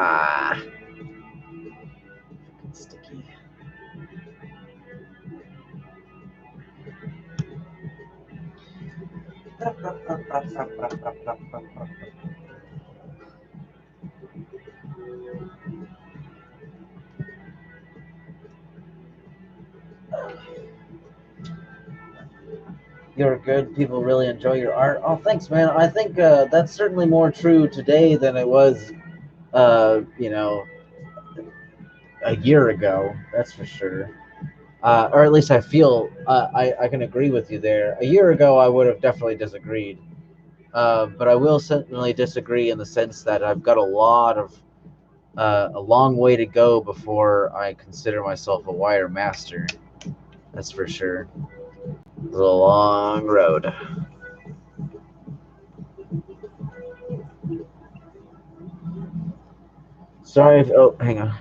Ah, sticky. You're good. People really enjoy your art. Oh, thanks, man. I think that's certainly more true today than it was, you know, a year ago. That's for sure. Or at least I feel I can agree with you there. A year ago, I would have definitely disagreed. But I will certainly disagree in the sense that I've got a long way to go before I consider myself a wire master. That's for sure. It's a long road. Sorry if, oh, hang on.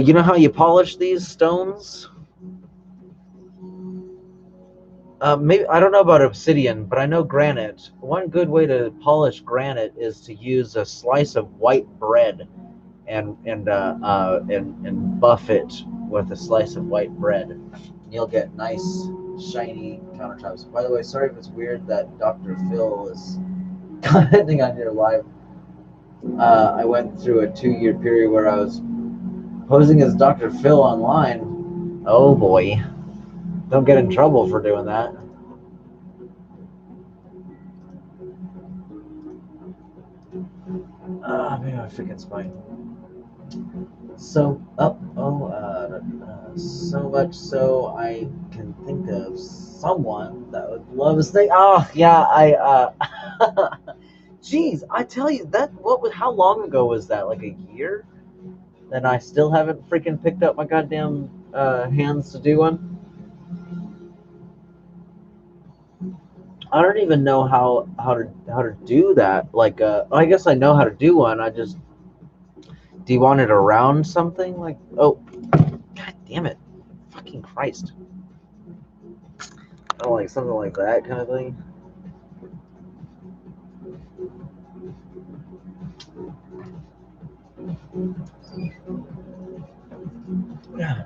You know how you polish these stones? Maybe I don't know about obsidian, but I know granite. One good way to polish granite is to use a slice of white bread and buff it with a slice of white bread. And you'll get nice, shiny countertops. By the way, sorry if it's weird that Dr. Phil is commenting on your live. I went through a 2-year period where I was posing as Dr. Phil online. Oh boy. Don't get in trouble for doing that. Maybe my freaking spine. So so much so I can think of someone that would love to stay. Oh yeah, Jeez, I tell you that how long ago was that? Like a year? And I still haven't freaking picked up my goddamn hands to do one. I don't even know how to do that. Like, I guess I know how to do one. Do you want it around something? Like, oh, god damn it, fucking Christ! Oh, like something like that kind of thing. Yeah.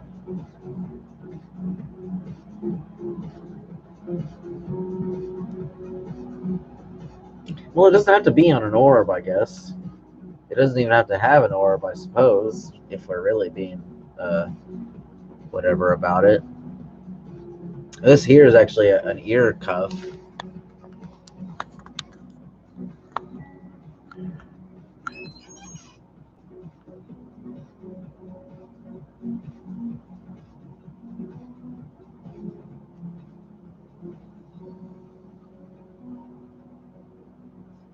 Well, it doesn't have to be on an orb, I guess. It doesn't even have to have an orb, I suppose, if we're really being whatever about it. This here is actually an ear cuff.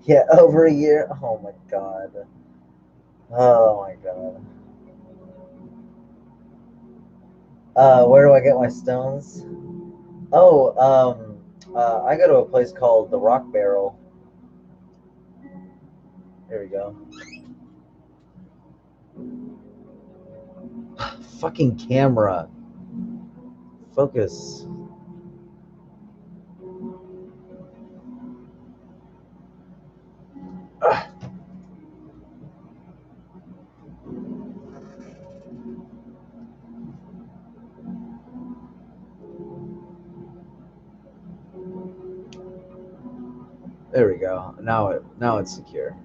Yeah, over a year. Oh my god. Oh my god. Where do I get my stones? Oh, I go to a place called the Rock Barrel. There we go. Fucking camera. Focus. Ugh. There we go. Now it's secure.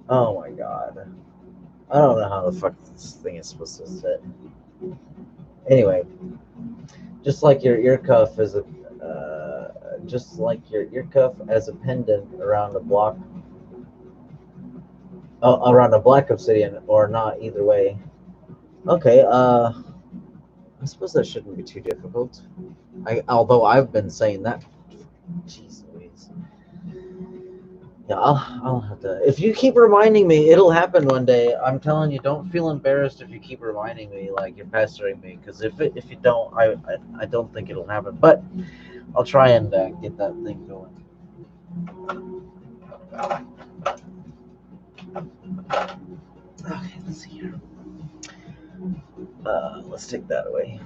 Oh my god. I don't know how the fuck this thing is supposed to sit. Anyway, just like your ear cuff is just like your ear cuff as a pendant around a block, around a black obsidian or not, either way. Okay, I suppose that shouldn't be too difficult. Although I've been saying that. Jeez Louise. Yeah, I'll have to. If you keep reminding me, it'll happen one day. I'm telling you, don't feel embarrassed if you keep reminding me, like you're pestering me. Because if you don't, I don't think it'll happen. But I'll try and get that thing going. let's see here. Let's take that away.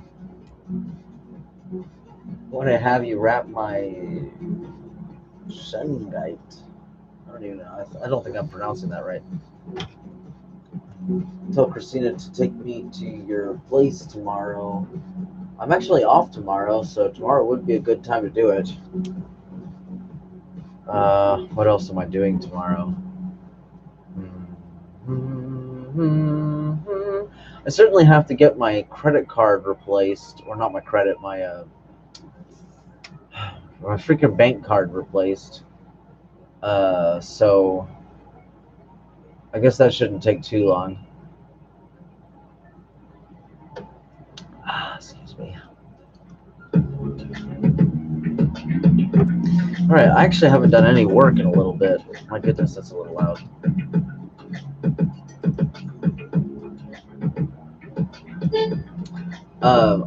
Want to have you wrap my shungite. I don't even know. I don't think I'm pronouncing that right. Tell Christina to take me to your place tomorrow. I'm actually off tomorrow, so tomorrow would be a good time to do it. What else am I doing tomorrow? I certainly have to get my credit card replaced, or not my credit, my freaking bank card replaced. So I guess that shouldn't take too long. Excuse me. All right, I actually haven't done any work in a little bit. My goodness, that's a little loud.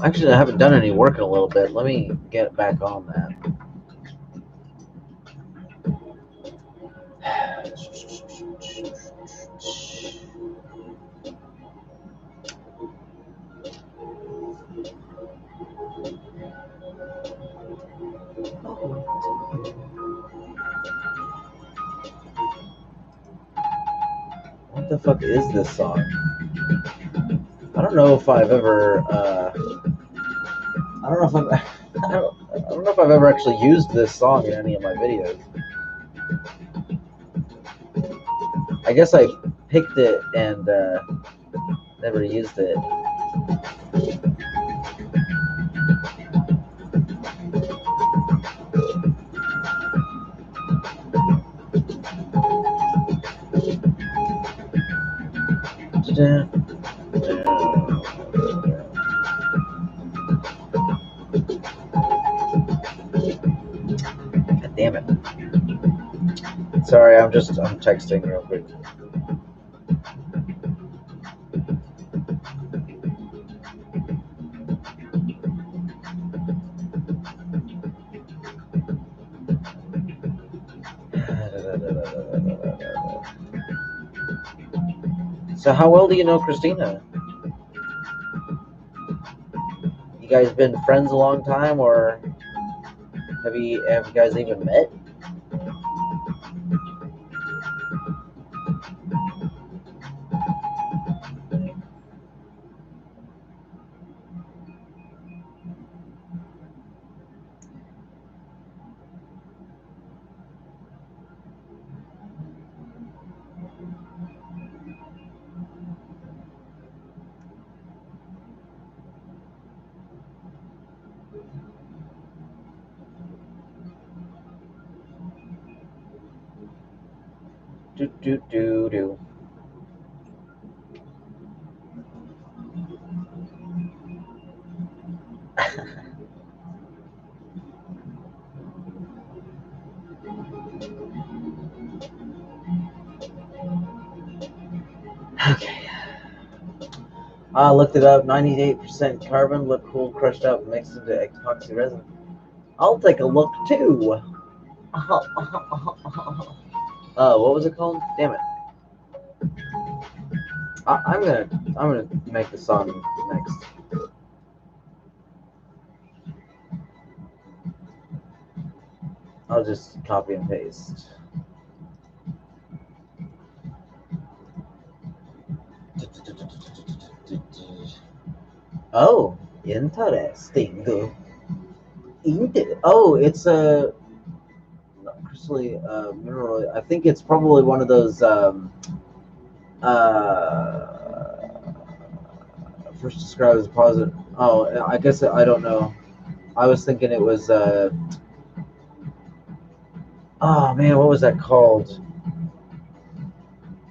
Actually, I haven't done any work in a little bit. Let me get back on that. What the fuck is this song? I don't know if I've ever. I don't know if I've. I don't know if I've ever actually used this song in any of my videos. I guess I picked it and never used it. God damn it. Sorry, I'm texting real quick. So how well do you know Christina? You guys been friends a long time, or have you guys even met? Do. Okay. I looked it up. 98% carbon, look cool, crushed up, mixed into epoxy resin. I'll take a look too. What was it called? Damn it. I'm gonna make the song next. I'll just copy and paste. Oh, interesting. Oh, it's a crystally mineral. I think it's probably one of those first described as positive. Oh, I guess I don't know. I was thinking it was. Oh man, what was that called?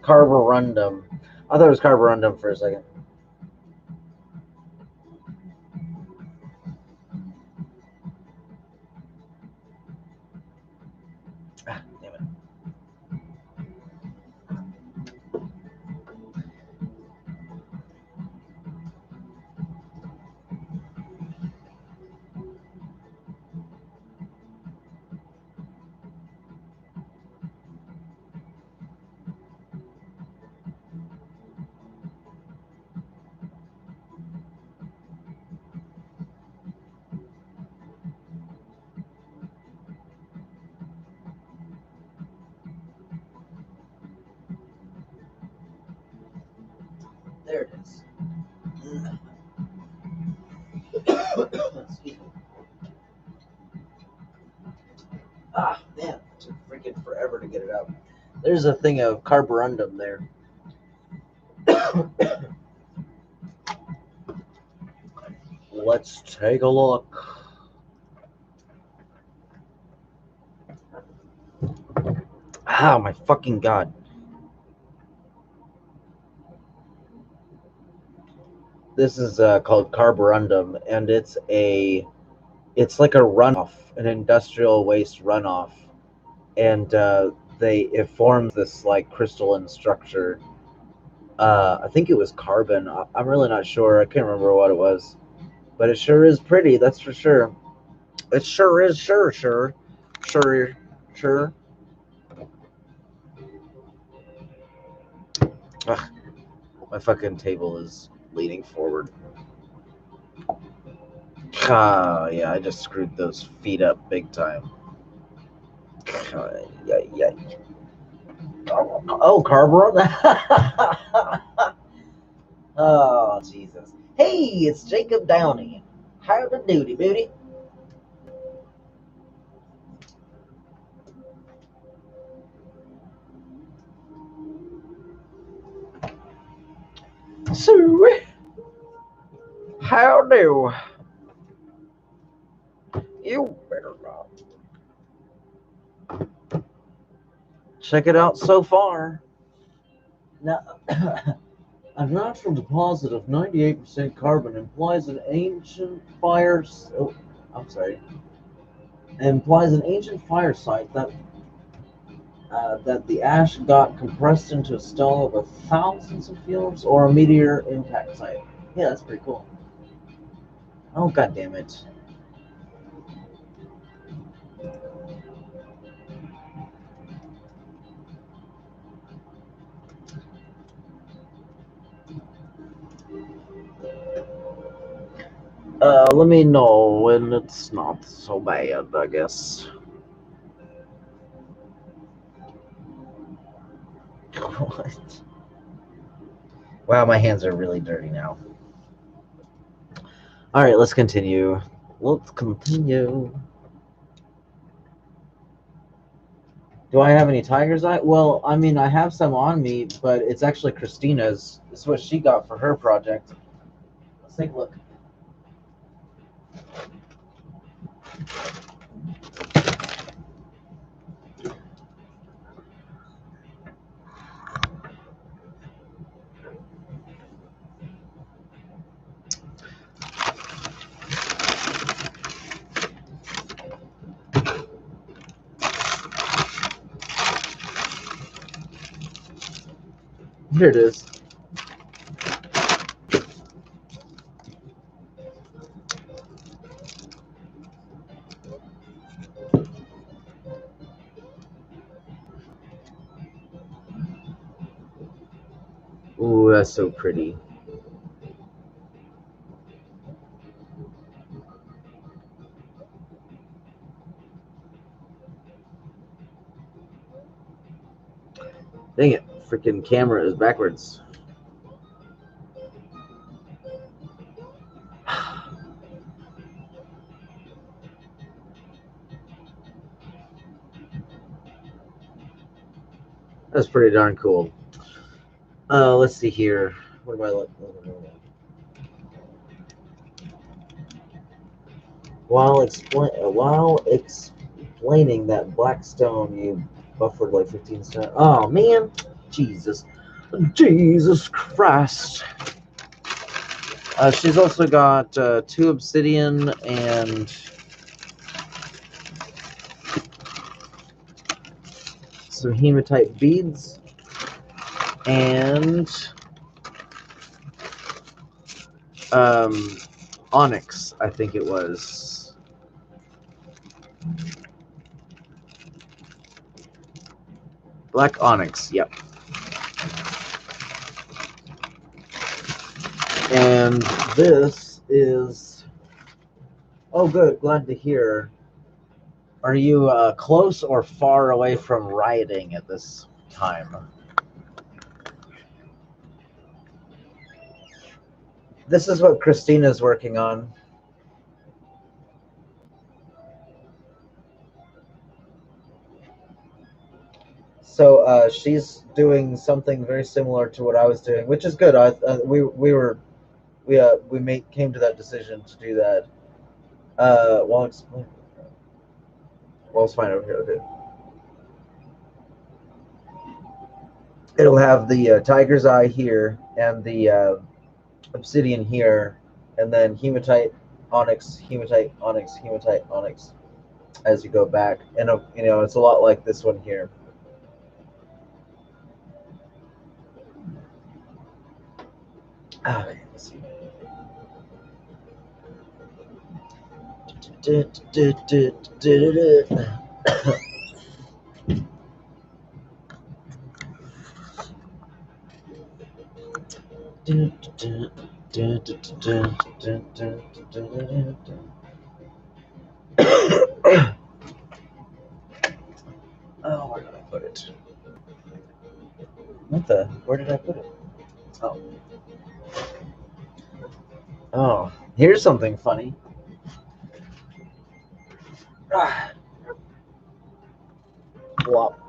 Carborundum. I thought it was carborundum for a second. Ah, damn it. Excuse me. Ah, man, it took freaking forever to get it out. There's a thing of carborundum there. Let's take a look. Oh my fucking god. This is called carborundum, and it's like a runoff, an industrial waste runoff, and it forms this like crystalline structure. I think it was carbon. I'm really not sure. I can't remember what it was, but it sure is pretty. That's for sure. It sure is. Sure. Ugh, my fucking table is leaning forward. Ah, yeah, I just screwed those feet up big time. Yeah. Oh, carburetor. Oh, Jesus. Hey, it's Jacob Downey. How the duty, booty? So, how do you better not check it out so far? Now, a natural deposit of 98% carbon implies an ancient fire. Oh, I'm sorry. Implies an ancient fire site that the ash got compressed into a stone over thousands of years, or a meteor impact site. Yeah, that's pretty cool. Oh, god damn it. Let me know when it's not so bad, I guess. What? Wow, my hands are really dirty now. Alright, let's continue. Do I have any tiger's eye? Well, I mean, I have some on me, but it's actually Christina's. It's what she got for her project. Let's take a look. Here it is. Ooh, that's so pretty. Dang it, freaking camera is backwards. That's pretty darn cool. Let's see here. What am I looking? While explaining that black stone, you buffered like 15 stones. Oh man, Jesus Christ! She's also got 2 obsidian and some hematite beads and onyx, I think it was. Black onyx, yep. And this is... Oh, good. Glad to hear. Are you close or far away from rioting at this time? This is what Christina's working on. So she's doing something very similar to what I was doing, which is good. We came to that decision to do that. Well, explain. Well, it's fine over here. Okay. It'll have the tiger's eye here and the obsidian here, and then hematite, onyx, hematite, onyx, hematite, onyx as you go back. And it's a lot like this one here. Okay, let's see. Oh, where did I put it? Where did I put it? Oh. Oh, here's something funny. Wop.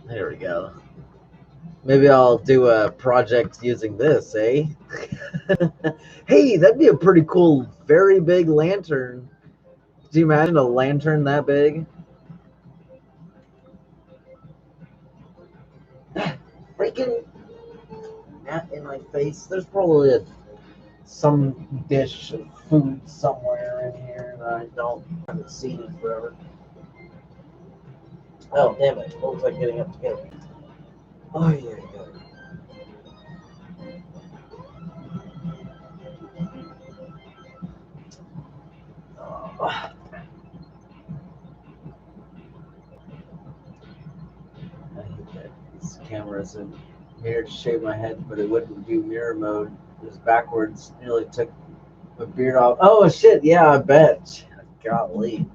There we go. Maybe I'll do a project using this, eh? Hey, that'd be a pretty cool, very big lantern. Do you imagine a lantern that big? Freaking not in my face. There's probably some dish of food somewhere in here that I haven't seen in forever. Oh, damn it. What was I getting up together? Oh, yeah. I hate that. This camera's in here to shave my head, but it wouldn't do mirror mode. It was backwards. Nearly took my beard off. Oh, shit. Yeah, I bet. Golly.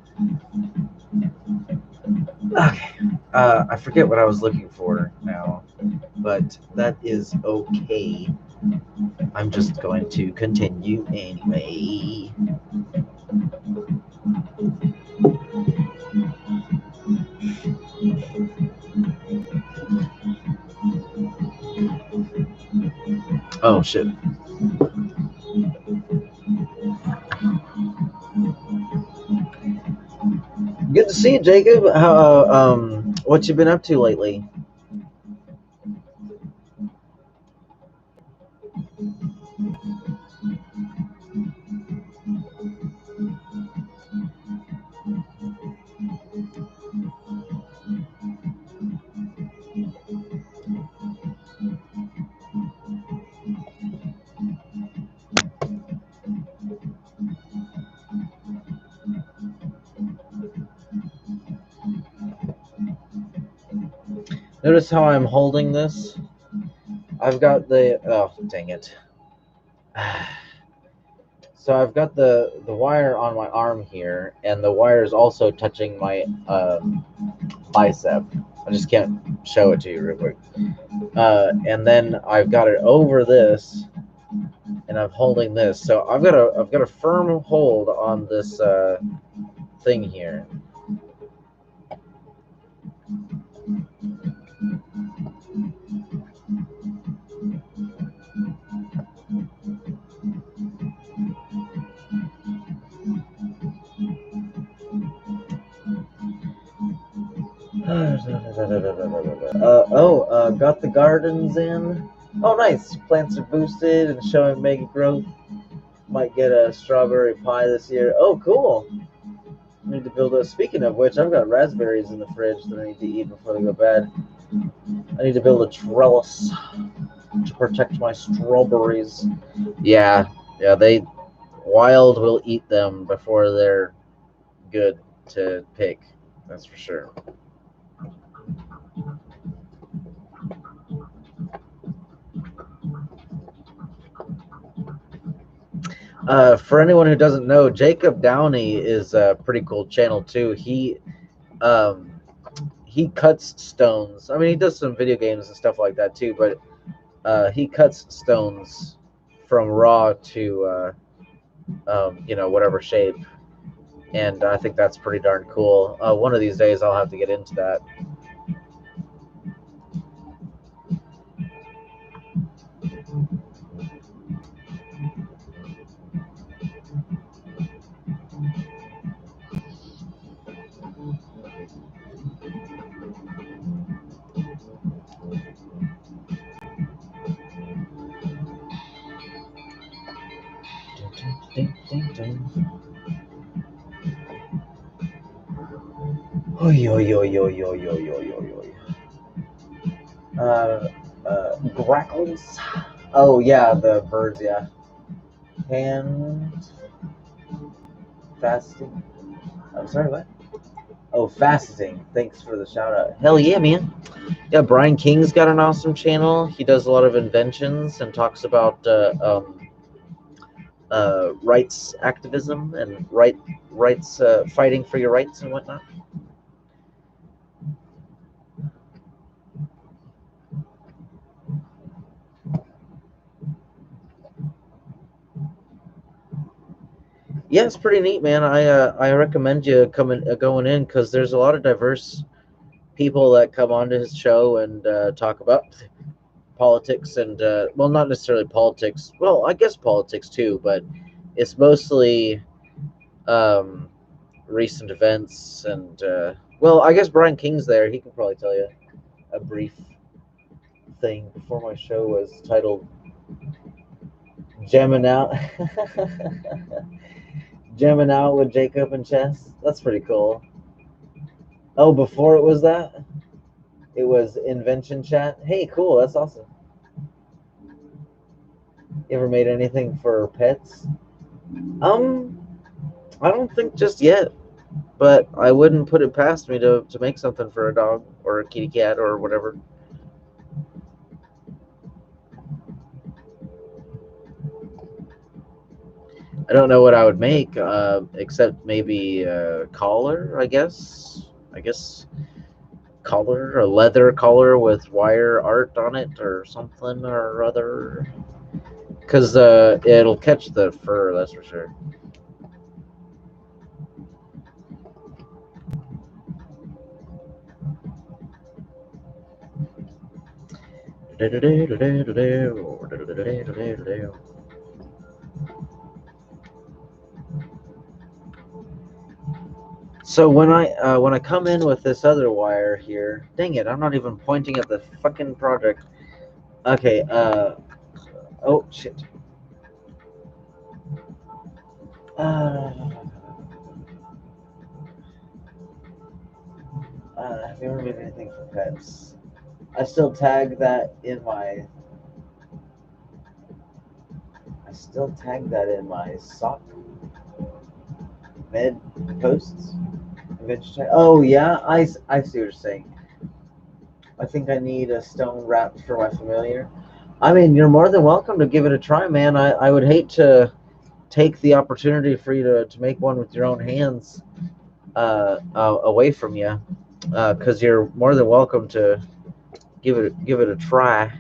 Okay. I forget what I was looking for now, but that is okay. I'm just going to continue anyway. Oh, shit. Good to see you, Jacob. How what you been up to lately? Notice how I'm holding this? I've got the oh dang it. So I've got the wire on my arm here, and the wire is also touching my bicep. I just can't show it to you real quick. And then I've got it over this, and I'm holding this. So I've got a firm hold on this thing here. Got the gardens in. Oh, nice. Plants are boosted and showing mega growth. Might get a strawberry pie this year. Oh, cool. I need to build a. Speaking of which, I've got raspberries in the fridge that I need to eat before they go bad. I need to build a trellis to protect my strawberries. Yeah, wild will eat them before they're good to pick. That's for sure. For anyone who doesn't know, Jacob Downey is a pretty cool channel too. He he cuts stones. I mean, he does some video games and stuff like that too, but he cuts stones from raw to whatever shape, and I think that's pretty darn cool. One of these days, I'll have to get into that. Oy, oy, oy, oy, oy, oy, oy, oy. Grackles. Oh yeah, the birds. Yeah, hand fasting. I'm sorry, what? Oh, fasting. Thanks for the shout out. Hell yeah, man. Yeah, Brian King's got an awesome channel. He does a lot of inventions and talks about rights activism and rights fighting for your rights and whatnot. Yeah, it's pretty neat, man. I recommend you going in because there's a lot of diverse people that come onto his show and talk about politics and well, not necessarily politics. Well, I guess politics too, but it's mostly um, recent events and well, I guess Brian King's there. He can probably tell you a brief thing before my show was titled "Jamming Out." Jamming out with Jacob and Chess. That's pretty cool. Oh, before it was that, it was Invention Chat. Hey, cool. That's awesome. You ever made anything for pets? Um, I don't think just yet, but I wouldn't put it past me to make something for a dog or a kitty cat or whatever. I don't know what I would make, except maybe a collar, I guess. I guess collar, a leather collar with wire art on it or something or other. Because it'll catch the fur, that's for sure. So when I come in with this other wire here, dang it, I'm not even pointing at the fucking project. Okay, oh shit. Uh, have you ever made anything for pets? I still tag that in my. I still tag that in my sock med posts. Oh yeah, I see what you're saying. I think I need a stone wrap for my familiar. I mean, you're more than welcome to give it a try, man. I would hate to take the opportunity for you to make one with your own hands away from you, because you're more than welcome to give it a try.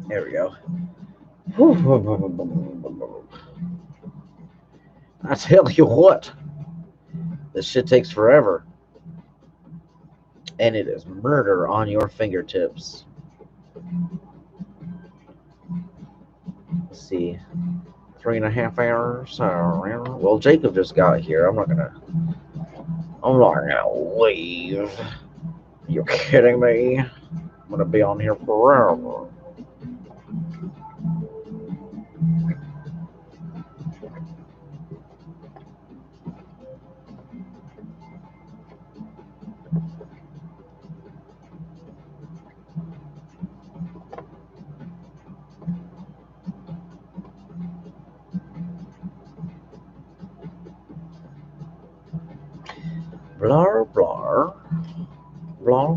There we go. I tell you what, this shit takes forever, and it is murder on your fingertips. Let's see, 3.5 hours. Well, Jacob just got here. I'm not gonna leave. You kidding me? I'm gonna be on here forever. Blah blah blah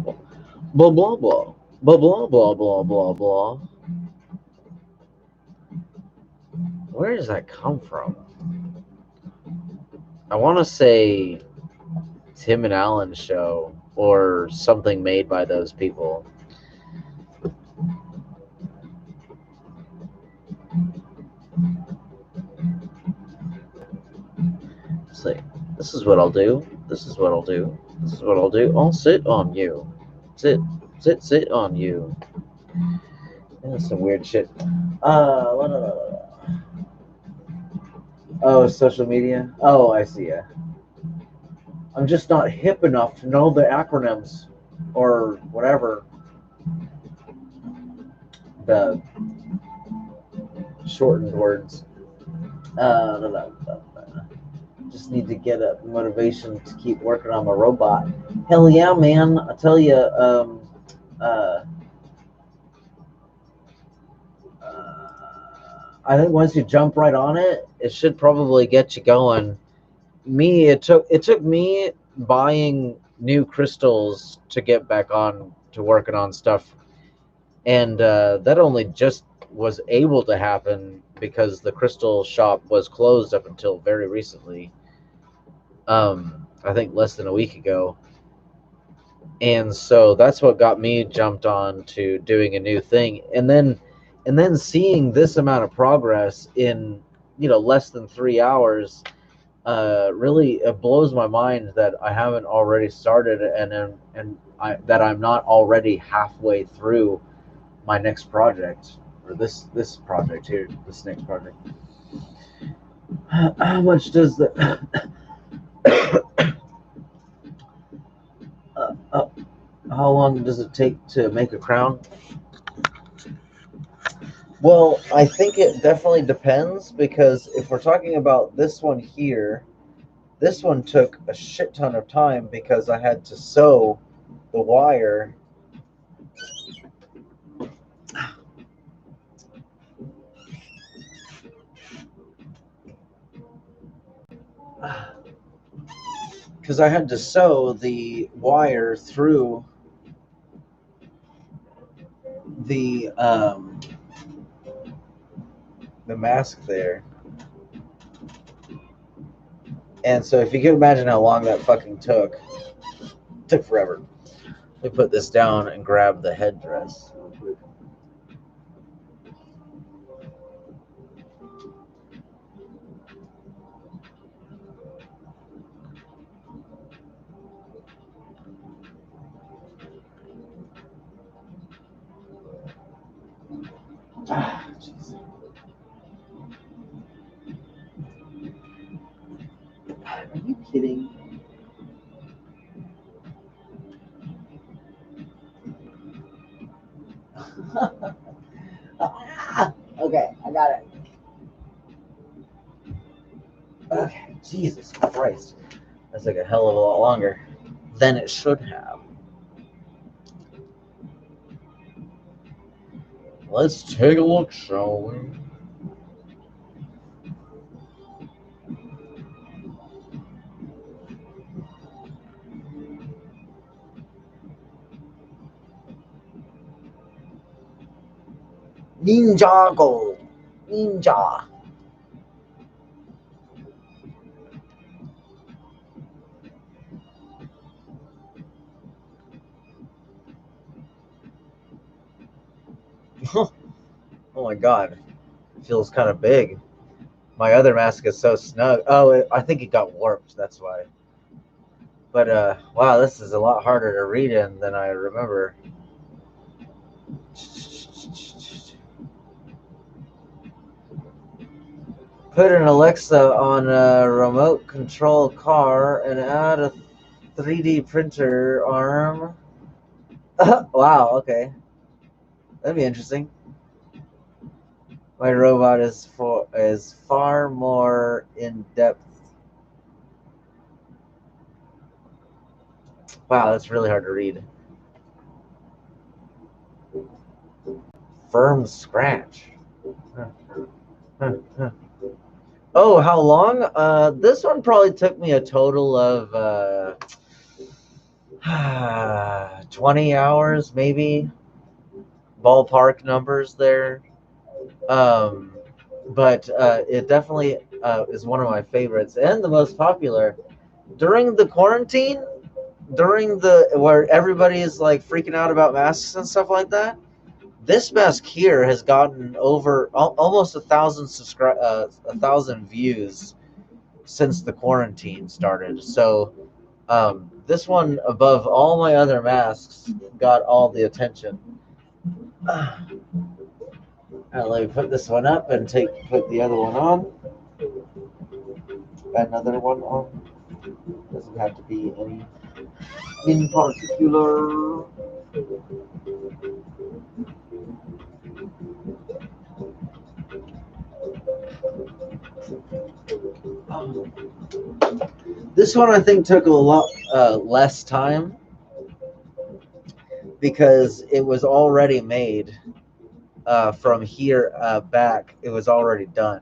blah blah blah blah blah blah blah blah blah. Where does that come from? I want to say Tim and Alan's show or something made by those people. It's like, this is what I'll do. This is what I'll do. This is what I'll do. I'll sit on you. Sit, sit on you. That's some weird shit. Oh, social media? Oh, I see, yeah. I'm just not hip enough to know the acronyms or whatever. The shortened words. Just need to get a motivation to keep working on my robot. Hell yeah, man! I tell you, I think once you jump right on it, it should probably get you going. It took me buying new crystals to get back on to working on stuff, and that only just was able to happen because the crystal shop was closed up until very recently. I think less than a week ago. And so that's what got me jumped on to doing a new thing. And then seeing this amount of progress in, less than 3 hours, really it blows my mind that I haven't already started that I'm not already halfway through my next project, or this project here, this next project. How much does the how long does it take to make a crown? Well, I think it definitely depends, because if we're talking about this one here, this one took a shit ton of time because I had to sew the wire. Because I had to sew the wire through the mask there. And so if you can imagine how long that fucking took forever. Let me put this down and grab the headdress. Ah, jeez. Are you kidding? Okay, I got it. Okay, Jesus Christ. That's like a hell of a lot longer than it should have. Let's take a look, shall we? Ninjago. Ninja. Oh my god. It feels kind of big. My other mask is so snug. Oh, I think it got warped. That's why. But, wow, this is a lot harder to read in than I remember. Put an Alexa on a remote control car and add a 3D printer arm. Wow, okay. That'd be interesting. My robot is far more in depth. Wow, that's really hard to read. Firm scratch. Oh, how long? This one probably took me a total of 20 hours maybe, ballpark numbers there. Um, but it definitely is one of my favorites and the most popular during the quarantine, during the where everybody is like freaking out about masks and stuff like that. This mask here has gotten over almost 1,000 views since the quarantine started. So this one above all my other masks got all the attention. Let me put this one up and put the other one on. Another one on. Doesn't have to be any in particular. This one I think took a lot less time because it was already made from here back. It was already done,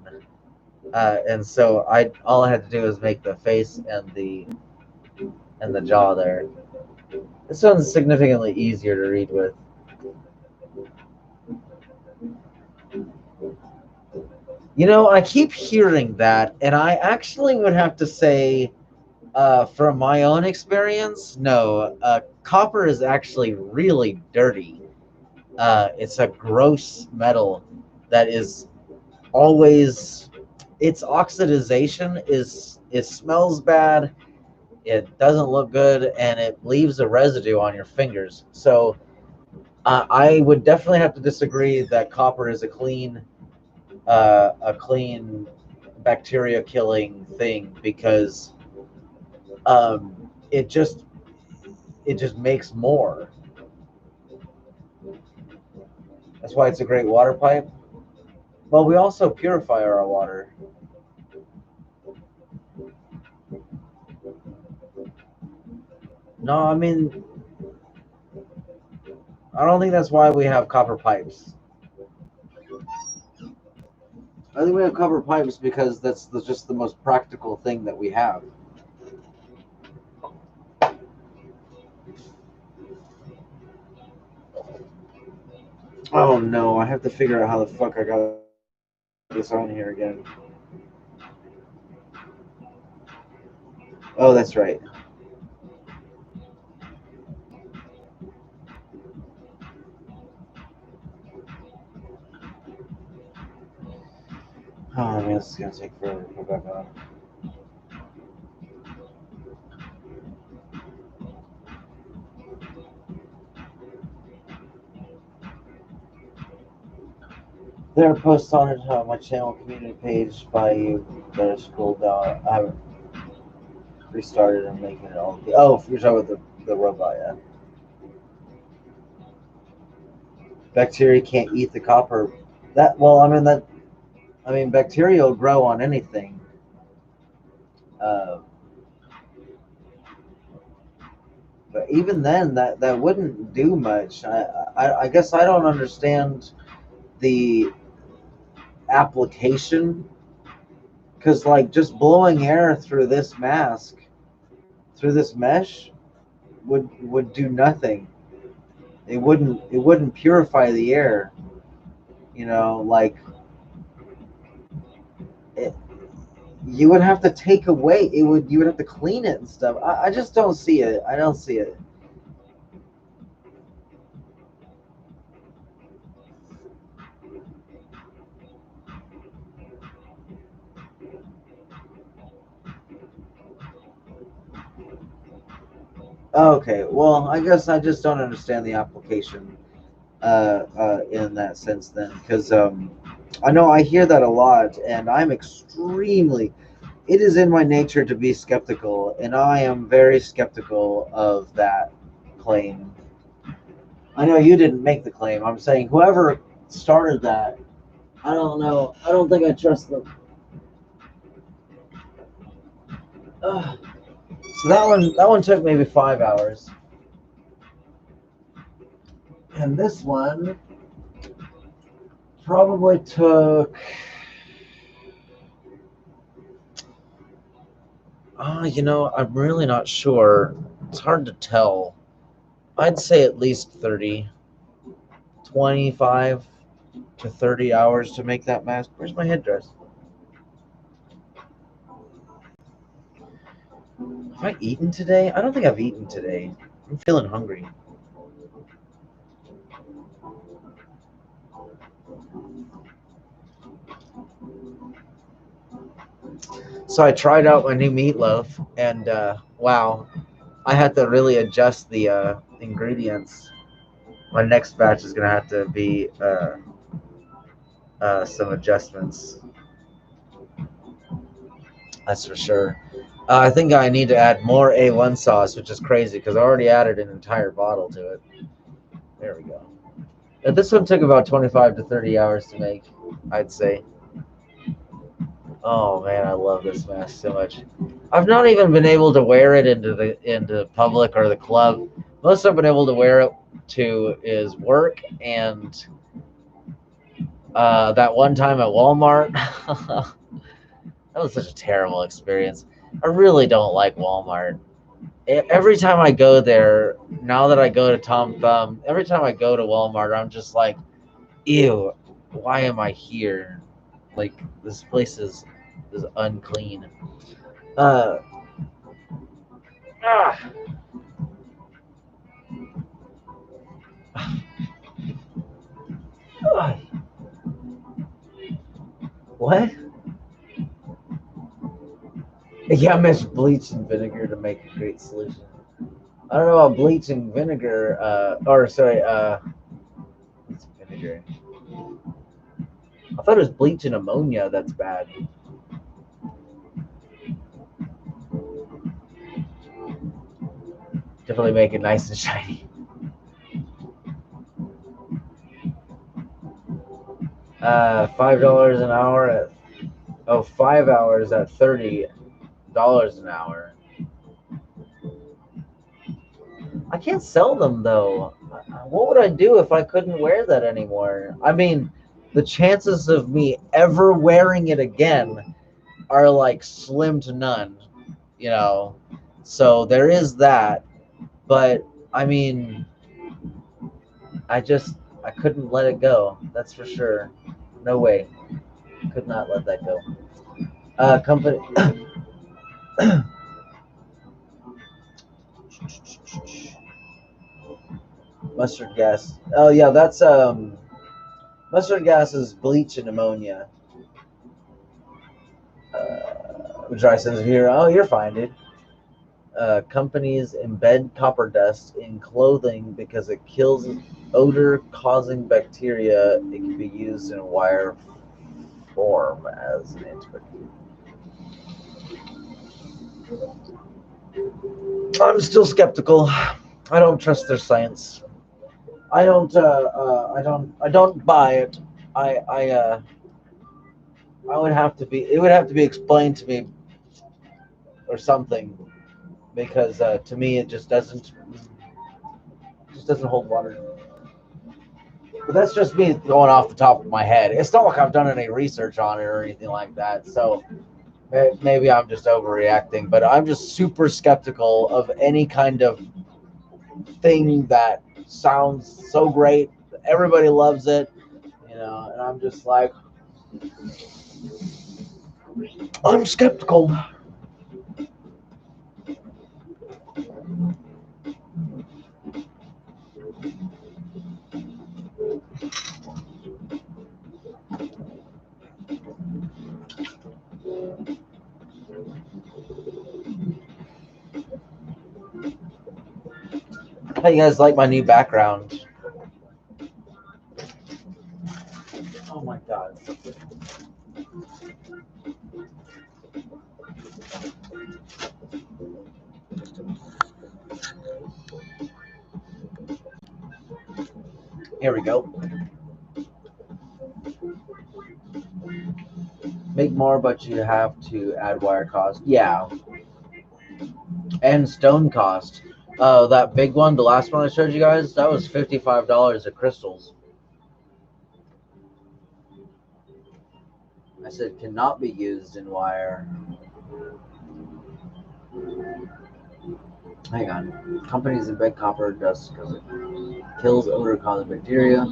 and so all I had to do was make the face and the jaw there. This one's significantly easier to read with. You know, I keep hearing that, and I actually would have to say, from my own experience, no. Copper is actually really dirty. It's a gross metal that is always. Its oxidization is it smells bad. It doesn't look good, and it leaves a residue on your fingers. So I would definitely have to disagree that copper is a clean bacteria killing thing because it just makes more. That's why it's a great water pipe. Well, we also purify our water. No, I mean, I don't think that's why we have copper pipes. I think we have copper pipes because that's just the most practical thing that we have. Oh no, I have to figure out how the fuck I got this on here again. Oh, that's right. Oh, I mean, this is gonna take forever to put back on. There are posts on it my channel community page by you that are scrolled down. I haven't restarted and making it all. Oh, you're talking about the robot, yeah. Bacteria can't eat the copper. That well, I mean, bacteria will grow on anything. Uh, but even then, that wouldn't do much. I guess I don't understand the application because like just blowing air through this mask, through this mesh, would do nothing. It wouldn't purify the air. You know, like it, you would have to take away it would you would have to clean it and stuff. I just don't see it. I don't see it. Okay, well, I guess I just don't understand the application in that sense then, because I know I hear that a lot, and I'm extremely. It is in my nature to be skeptical, and I am very skeptical of that claim. I know you didn't make the claim. I'm saying whoever started that, I don't know. I don't think I trust them. Ugh. So that one took maybe 5 hours, and this one probably took. You know, I'm really not sure. It's hard to tell. I'd say at least 30, 25 to 30 hours to make that mask. Where's my headdress? Have I eaten today? I don't think I've eaten today. I'm feeling hungry. So I tried out my new meatloaf, and wow, I had to really adjust the ingredients. My next batch is gonna have to be some adjustments. That's for sure. I think I need to add more A1 sauce, which is crazy because I already added an entire bottle to it. There we go. Now, this one took about 25 to 30 hours to make, I'd say. Oh man, I love this mask so much. I've not even been able to wear it into public or the club. Most I've been able to wear it to is work and that one time at Walmart. That was such a terrible experience. I really don't like Walmart. Every time I go there, now that I go to Tom Thumb, every time I go to Walmart, I'm just like, ew, why am I here? Like, this place is unclean. Uh, ah. What? Yeah, I mixed bleach and vinegar to make a great solution. I don't know about bleach and vinegar, it's vinegar. I thought it was bleach and ammonia that's bad. Definitely make it nice and shiny. $5 an hour at 5 hours at $30 an hour. I can't sell them though. What would I do if I couldn't wear that anymore? I mean, the chances of me ever wearing it again are like slim to none, you know. So there is that, but I mean, I couldn't let it go. That's for sure. No way. Could not let that go. Company mustard gas. Oh yeah, that's mustard gas is bleach and ammonia. Dry sense of humor. Oh, you're fine, dude. Companies embed copper dust in clothing because it kills odor-causing bacteria. It can be used in wire form as an antibacterial. I'm still skeptical. I don't trust their science. I don't buy it. I would have to be. It would have to be explained to me or something because to me it just doesn't hold water. But that's just me going off the top of my head. It's not like I've done any research on it or anything like that. So maybe I'm just overreacting, but I'm just super skeptical of any kind of thing that sounds so great. Everybody loves it, and I'm just like, I'm skeptical. How you guys like my new background? Oh my god. Here we go. Make more, but you have to add wire cost. Yeah. And stone cost. That big one, the last one I showed you guys, that was $55 of crystals. I said cannot be used in wire. Hang on. Companies embed copper dust because it kills odor-causing bacteria.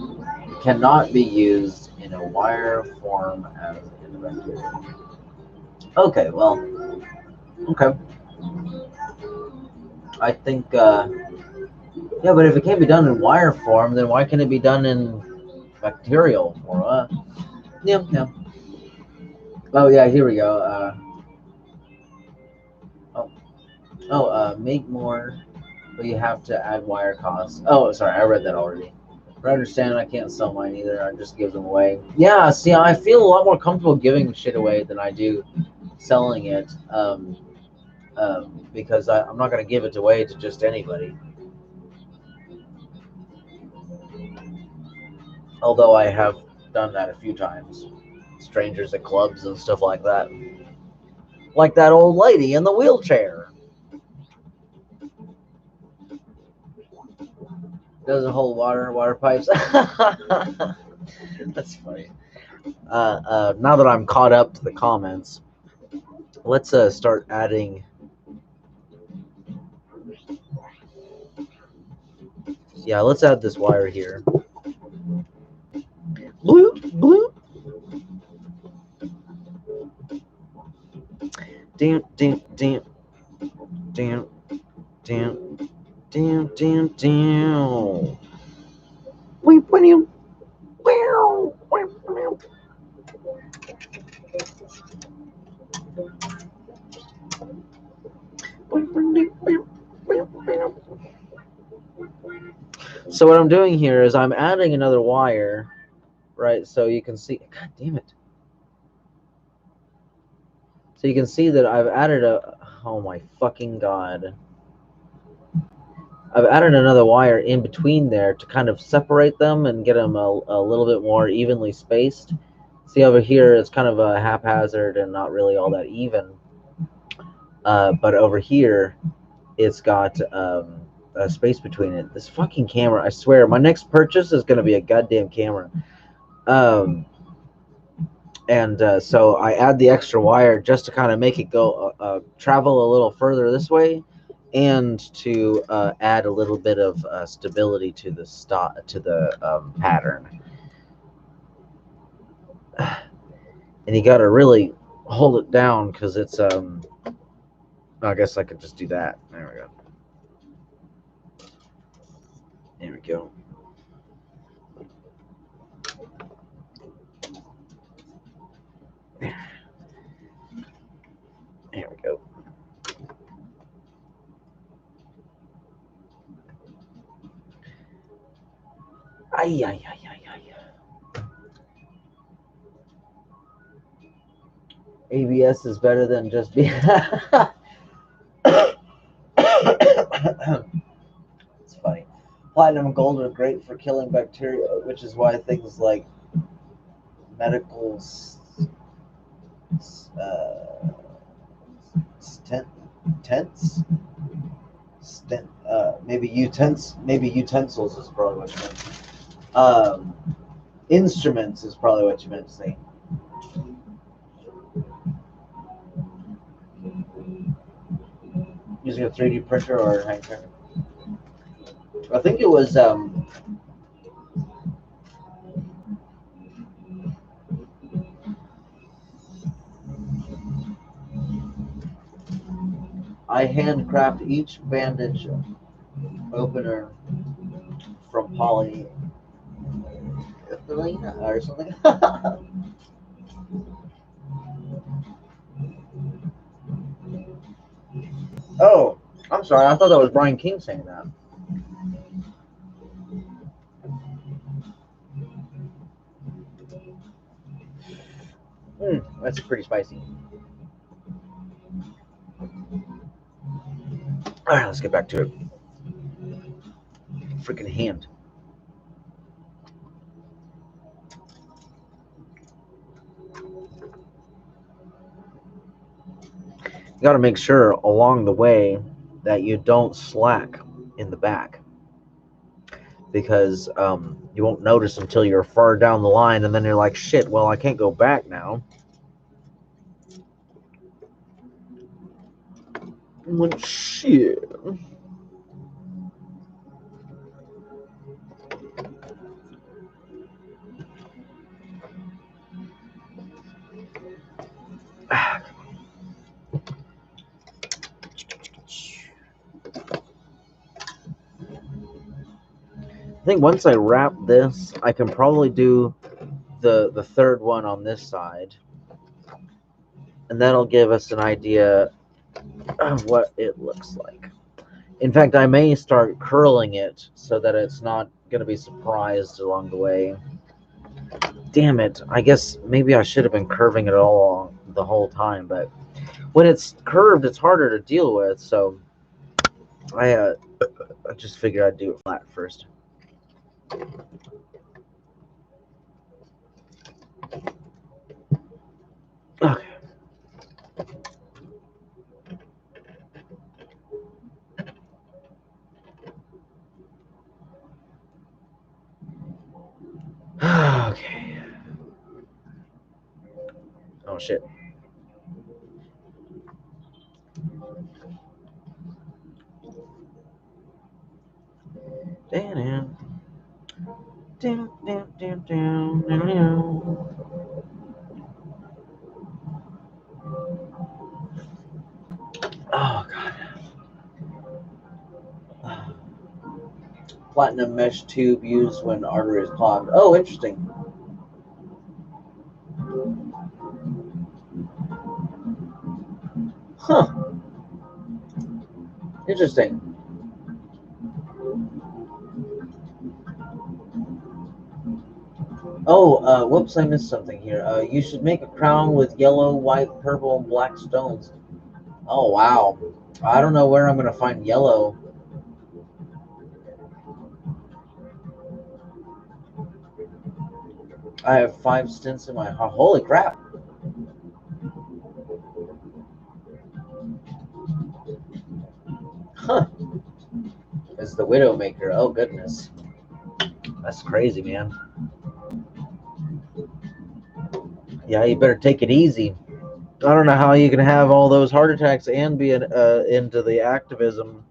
It cannot be used in a wire form as in the bacteria. Okay, well, okay. I think, yeah, but if it can't be done in wire form, then why can it be done in bacterial form? Yeah, yeah. Oh, yeah, here we go. Oh, make more, but you have to add wire costs. Oh, sorry, I read that already. But I understand I can't sell mine either. I just give them away. Yeah, see, I feel a lot more comfortable giving shit away than I do selling it. Because I'm not going to give it away to just anybody. Although I have done that a few times. Strangers at clubs and stuff like that. Like that old lady in the wheelchair. Doesn't hold water pipes. That's funny. Now that I'm caught up to the comments, let's start adding. Yeah, let's add this wire here. Blue, blue. Damn, damn, damn, damn, damn, damn, damn, damn. So what I'm doing here is I'm adding another wire, right? So you can see, God damn it. So you can see that I've added oh my fucking God. I've added another wire in between there to kind of separate them and get them a little bit more evenly spaced. See over here, it's kind of a haphazard and not really all that even. But over here, it's got a space between it. This fucking camera, I swear, my next purchase is going to be a goddamn camera. And so I add the extra wire just to kind of make it go travel a little further this way, and to add a little bit of stability to the pattern. And you got to really hold it down because it's I guess I could just do that. There we go. There we go. There we go. Ay, ay, ay, ay, ay. ABS is better than just being. It's funny. Platinum and gold are great for killing bacteria, which is why things like medical tents, maybe utensils is probably what you meant. Instruments is probably what you meant to say. Using a 3D printer or hand printer. I think it was I handcraft each bandage opener from polyethylene or something. Oh, I'm sorry. I thought that was Brian King saying that. That's pretty spicy. All right, let's get back to it. Freaking hand. You got to make sure along the way that you don't slack in the back, because you won't notice until you're far down the line, and then you're like, shit, well, I can't go back now. Shit. think once I wrap this, I can probably do the third one on this side, and that'll give us an idea of what it looks like. In fact, I may start curling it so that it's not going to be surprised along the way. Damn it. I guess maybe I should have been curving it all the whole time, but when it's curved, it's harder to deal with, so I just figured I'd do it flat first. Okay. Okay. Oh shit. Down, down, down, down, down, down, down. Oh god. Platinum mesh tube used when artery is clogged. Oh, interesting. Huh. Interesting. Oh, whoops, I missed something here. You should make a crown with yellow, white, purple, and black stones. Oh, wow. I don't know where I'm going to find yellow. I have 5 stints in my heart. Holy crap. Huh. It's the Widowmaker. Oh, goodness. That's crazy, man. Yeah, you better take it easy. I don't know how you can have all those heart attacks and be into the activism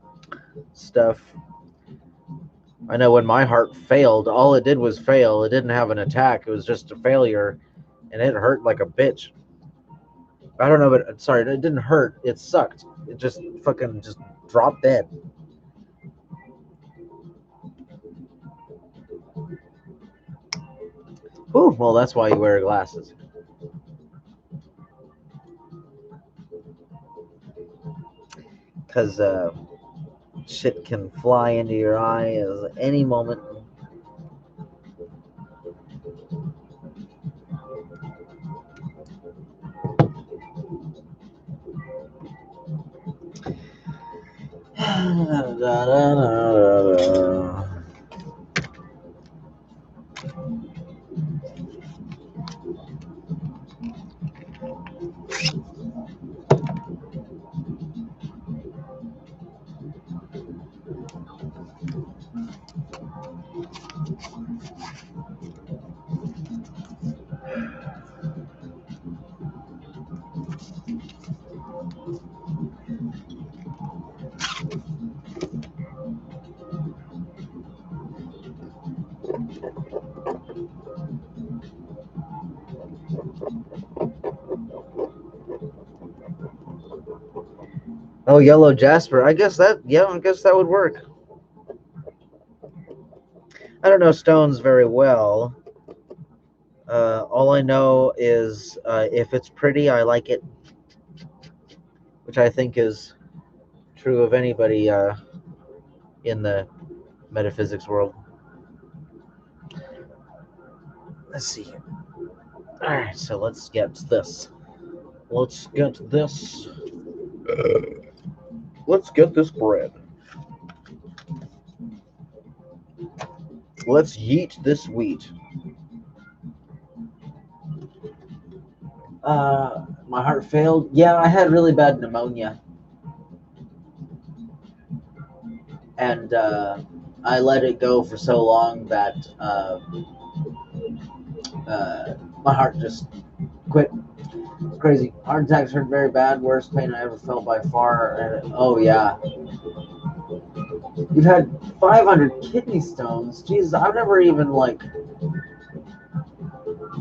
stuff. I know when my heart failed, all it did was fail. It didn't have an attack. It was just a failure, and it hurt like a bitch. I don't know, but sorry, it didn't hurt. It sucked. It just fucking just dropped dead. Whew, well, that's why you wear glasses. Because shit can fly into your eye at any moment. Oh, yellow jasper. I guess that would work. I don't know stones very well. All I know is if it's pretty, I like it, which I think is true of anybody in the metaphysics world. Let's see. All right, so let's get this. Let's get this. Let's get this bread. Let's yeet this wheat. My heart failed. Yeah, I had really bad pneumonia. And I let it go for so long that my heart just quit. Crazy. Heart attacks hurt very bad. Worst pain I ever felt by far. And, oh, yeah. You've had 500 kidney stones. Jesus, I've never even, like...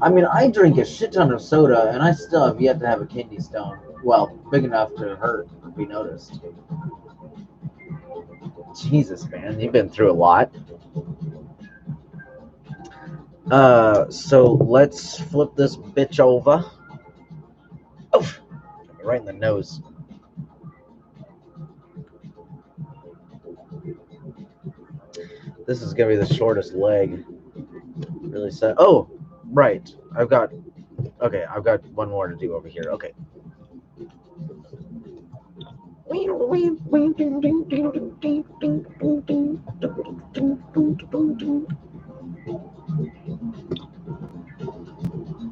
I mean, I drink a shit ton of soda, and I still have yet to have a kidney stone. Well, big enough to hurt or be noticed. Jesus, man, you've been through a lot. So let's flip this bitch over. Oh, right in the nose. This is gonna be the shortest leg. Really sad. Oh, right. I've got one more to do over here. Okay.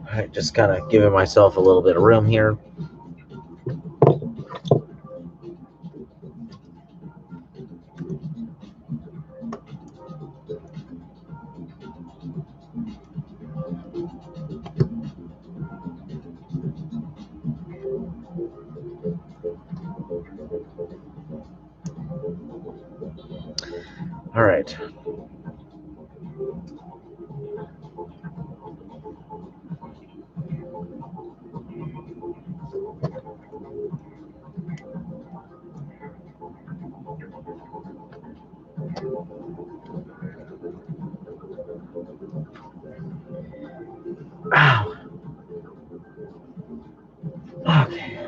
Alright, just kind of giving myself a little bit of room here. Alright. Ow. Okay.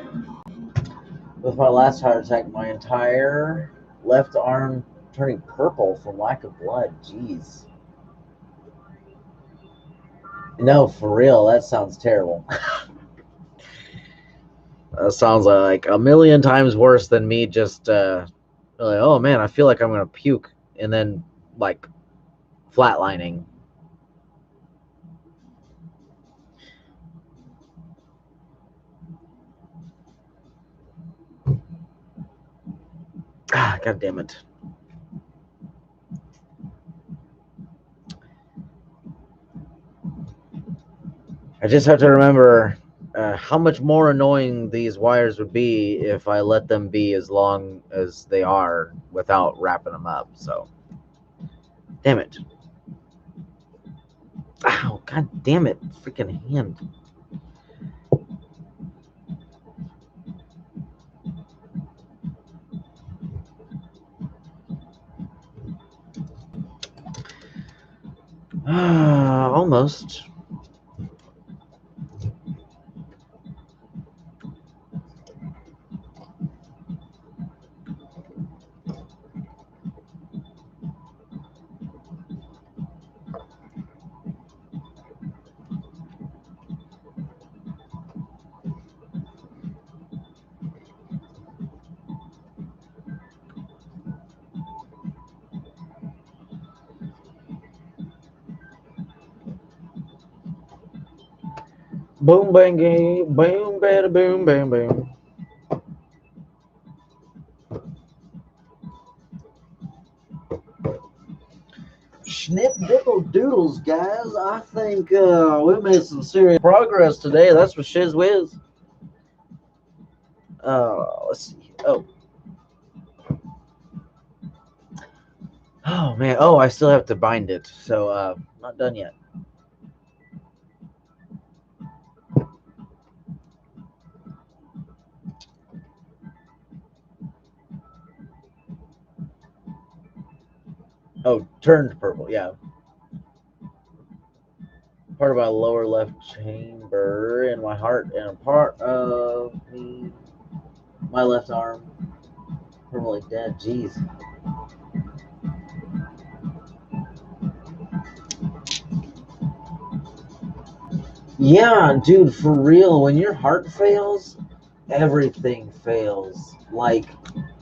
With my last heart attack, my entire left arm turning purple from lack of blood. Jeez. No, for real, that sounds terrible. That sounds like a million times worse than me just like, oh man, I feel like I'm gonna puke, and then like flatlining. Ah, God damn it. I just have to remember how much more annoying these wires would be if I let them be as long as they are without wrapping them up. So, damn it. Ow, God damn it. Freaking hand. Almost. Boom, bang, boom, bada, boom, bam, boom. Snip, dickle, doodles, guys. I think we made some serious progress today. That's for shiz whiz. Let's see. Oh man. Oh, I still have to bind it. So, not done yet. Oh, turned purple. Yeah. Part of my lower left chamber in my heart, and a part of me, my left arm, permanently dead. Jeez. Yeah, dude, for real. When your heart fails, everything fails. Like,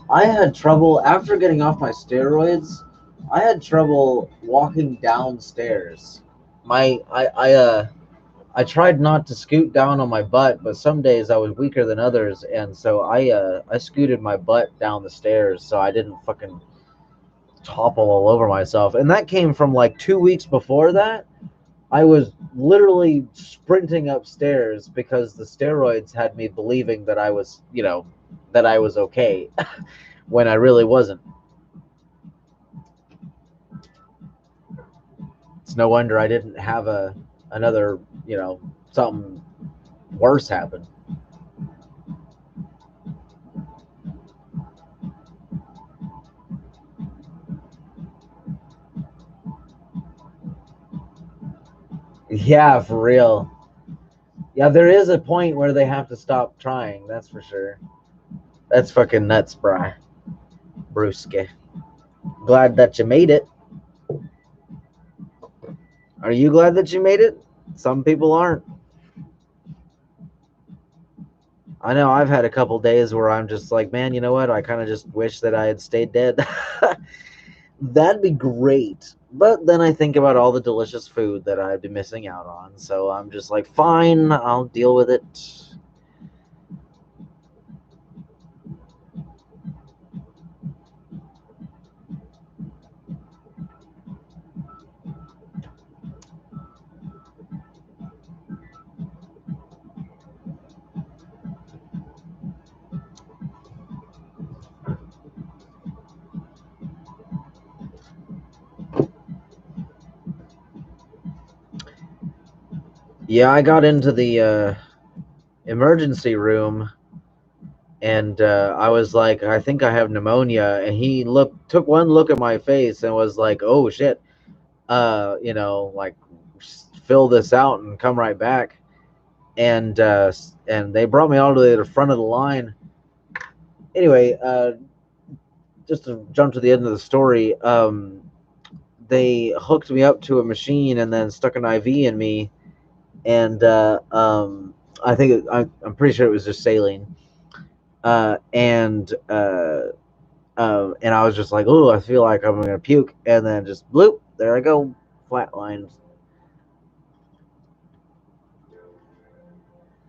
I had trouble after getting off my steroids. I had trouble walking downstairs. I tried not to scoot down on my butt, but some days I was weaker than others, and so I scooted my butt down the stairs so I didn't fucking topple all over myself. And that came from like 2 weeks before that. I was literally sprinting upstairs because the steroids had me believing that I was, that I was okay when I really wasn't. It's no wonder I didn't have another, something worse happen. Yeah, for real. Yeah, there is a point where they have to stop trying. That's for sure. That's fucking nuts, Bry. Brewski. Glad that you made it. Are you glad that you made it? Some people aren't. I know I've had a couple days where I'm just like, man, you know what? I kind of just wish that I had stayed dead. That'd be great. But then I think about all the delicious food that I'd be missing out on. So I'm just like, fine, I'll deal with it. Yeah, I got into the emergency room and I was like, I think I have pneumonia. And he took one look at my face and was like, oh shit, like fill this out and come right back. And they brought me all the way to the front of the line. Anyway, just to jump to the end of the story, they hooked me up to a machine and then stuck an IV in me, and I'm pretty sure it was just saline, and I was just like, oh, I feel like I'm gonna puke, and then just bloop, there I go, flatlined.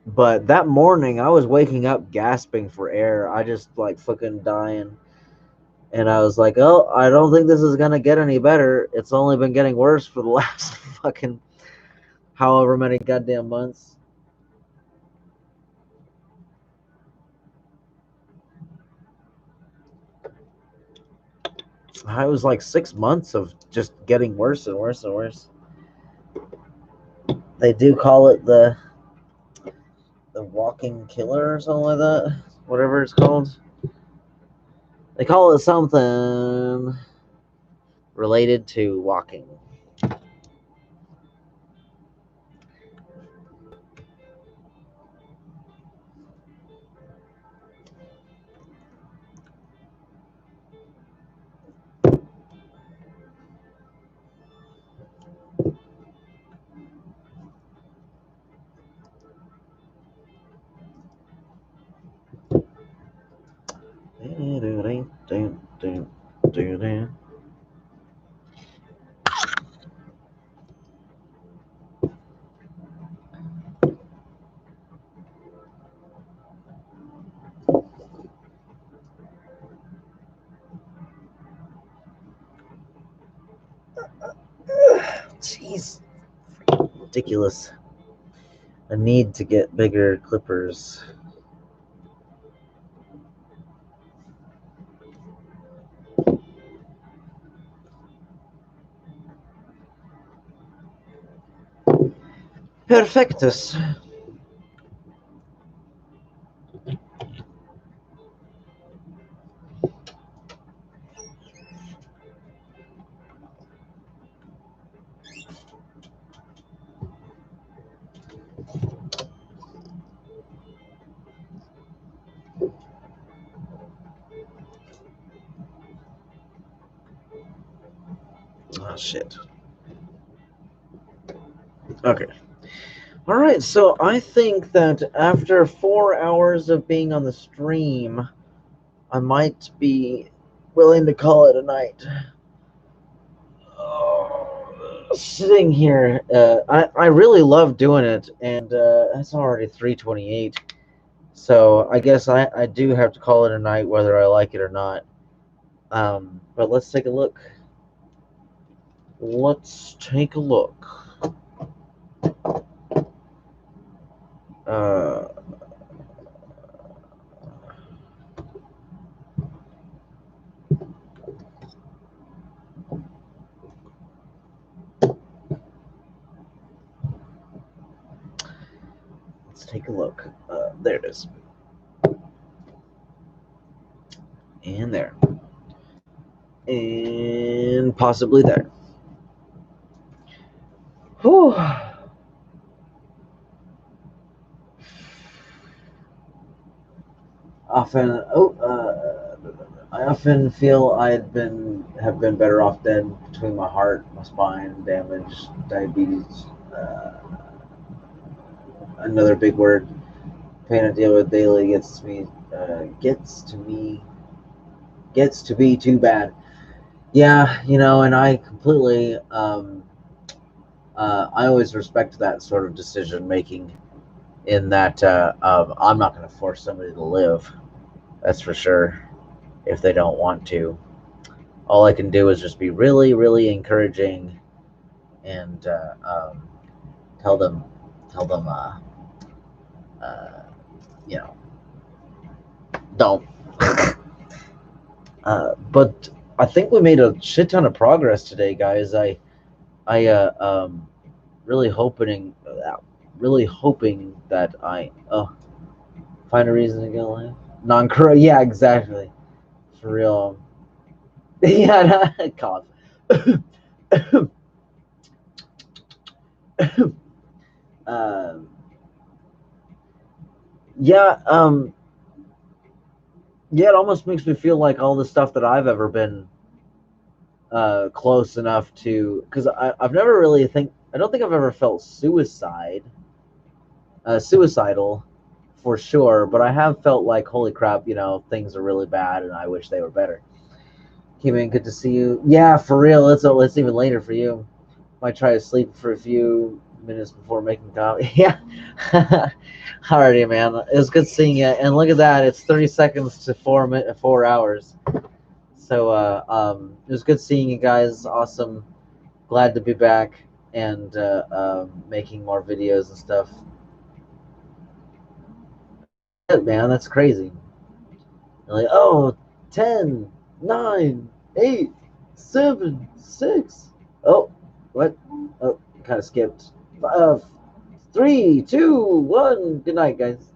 But that morning, I was waking up gasping for air. I just like fucking dying. And I was like, oh, I don't think this is going to get any better. It's only been getting worse for the last fucking however many goddamn months. I was like 6 months of just getting worse and worse and worse. They do call it the walking killer or something like that. Whatever it's called. They call it something related to walking. Jeez. Ridiculous. A need to get bigger clippers. Perfectus. Oh, shit. Okay. All right, so I think that after 4 hours of being on the stream, I might be willing to call it a night. Sitting here, I really love doing it, and it's already 3:28. So I guess I do have to call it a night whether I like it or not. But let's take a look. Let's take a look. Uh, let's take a look. There it is. And there. And possibly there. Whew. often I often feel have been better off dead between my heart, my spine damage, diabetes, another big word, pain I deal with daily gets to be too bad. Yeah, and I completely I always respect that sort of decision making. In that I'm not going to force somebody to live. That's for sure. If they don't want to, all I can do is just be really, really encouraging and tell them, tell them, uh, you know, don't. But I think we made a shit ton of progress today, guys. I really really hoping that I find a reason to go live. Non-correct. Yeah, exactly. For real. Yeah, cough. um, yeah, yeah, it almost makes me feel like all the stuff that I've ever been close enough to, because I've never really I don't think I've ever felt suicidal for sure, but I have felt like, holy crap, things are really bad and I wish they were better. Kim, good to see you. Yeah, for real. It's even later for you. Might try to sleep for a few minutes before making coffee. Yeah. Alrighty, man. It was good seeing you. And look at that. It's 30 seconds to 4 hours. So it was good seeing you guys. Awesome. Glad to be back and making more videos and stuff. Yeah, man, that's crazy. Like, oh, 10, 9, 8, 7, 6. Oh, what? Oh, kind of skipped. 3, 2, 1. Good night, guys.